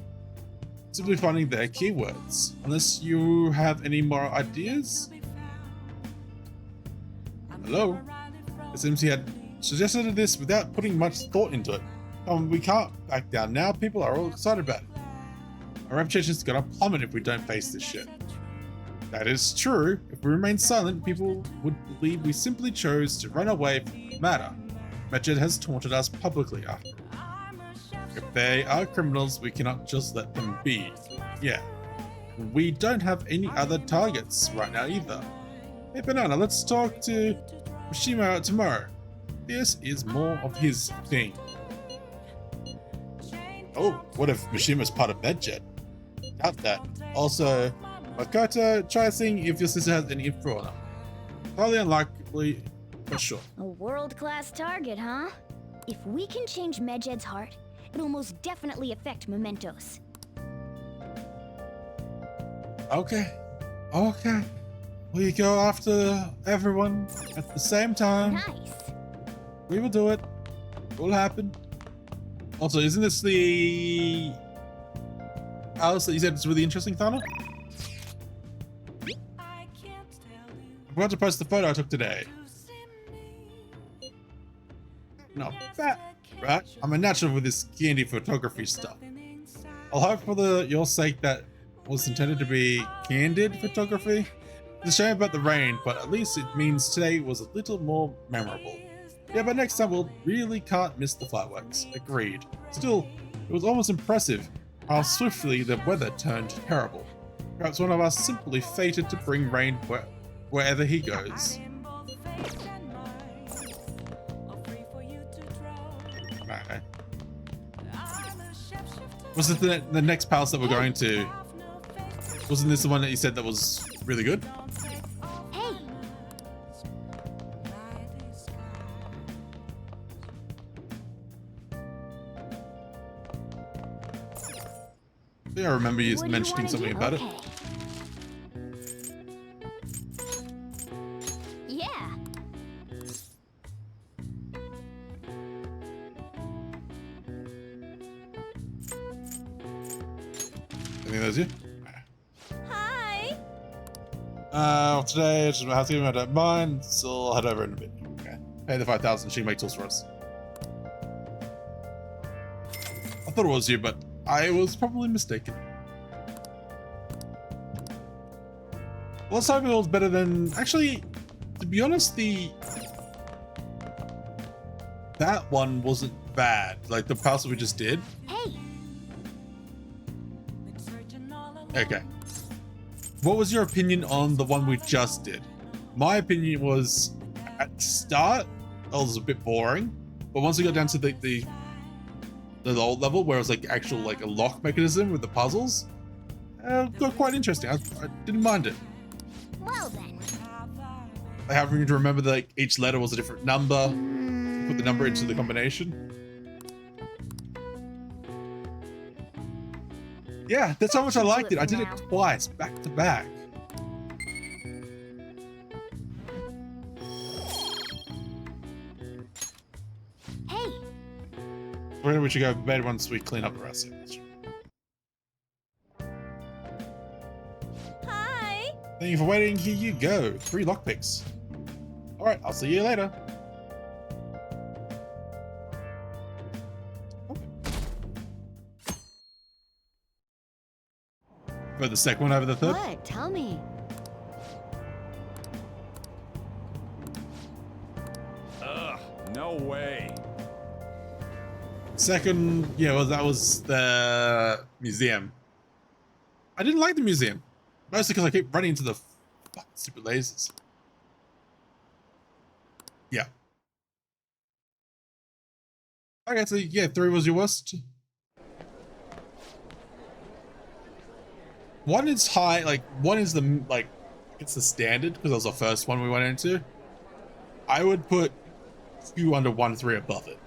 finding their keywords. Unless you have any more ideas? Hello? It seems he had suggested this without putting much thought into it. We can't back down now. People are all excited about it. Our reputation's gonna plummet if we don't face this shit. That is true. If we remain silent, people would believe we simply chose to run away from the matter. Medjed has taunted us publicly after all. If they are criminals, we cannot just let them be. Yeah. We don't have any other targets right now either. Hey Banana, let's talk to Mishima tomorrow. This is more of his thing. Oh, what if Mishima's part of Medjed? Doubt that. Also, Makoto, try seeing if your sister has any info on her. Highly unlikely, but sure. A world-class target, huh? If we can change Medjed's heart, it'll most definitely affect Mementos. Okay. Okay. We go after everyone at the same time. Nice. We will do it. It will happen. Also, isn't this the Alice that you said is really interesting, Thana? I forgot to post the photo I took today. Not bad, right? I'm a natural with this candy photography stuff. I'll hope for your sake that was intended to be candid photography. It's a shame about the rain, but at least it means today was a little more memorable. Yeah, but next time we'll really can't miss the fireworks. Agreed. Still, it was almost impressive how swiftly the weather turned terrible. Perhaps one of us simply fated to bring rain wherever he goes. Okay. Was it the next palace that we're going to? Wasn't this the one that you said that was really good? Hey. Yeah, I remember you mentioning something about it. Yeah. I think that's you. Hi. Today, just housekeeping, I don't mind, so I'll head over in a bit. Okay. Pay the 5,000, she can make tools for us. I thought it was you, but I was probably mistaken. Well, let's hope it was better than... Actually, to be honest, that one wasn't bad. Like, the parcel we just did. Hey. Okay. What was your opinion on the one we just did? My opinion was, at the start, it was a bit boring. But once we got down to the old level, where it was like actual like a lock mechanism with the puzzles, got quite interesting. I didn't mind it. Well then. Like having to remember that like, each letter was a different number, put the number into the combination. Yeah, that's how much I liked it. I did it twice, back to back. Hey. Where we should go to bed once we clean up the rest of it. Hi. Thank you for waiting. Here you go. 3 lockpicks. All right, I'll see you later. For the second one over the third? What? Tell me. Ugh, no way. Second, yeah, well, that was the museum. I didn't like the museum. Mostly because I keep running into the fucking stupid lasers. Yeah. Okay, so yeah, 3 was your worst. 1 is high, like 1 is the like it's the standard because that was the first one we went into. I would put 2 under 1, 3 above it.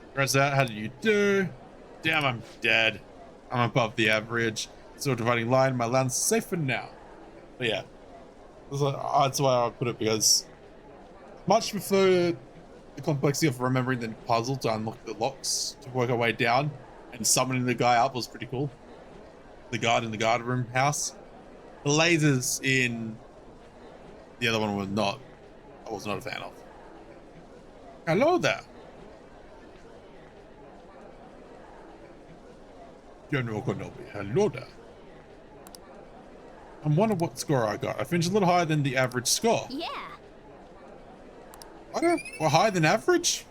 Congrats out, how did you do? Damn, I'm dead. I'm above the average. Still dividing line. My land's safe for now. But yeah, that's why I put it, because much prefer the complexity of remembering the puzzle to unlock the locks to work our way down, and summoning the guy up was pretty cool. The guard in the guard room house. The lasers in the other one was not. I was not a fan of. Hello there. General Kenobi. Hello there. I wonder what score I got. I finished a little higher than the average score. Yeah. Okay, well, higher than average?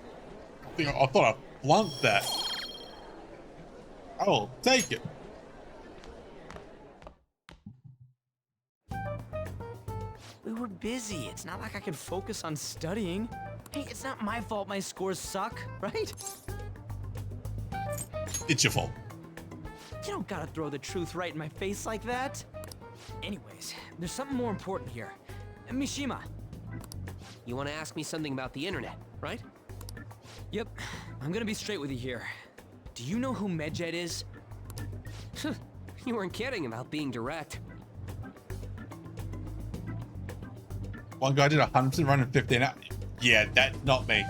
I thought I flunked that. I will take it. We were busy. It's not like I could focus on studying. Hey, it's not my fault my scores suck, right? It's your fault. You don't gotta throw the truth right in my face like that. Anyways, there's something more important here. Mishima. You want to ask me something about the internet, right? Yep. I'm gonna be straight with you here. Do you know who Medjed is? You weren't kidding about being direct. One guy did 100% run in 15 hours. Yeah, that's not me.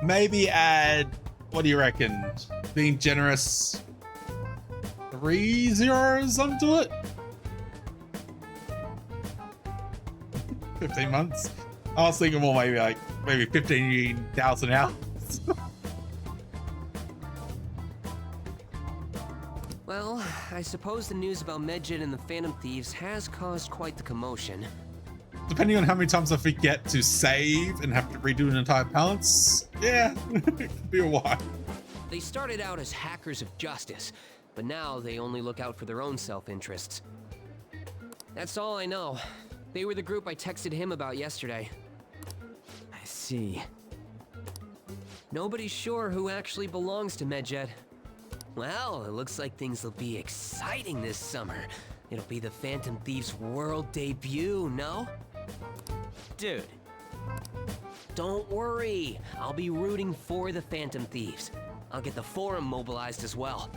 Maybe add, what do you reckon? Being generous, 3 zeros onto it? 15 months? I was thinking more maybe 15,000 hours. Well, I suppose the news about Medjed and the Phantom Thieves has caused quite the commotion. Depending on how many times I forget to save and have to redo an entire balance, yeah, it could be a while. They started out as hackers of justice, but now they only look out for their own self-interests. That's all I know. They were the group I texted him about yesterday. I see. Nobody's sure who actually belongs to Medjed. Well, it looks like things will be exciting this summer. It'll be the Phantom Thieves world debut, no? Dude. Don't worry. I'll be rooting for the Phantom Thieves. I'll get the forum mobilized as well.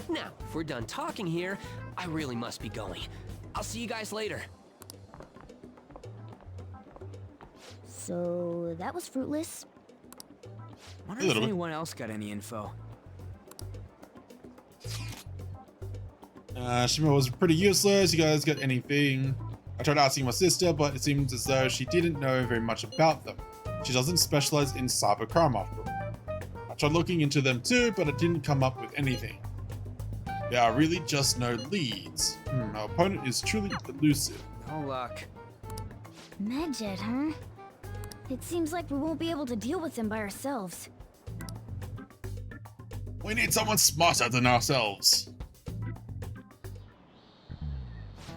Now, if we're done talking here, I really must be going. I'll see you guys later. So that was fruitless. Wonder if anyone else got any info. Shima was pretty useless. You guys got anything? I tried asking my sister, but it seems as though she didn't know very much about them. She doesn't specialize in cybercrime after all. I tried looking into them too, but I didn't come up with anything. There are really just no leads. Our opponent is truly elusive. No luck. Medjed, huh? It seems like we won't be able to deal with them by ourselves. We need someone smarter than ourselves.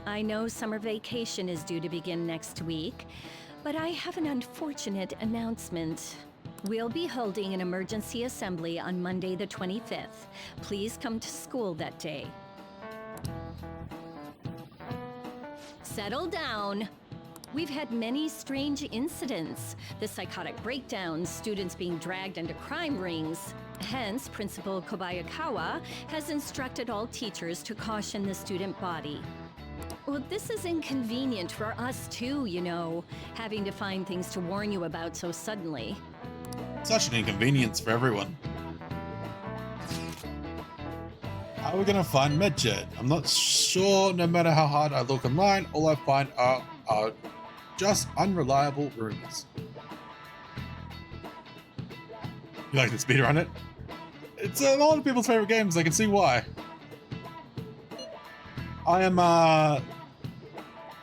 I know summer vacation is due to begin next week, but I have an unfortunate announcement. We'll be holding an emergency assembly on Monday the 25th. Please come to school that day. Settle down. We've had many strange incidents. The psychotic breakdowns, students being dragged into crime rings. Hence, Principal Kobayakawa has instructed all teachers to caution the student body. Well, this is inconvenient for us too, you know, having to find things to warn you about so suddenly. Such an inconvenience for everyone. How are we gonna find Medjed? I'm not sure. No matter how hard I look online, all I find are just unreliable rumors. You like to speedrun it? It's a lot of people's favorite games. I can see why. I am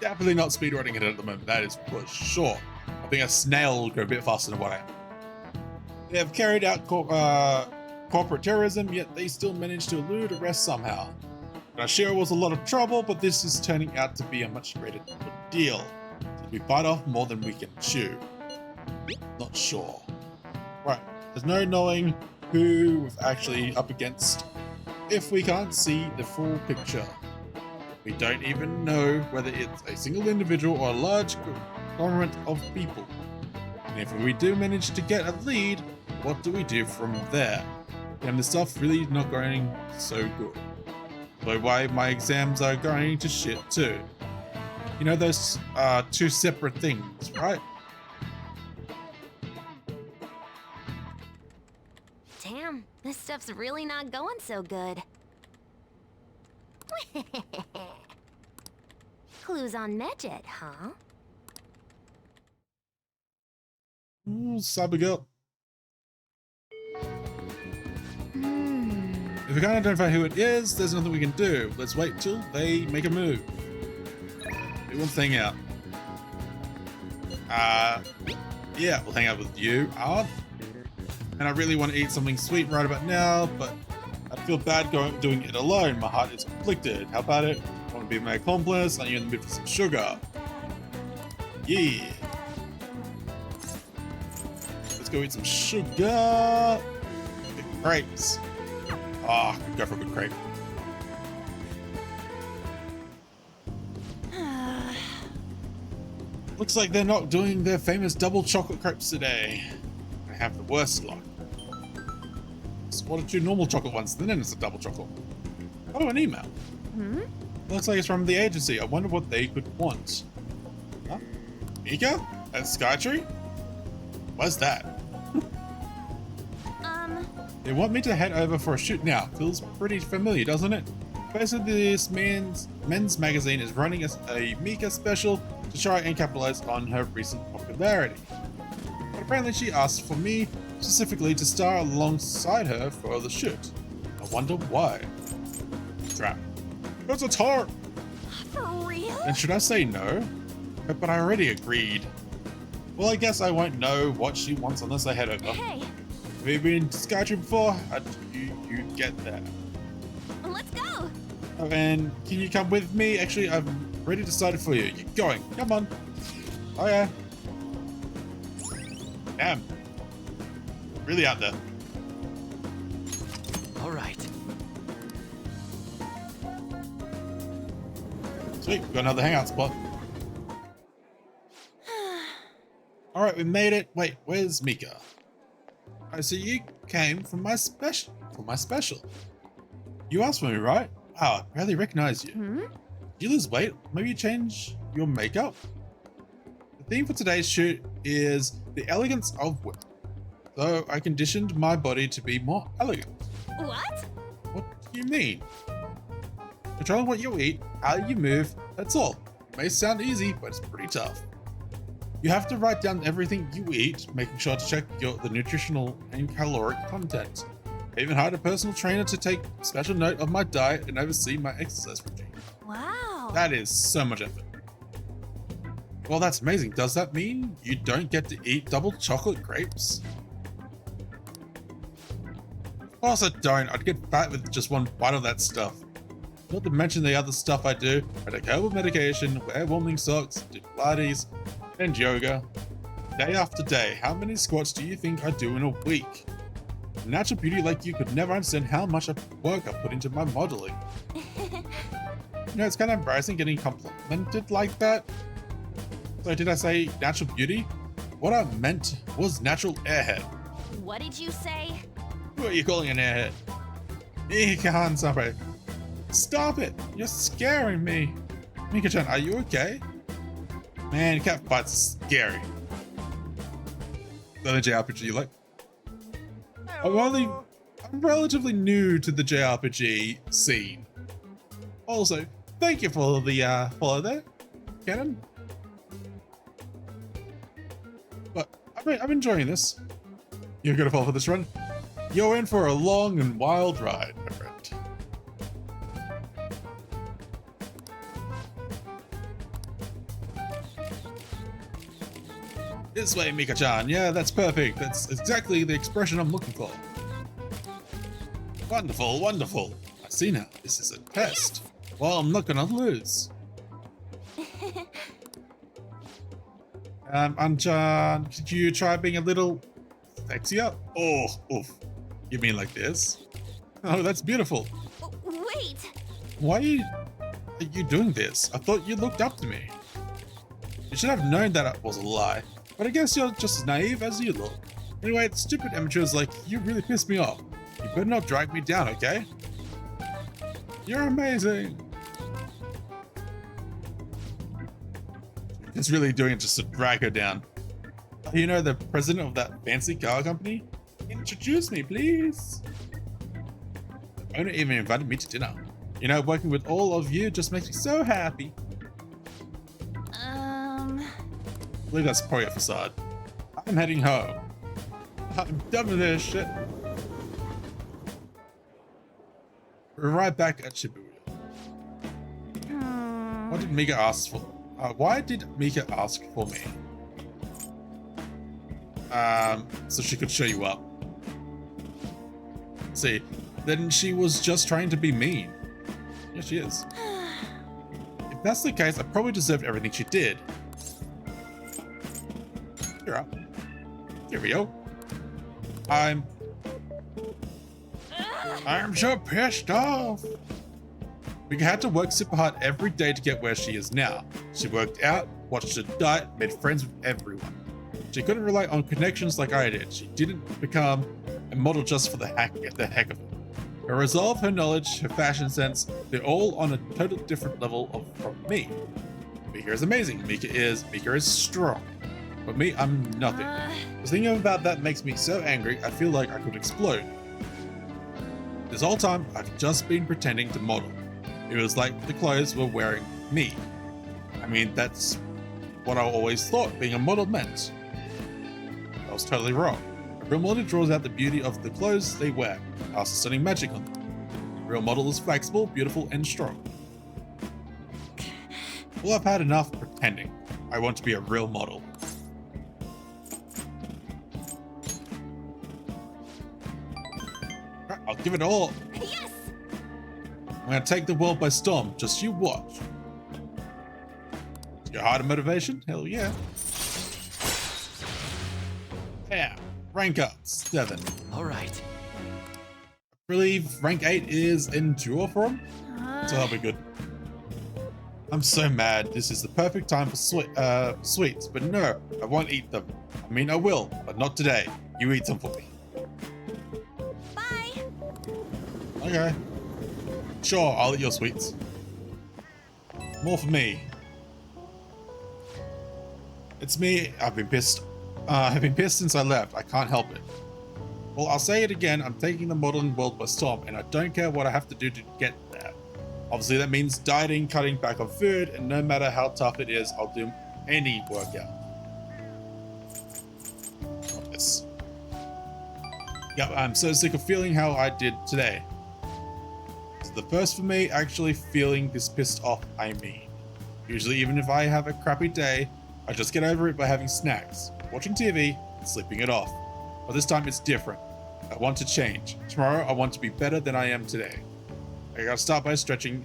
definitely not speedrunning it at the moment. That is for sure. I think a snail will go a bit faster than what I am. They have carried out corporate terrorism, yet they still managed to elude arrest somehow. Nashiro was a lot of trouble, but this is turning out to be a much greater deal. We bite off more than we can chew. Not sure. Right, there's no knowing who we're actually up against if we can't see the full picture. We don't even know whether it's a single individual or a large conglomerate of people. And if we do manage to get a lead, what do we do from there? Damn, this stuff really not going so good. So why my exams are going to shit too. You know, those are two separate things, right? Damn, this stuff's really not going so good. Clues on Medjet, huh? Ooh, cyber girl. If we can't identify who it is, there's nothing we can do. Let's wait till they make a move. Do one thing out. Yeah, we'll hang out with you, Ard. And I really want to eat something sweet right about now, but I feel bad doing it alone. My heart is conflicted. How about it? I want to be my accomplice, and you're in the mood for some sugar. Yeah. Let's go eat some sugar. Get grapes. Ah, oh, go for a good crepe. Looks like they're not doing their famous double chocolate crepes today. I have the worst luck. So what are two normal chocolate ones? Then it's a double chocolate. Oh, an email. Looks like it's from the agency. I wonder what they could want. Huh? Mika? At Skytree? What's that? They want me to head over for a shoot now. Feels pretty familiar, doesn't it? Basically, this men's magazine is running a Mika special to try and capitalize on her recent popularity. But apparently she asked for me specifically to star alongside her for the shoot. I wonder why. Crap. That's a tart! For real? And should I say no? But I already agreed. Well, I guess I won't know what she wants unless I head over. Hey! Have you been to Skytree before? How do you get there? Let's go! Oh, and can you come with me? Actually, I'm ready to start it for you. You're going. Come on. Oh, yeah. Damn. Really out there. All right. Sweet, we've got another hangout spot. All right, we made it. Wait, where's Mika? I see you came from my special. You asked for me, right? Wow, I barely recognize you. You lose weight? Maybe you change your makeup? The theme for today's shoot is the elegance of women. So I conditioned my body to be more elegant. What? What do you mean? Controlling what you eat, how you move, that's all. It may sound easy, but it's pretty tough. You have to write down everything you eat, making sure to check the nutritional and caloric content. I even hired a personal trainer to take special note of my diet and oversee my exercise routine. Wow. That is so much effort. Well, that's amazing. Does that mean you don't get to eat double chocolate grapes? Of course I don't. I'd get fat with just one bite of that stuff. Not to mention the other stuff I do. I take herbal medication, wear warming socks, do Pilates, and yoga. Day after day, how many squats do you think I do in a week? A natural beauty like you could never understand how much work I put into my modeling. You know, it's kind of embarrassing getting complimented like that. So did I say natural beauty? What I meant was natural airhead. What did you say? Who are you calling an airhead? Mika-chan, sorry. Stop it! You're scaring me. Mika-chan, are you okay? Man, cat fights are scary. Is that a JRPG you like? I'm relatively new to the JRPG scene. Also, thank you for the follow there, Cannon. But I'm enjoying this. You're gonna fall for this run? You're in for a long and wild ride, my friend. This way, Mika-chan. Yeah, that's perfect. That's exactly the expression I'm looking for. Wonderful, wonderful. I see now. This is a test. Well, I'm not gonna lose. Anchan, could you try being a little sexier? Oh, oof. You mean like this? Oh, that's beautiful. Wait. Why are you doing this? I thought you looked up to me. You should have known that it was a lie. But I guess you're just as naive as you look. Anyway, stupid amateurs like you really piss me off. You better not drag me down, okay? You're amazing. He's really doing it just to drag her down. You know, the president of that fancy car company? Introduce me, please. The owner even invited me to dinner. You know, working with all of you just makes me so happy. I believe that's probably a facade. I'm heading home. I'm done with this shit. We're right back at Shibuya. What did Mika ask for? Why did Mika ask for me? So she could show you up. See, then she was just trying to be mean. Yeah, she is. If that's the case, I probably deserved everything she did. You're up. Here we go. I'm so pissed off. Mika had to work super hard every day to get where she is now. She worked out, watched her diet, made friends with everyone. She couldn't rely on connections like I did. She didn't become a model just for the heck of it. Her resolve, her knowledge, her fashion sense, they're all on a total different level from me. Mika is amazing. Mika is strong. But me, I'm nothing. Just thinking about that makes me so angry, I feel like I could explode. This whole time, I've just been pretending to model. It was like the clothes were wearing me. I mean, that's what I always thought being a model meant. I was totally wrong. A real model draws out the beauty of the clothes they wear, after studying magic on them. A real model is flexible, beautiful, and strong. Well, I've had enough pretending. I want to be a real model. I'll give it all. Yes! I'm gonna take the world by storm. Just you watch. Your heart and motivation? Hell yeah. Yeah. Rank up. 7. Alright. I believe rank 8 is endure for him. So that'll be good. I'm so mad. This is the perfect time for sweets, but no, I won't eat them. I mean, I will, but not today. You eat some for me. Okay. Sure, I'll eat your sweets. More for me. It's me. I've been pissed. I've been pissed since I left. I can't help it. Well, I'll say it again. I'm taking the modern world by storm, and I don't care what I have to do to get there. Obviously, that means dieting, cutting back on food, and no matter how tough it is, I'll do any workout. Like this. Yep, I'm so sick of feeling how I did today. The first for me actually feeling this pissed off, I mean. Usually even if I have a crappy day, I just get over it by having snacks, watching TV, and sleeping it off. But this time it's different. I want to change. Tomorrow I want to be better than I am today. I gotta start my stretching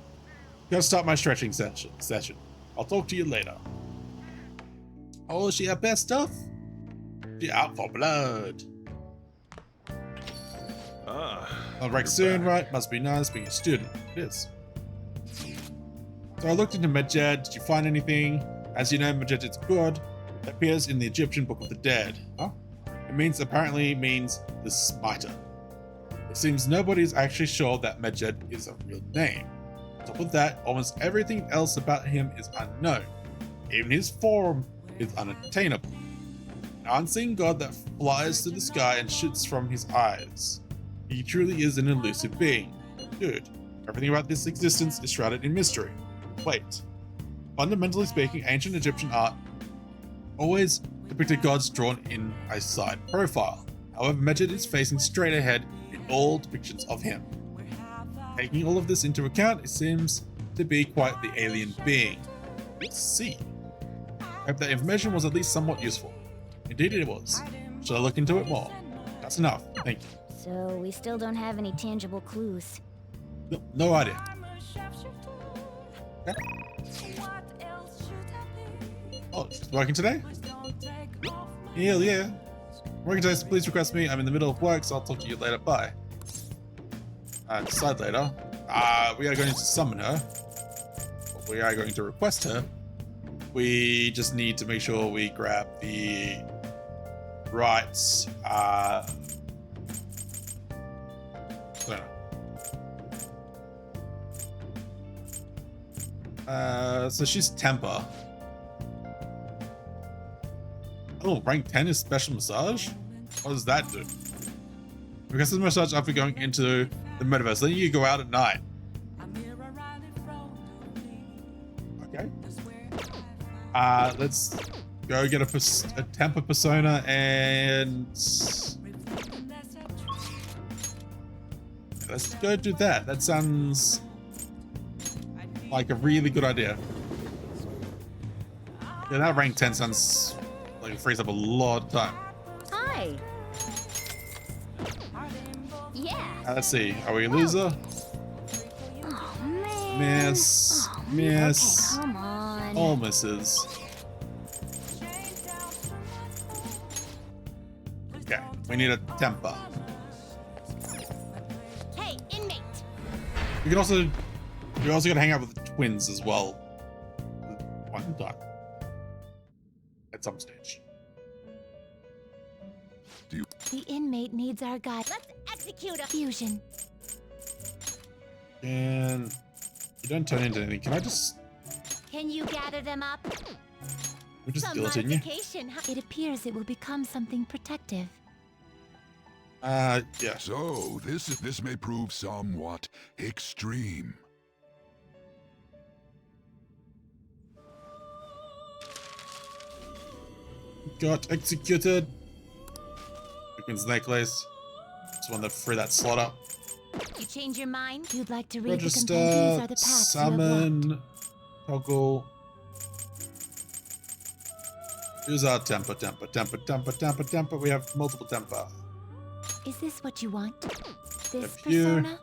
session. I'll talk to you later. Oh, is she at best stuff? She out for blood. I'll break soon, right? Must be nice being a student. It is. So I looked into Medjed. Did you find anything? As you know, Medjed is good. It appears in the Egyptian Book of the Dead. Huh? It apparently means the smiter. It seems nobody's actually sure that Medjed is a real name. On top of that, almost everything else about him is unknown. Even his form is unattainable. An unseen god that flies to the sky and shoots from his eyes. He truly is an elusive being. Dude, everything about this existence is shrouded in mystery. Wait. Fundamentally speaking, ancient Egyptian art always depicted gods drawn in a side profile. However, Medjed is facing straight ahead in all depictions of him. Taking all of this into account, it seems to be quite the alien being. Let's see. I hope that information was at least somewhat useful. Indeed it was. Shall I look into it more? That's enough. Thank you. So we still don't have any tangible clues. No idea. Okay. Oh, she's working today? Hell yeah. Working today, so please request me. I'm in the middle of work, so I'll talk to you later. Bye. Decide later. We are going to summon her. We are going to request her. We just need to make sure we grab the right So she's temper. Oh, rank 10 is special massage? What does that do? Because it's massage after going into the metaverse. Then you go out at night. Okay. Let's go get a temper persona and let's go do that. That sounds like a really good idea. Yeah, that rank 10 sounds like it frees up a lot of time. Hi. Yeah. Let's see. Are we a loser? Oh man. Miss. Miss. Okay, come on. All misses. Okay, we need a temper. Hey, inmate. We also gotta hang out with the twins as well. One time. At some stage. The inmate needs our guide. Let's execute a fusion. And you don't turn into anything. Can I just Can you gather them up? we just Some guillotine you? modification, huh? It appears it will become something protective. Yeah. So this may prove somewhat extreme. Got executed. Queen's necklace. Just want to free that slot up. You change your mind? You'd like to read the Register, compendiums or the paths you have walked. summon, toggle. Use our temper. We have multiple temper. Is this what you want? This If you- persona?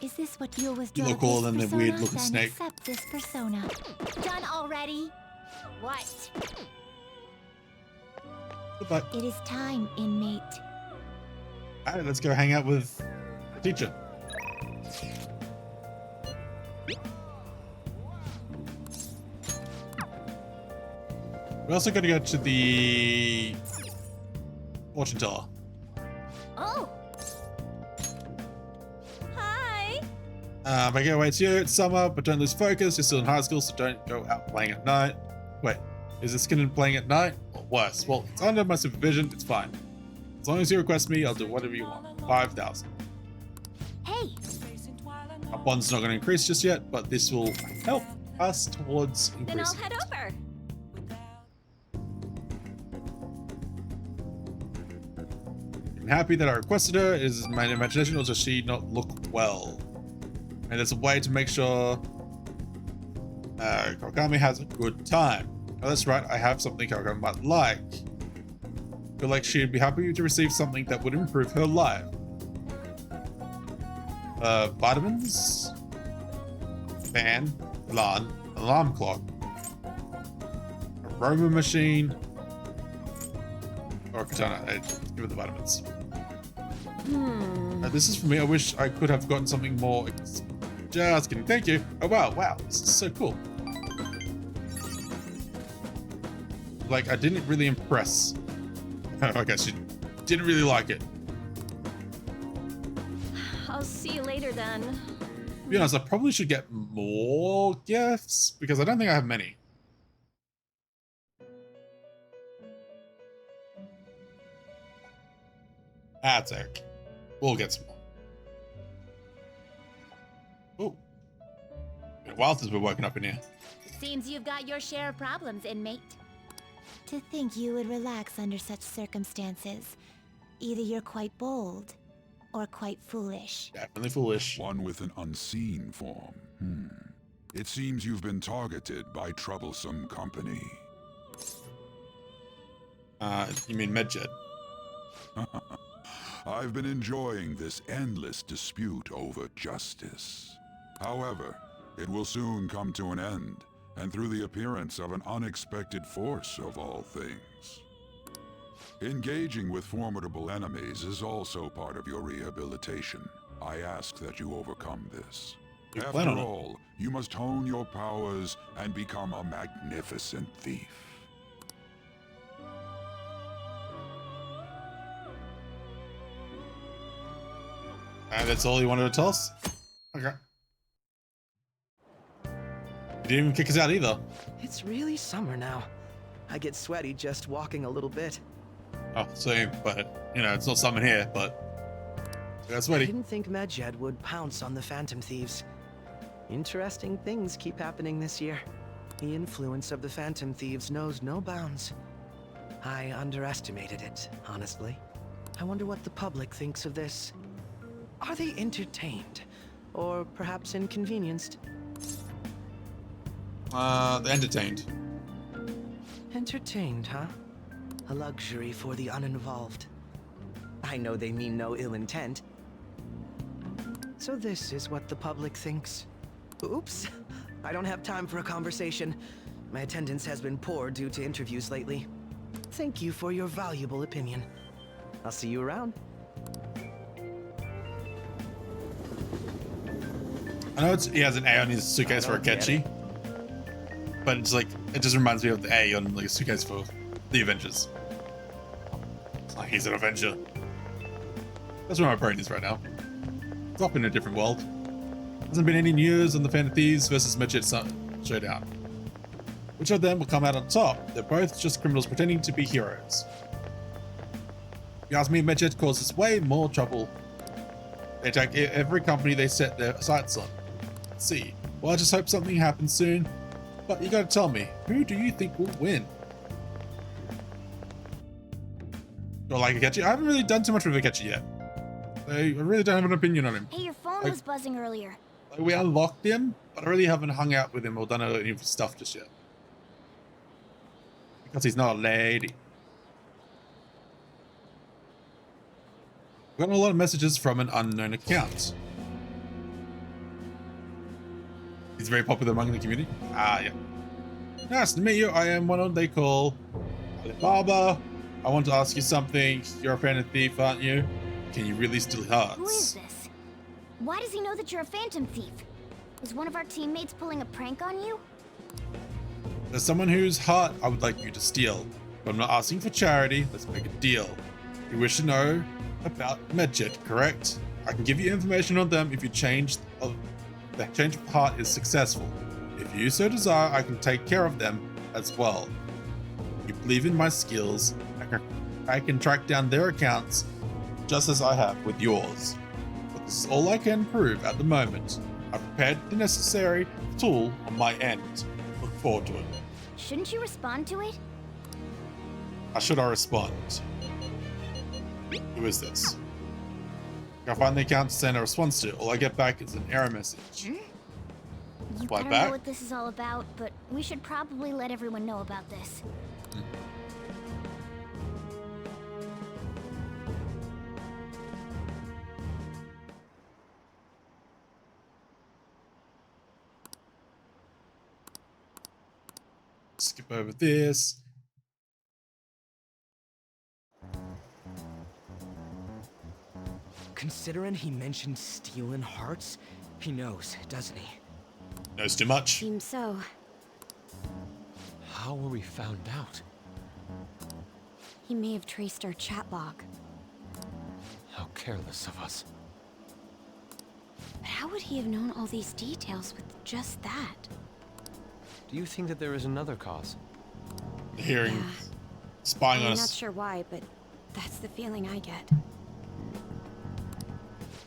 Is this what you'll withdraw? look cooler this than the persona? weird-looking Then snake. accept this persona. Done already? What? Goodbye. It is time, inmate. Alright, let's go hang out with the teacher. We're also going to go to the fortune teller. Oh. Hi. By getting away to you, it's summer, but don't lose focus. You're still in high school, so don't go out playing at night. Wait, is this kid playing at night? Or worse? Well, it's under my supervision, it's fine. As long as you request me, I'll do whatever you want. 5,000. Hey. Our bond's not going to increase just yet, but this will help us towards Then I'll increasing. head over. I'm happy that I requested her. Is my imagination, or does she not look well? And there's a way to make sure Kawakami has a good time. Oh, that's right. I have something Kawakami might like. Feel like she'd be happy to receive something that would improve her life. Vitamins, fan, alarm clock, aroma machine, or katana. Give her the vitamins. This is for me. I wish I could have gotten something more. Just kidding. Thank you. Oh wow, this is so cool. Like, I didn't really impress. I guess she didn't really like it. I'll see you later then. To be honest, I probably should get more gifts because I don't think I have many. That's okay. We'll get some more. Oh. Been a while since we're woken up in here. Seems you've got your share of problems, inmate. To think you would relax under such circumstances. Either you're quite bold, or quite foolish. Definitely foolish. One with an unseen form. It seems you've been targeted by troublesome company. You mean Medjet? I've been enjoying this endless dispute over justice. However, it will soon come to an end, and through the appearance of an unexpected force of all things. Engaging with formidable enemies is also part of your rehabilitation. I ask that you overcome this. After all, you must hone your powers and become a magnificent thief. And that's all you wanted to tell us? Okay. You didn't even kick us out either. It's really summer now. I get sweaty just walking a little bit. Oh, same, but, you know, it's not summer here, but... That's I sweaty. didn't think Medjed would pounce on the Phantom Thieves. Interesting things keep happening this year. The influence of the Phantom Thieves knows no bounds. I underestimated it, honestly. I wonder what the public thinks of this. Are they entertained? Or perhaps inconvenienced? They're entertained. Entertained, huh? A luxury for the uninvolved. I know they mean no ill intent. So this is what the public thinks. Oops, I don't have time for a conversation. My attendance has been poor due to interviews lately. Thank you for your valuable opinion. I'll see you around. I know he has an A on his suitcase for Akechi, but it's like, it just reminds me of the A on like a suitcase for the Avengers. It's like he's an Avenger. That's where my brain is right now. It's up in a different world. Hasn't been any news on the Phantom Thieves versus Medjed showdown. Which of them will come out on top? They're both just criminals pretending to be heroes. If you ask me, Medjed causes way more trouble. They attack every company they set their sights on. Let's see. Well, I just hope something happens soon. But you gotta tell me, who do you think will win? Do I like Akechi? I haven't really done too much with Akechi yet. I really don't have an opinion on him. Hey, your phone Like- was buzzing earlier. Like, we unlocked him, but I really haven't hung out with him or done any of his stuff just yet. Because he's not a lady. We've gotten a lot of messages from an unknown account. He's very popular among the community. Ah, yeah. Nice to meet you. I am one they call Alibaba. I want to ask you something. You're a Phantom Thief, aren't you? Can you really steal hearts? Who is this? Why does he know that you're a Phantom Thief? Is one of our teammates pulling a prank on you? There's someone whose heart I would like you to steal. But I'm not asking for charity. Let's make a deal. You wish to know about Medjed, correct? I can give you information on them if the change of heart is successful. If you so desire, I can take care of them as well. You believe in my skills. I can track down their accounts just as I have with yours. But this is all I can prove at the moment. I've prepared the necessary tool on my end. Look forward to it. Shouldn't you respond to it? How should I respond? Who is this? I find the account to send a response to. All I get back is an error message. You Why gotta back? know what this is all about, but we should probably let everyone know about this. Skip over this. Considering he mentioned stealing hearts, he knows, doesn't he? Knows too much. Seems so. How were we found out? He may have traced our chat log. How careless of us. But how would he have known all these details with just that? Do you think that there is another cause? Hearing, spying on I'm not us. sure why, but that's the feeling I get.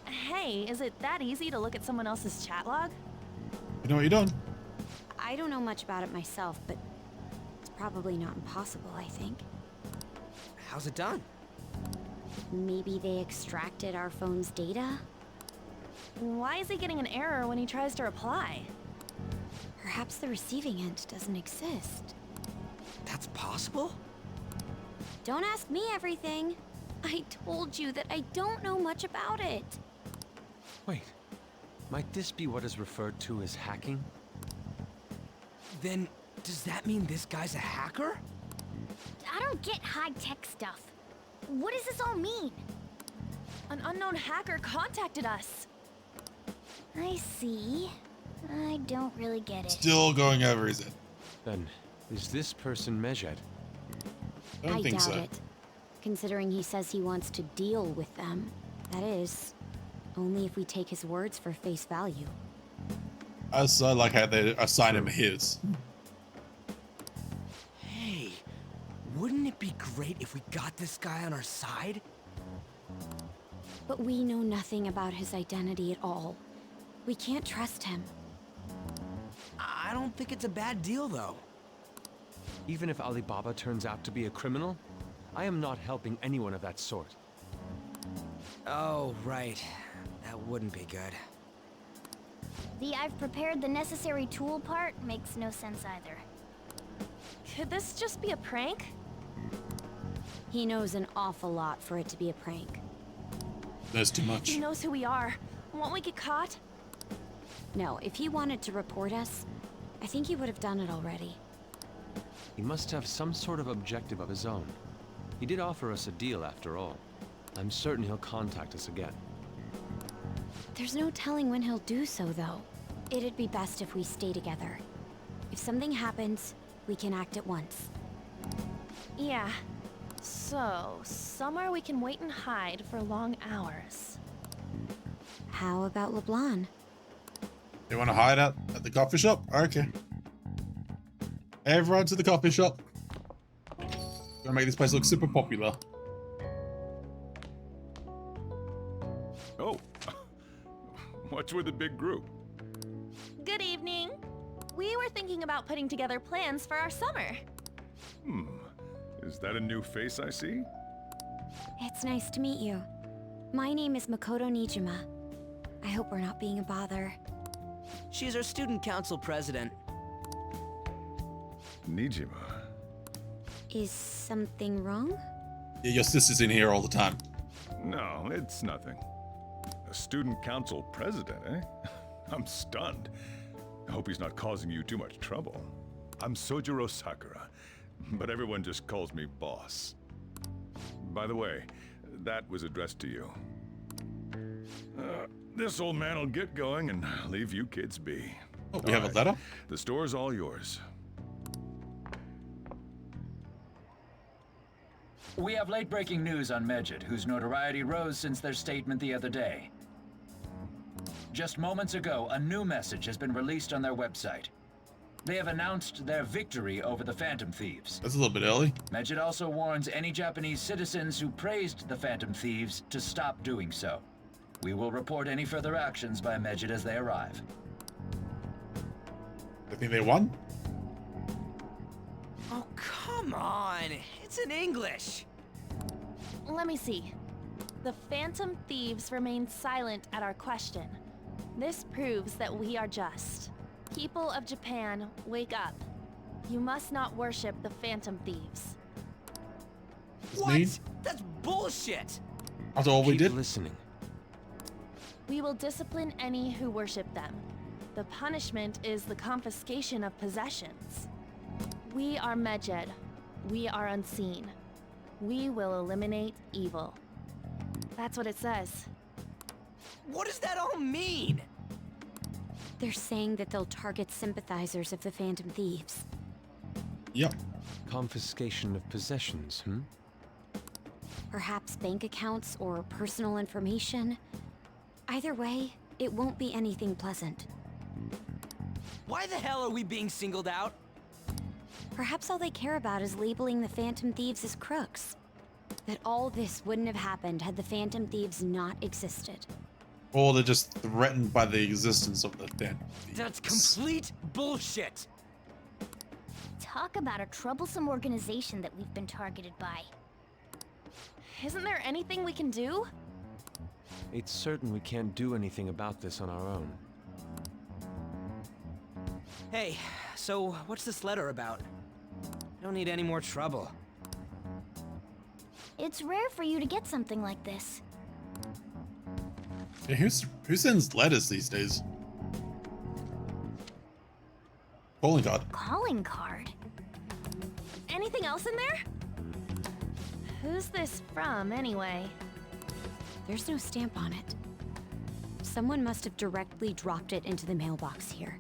Hey, is it that easy to look at someone else's chat log? You know what you're doing? I don't know much about it myself, but it's probably not impossible, I think. How's it done? Maybe they extracted our phone's data? Why is he getting an error when he tries to reply? Perhaps the receiving end doesn't exist. That's possible? Don't ask me everything. I told you that I don't know much about it. Wait, might this be what is referred to as hacking? Then, does that mean this guy's a hacker? I don't get high-tech stuff. What does this all mean? An unknown hacker contacted us. I see. I don't really get it. Still going over his head. Then, is this person Medjed? I don't think doubt so. it. Considering he says he wants to deal with them. That is, Only if we take his words for face value. I also like how they assign him his. Hey, wouldn't it be great if we got this guy on our side? But we know nothing about his identity at all. We can't trust him. I don't think it's a bad deal, though. Even if Alibaba turns out to be a criminal, I am not helping anyone of that sort. Oh, right. That wouldn't be good. The I've prepared the necessary tool part makes no sense either. Could this just be a prank? He knows an awful lot for it to be a prank. That's too much. He knows who we are. Won't we get caught? No, if he wanted to report us, I think he would have done it already. He must have some sort of objective of his own. He did offer us a deal after all. I'm certain he'll contact us again. There's no telling when he'll do so, though. It'd be best if we stay together. If something happens, we can act at once. Yeah. So, somewhere we can wait and hide for long hours. How about LeBlanc? You want to hide out at the coffee shop? Okay. Everyone to the coffee shop. Gonna make this place look super popular. Oh, what's with the big group? Good evening. We were thinking about putting together plans for our summer. Is that a new face I see? It's nice to meet you. My name is Makoto Nijima. I hope we're not being a bother. She's our student council president. Nijima. Is something wrong? Yeah, your sister's in here all the time. No, it's nothing. A student council president, eh? I'm stunned. I hope he's not causing you too much trouble. I'm Sojiro Sakura, but everyone just calls me boss. By the way, that was addressed to you. This old man will get going and leave you kids be. Oh, we have a letter? The store's all yours. We have late-breaking news on Medjed, whose notoriety rose since their statement the other day. Just moments ago, a new message has been released on their website. They have announced their victory over the Phantom Thieves. That's a little bit early. Medjed also warns any Japanese citizens who praised the Phantom Thieves to stop doing so. We will report any further actions by Medjed as they arrive. I think they won. Oh, come on. It's in English. Let me see. The Phantom Thieves remain silent at our question. This proves that we are just. People of Japan, wake up. You must not worship the Phantom Thieves. What? That's bullshit. That's all we did. Listening. We will discipline any who worship them. The punishment is the confiscation of possessions. We are Medjed. We are unseen. We will eliminate evil. That's what it says. What does that all mean? They're saying that they'll target sympathizers of the Phantom Thieves. Yep. Confiscation of possessions, Perhaps bank accounts or personal information. Either way, it won't be anything pleasant. Why the hell are we being singled out? Perhaps all they care about is labeling the Phantom Thieves as crooks. That all this wouldn't have happened had the Phantom Thieves not existed. Or they're just threatened by the existence of the Phantom Thieves. That's complete bullshit. Talk about a troublesome organization that we've been targeted by. Isn't there anything we can do? It's certain we can't do anything about this on our own. Hey, so what's this letter about? I don't need any more trouble. It's rare for you to get something like this. Yeah, who sends letters these days? Calling card. Calling card? Anything else in there? Who's this from, anyway? There's no stamp on it. Someone must have directly dropped it into the mailbox here.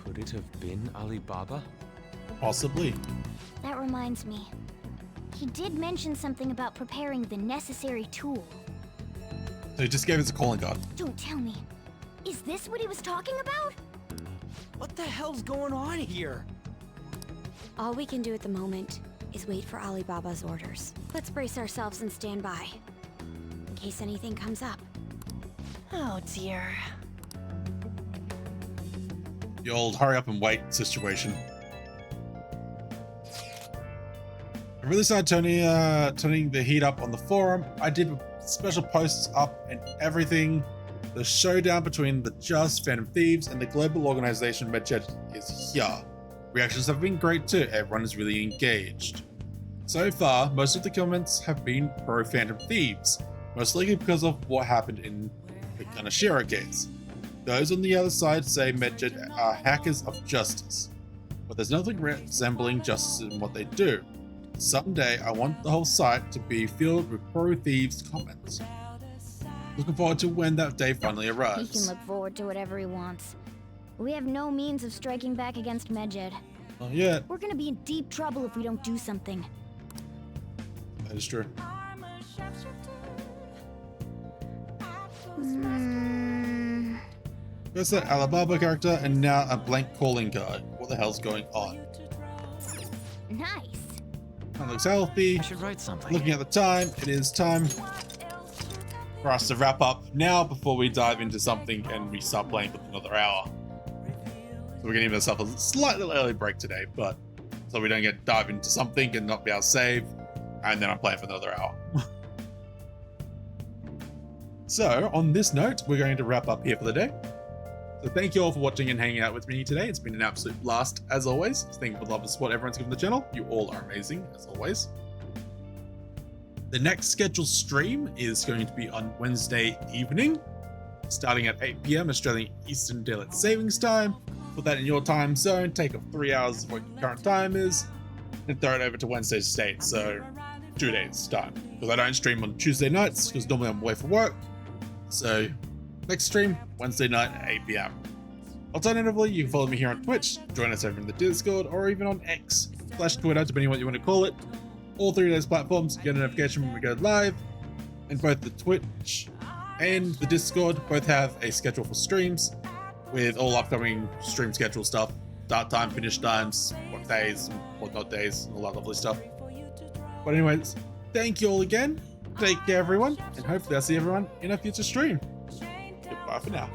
Could it have been Alibaba? Possibly. That reminds me. He did mention something about preparing the necessary tool. So he just gave us a calling card. Don't tell me. Is this what he was talking about? What the hell's going on here? All we can do at the moment is wait for Alibaba's orders. Let's brace ourselves and stand by, in case anything comes up. Oh dear. The old hurry up and wait situation. I really started turning the heat up on the forum. I did special posts up and everything. The showdown between the Just, Phantom Thieves, and the global organization Medjet is here. Reactions have been great too. Everyone is really engaged. So far, most of the comments have been pro Phantom Thieves, most likely because of what happened in the Kanashiro case. Those on the other side say Medjet are hackers of justice, but there's nothing resembling justice in what they do. Someday, I want the whole site to be filled with pro Thieves comments. Looking forward to when that day finally He arrives. can look forward to whatever he wants. We have no means of striking back against Medjed. Not yet. We're gonna be in deep trouble if we don't do something. That is true. First that Alibaba character, and now a blank calling card. What the hell's going on? Nice. That looks healthy. I should write something. Looking at the time, it is time for us to wrap up now before we dive into something and we start playing for another hour. So we're gonna give ourselves a slightly early break today, but so we don't get dive into something and not be able to save, and then I'm playing for another hour. So on this note, we're going to wrap up here for the day. So thank you all for watching and hanging out with me today. It's been an absolute blast as always. Thank you for the love and support everyone's given the channel. You all are amazing as always. The next scheduled stream is going to be on Wednesday evening, starting at 8 PM Australian Eastern Daylight Savings Time. Put that in your time zone, take off 3 hours of what your current time is, and throw it over to Wednesday's date, so 2 days time. Because I don't stream on Tuesday nights, because normally I'm away for work. So next stream, Wednesday night at 8 PM. Alternatively, you can follow me here on Twitch, join us over in the Discord, or even on X/Twitter, depending on what you want to call it. All three of those platforms, you get a notification when we go live. And both the Twitch and the Discord both have a schedule for streams with all upcoming stream schedule stuff, start time, finish times, what days, what not days, and all that lovely stuff. But anyways, thank you all again. Take care, everyone, and hopefully I'll see everyone in a future stream. Goodbye for now.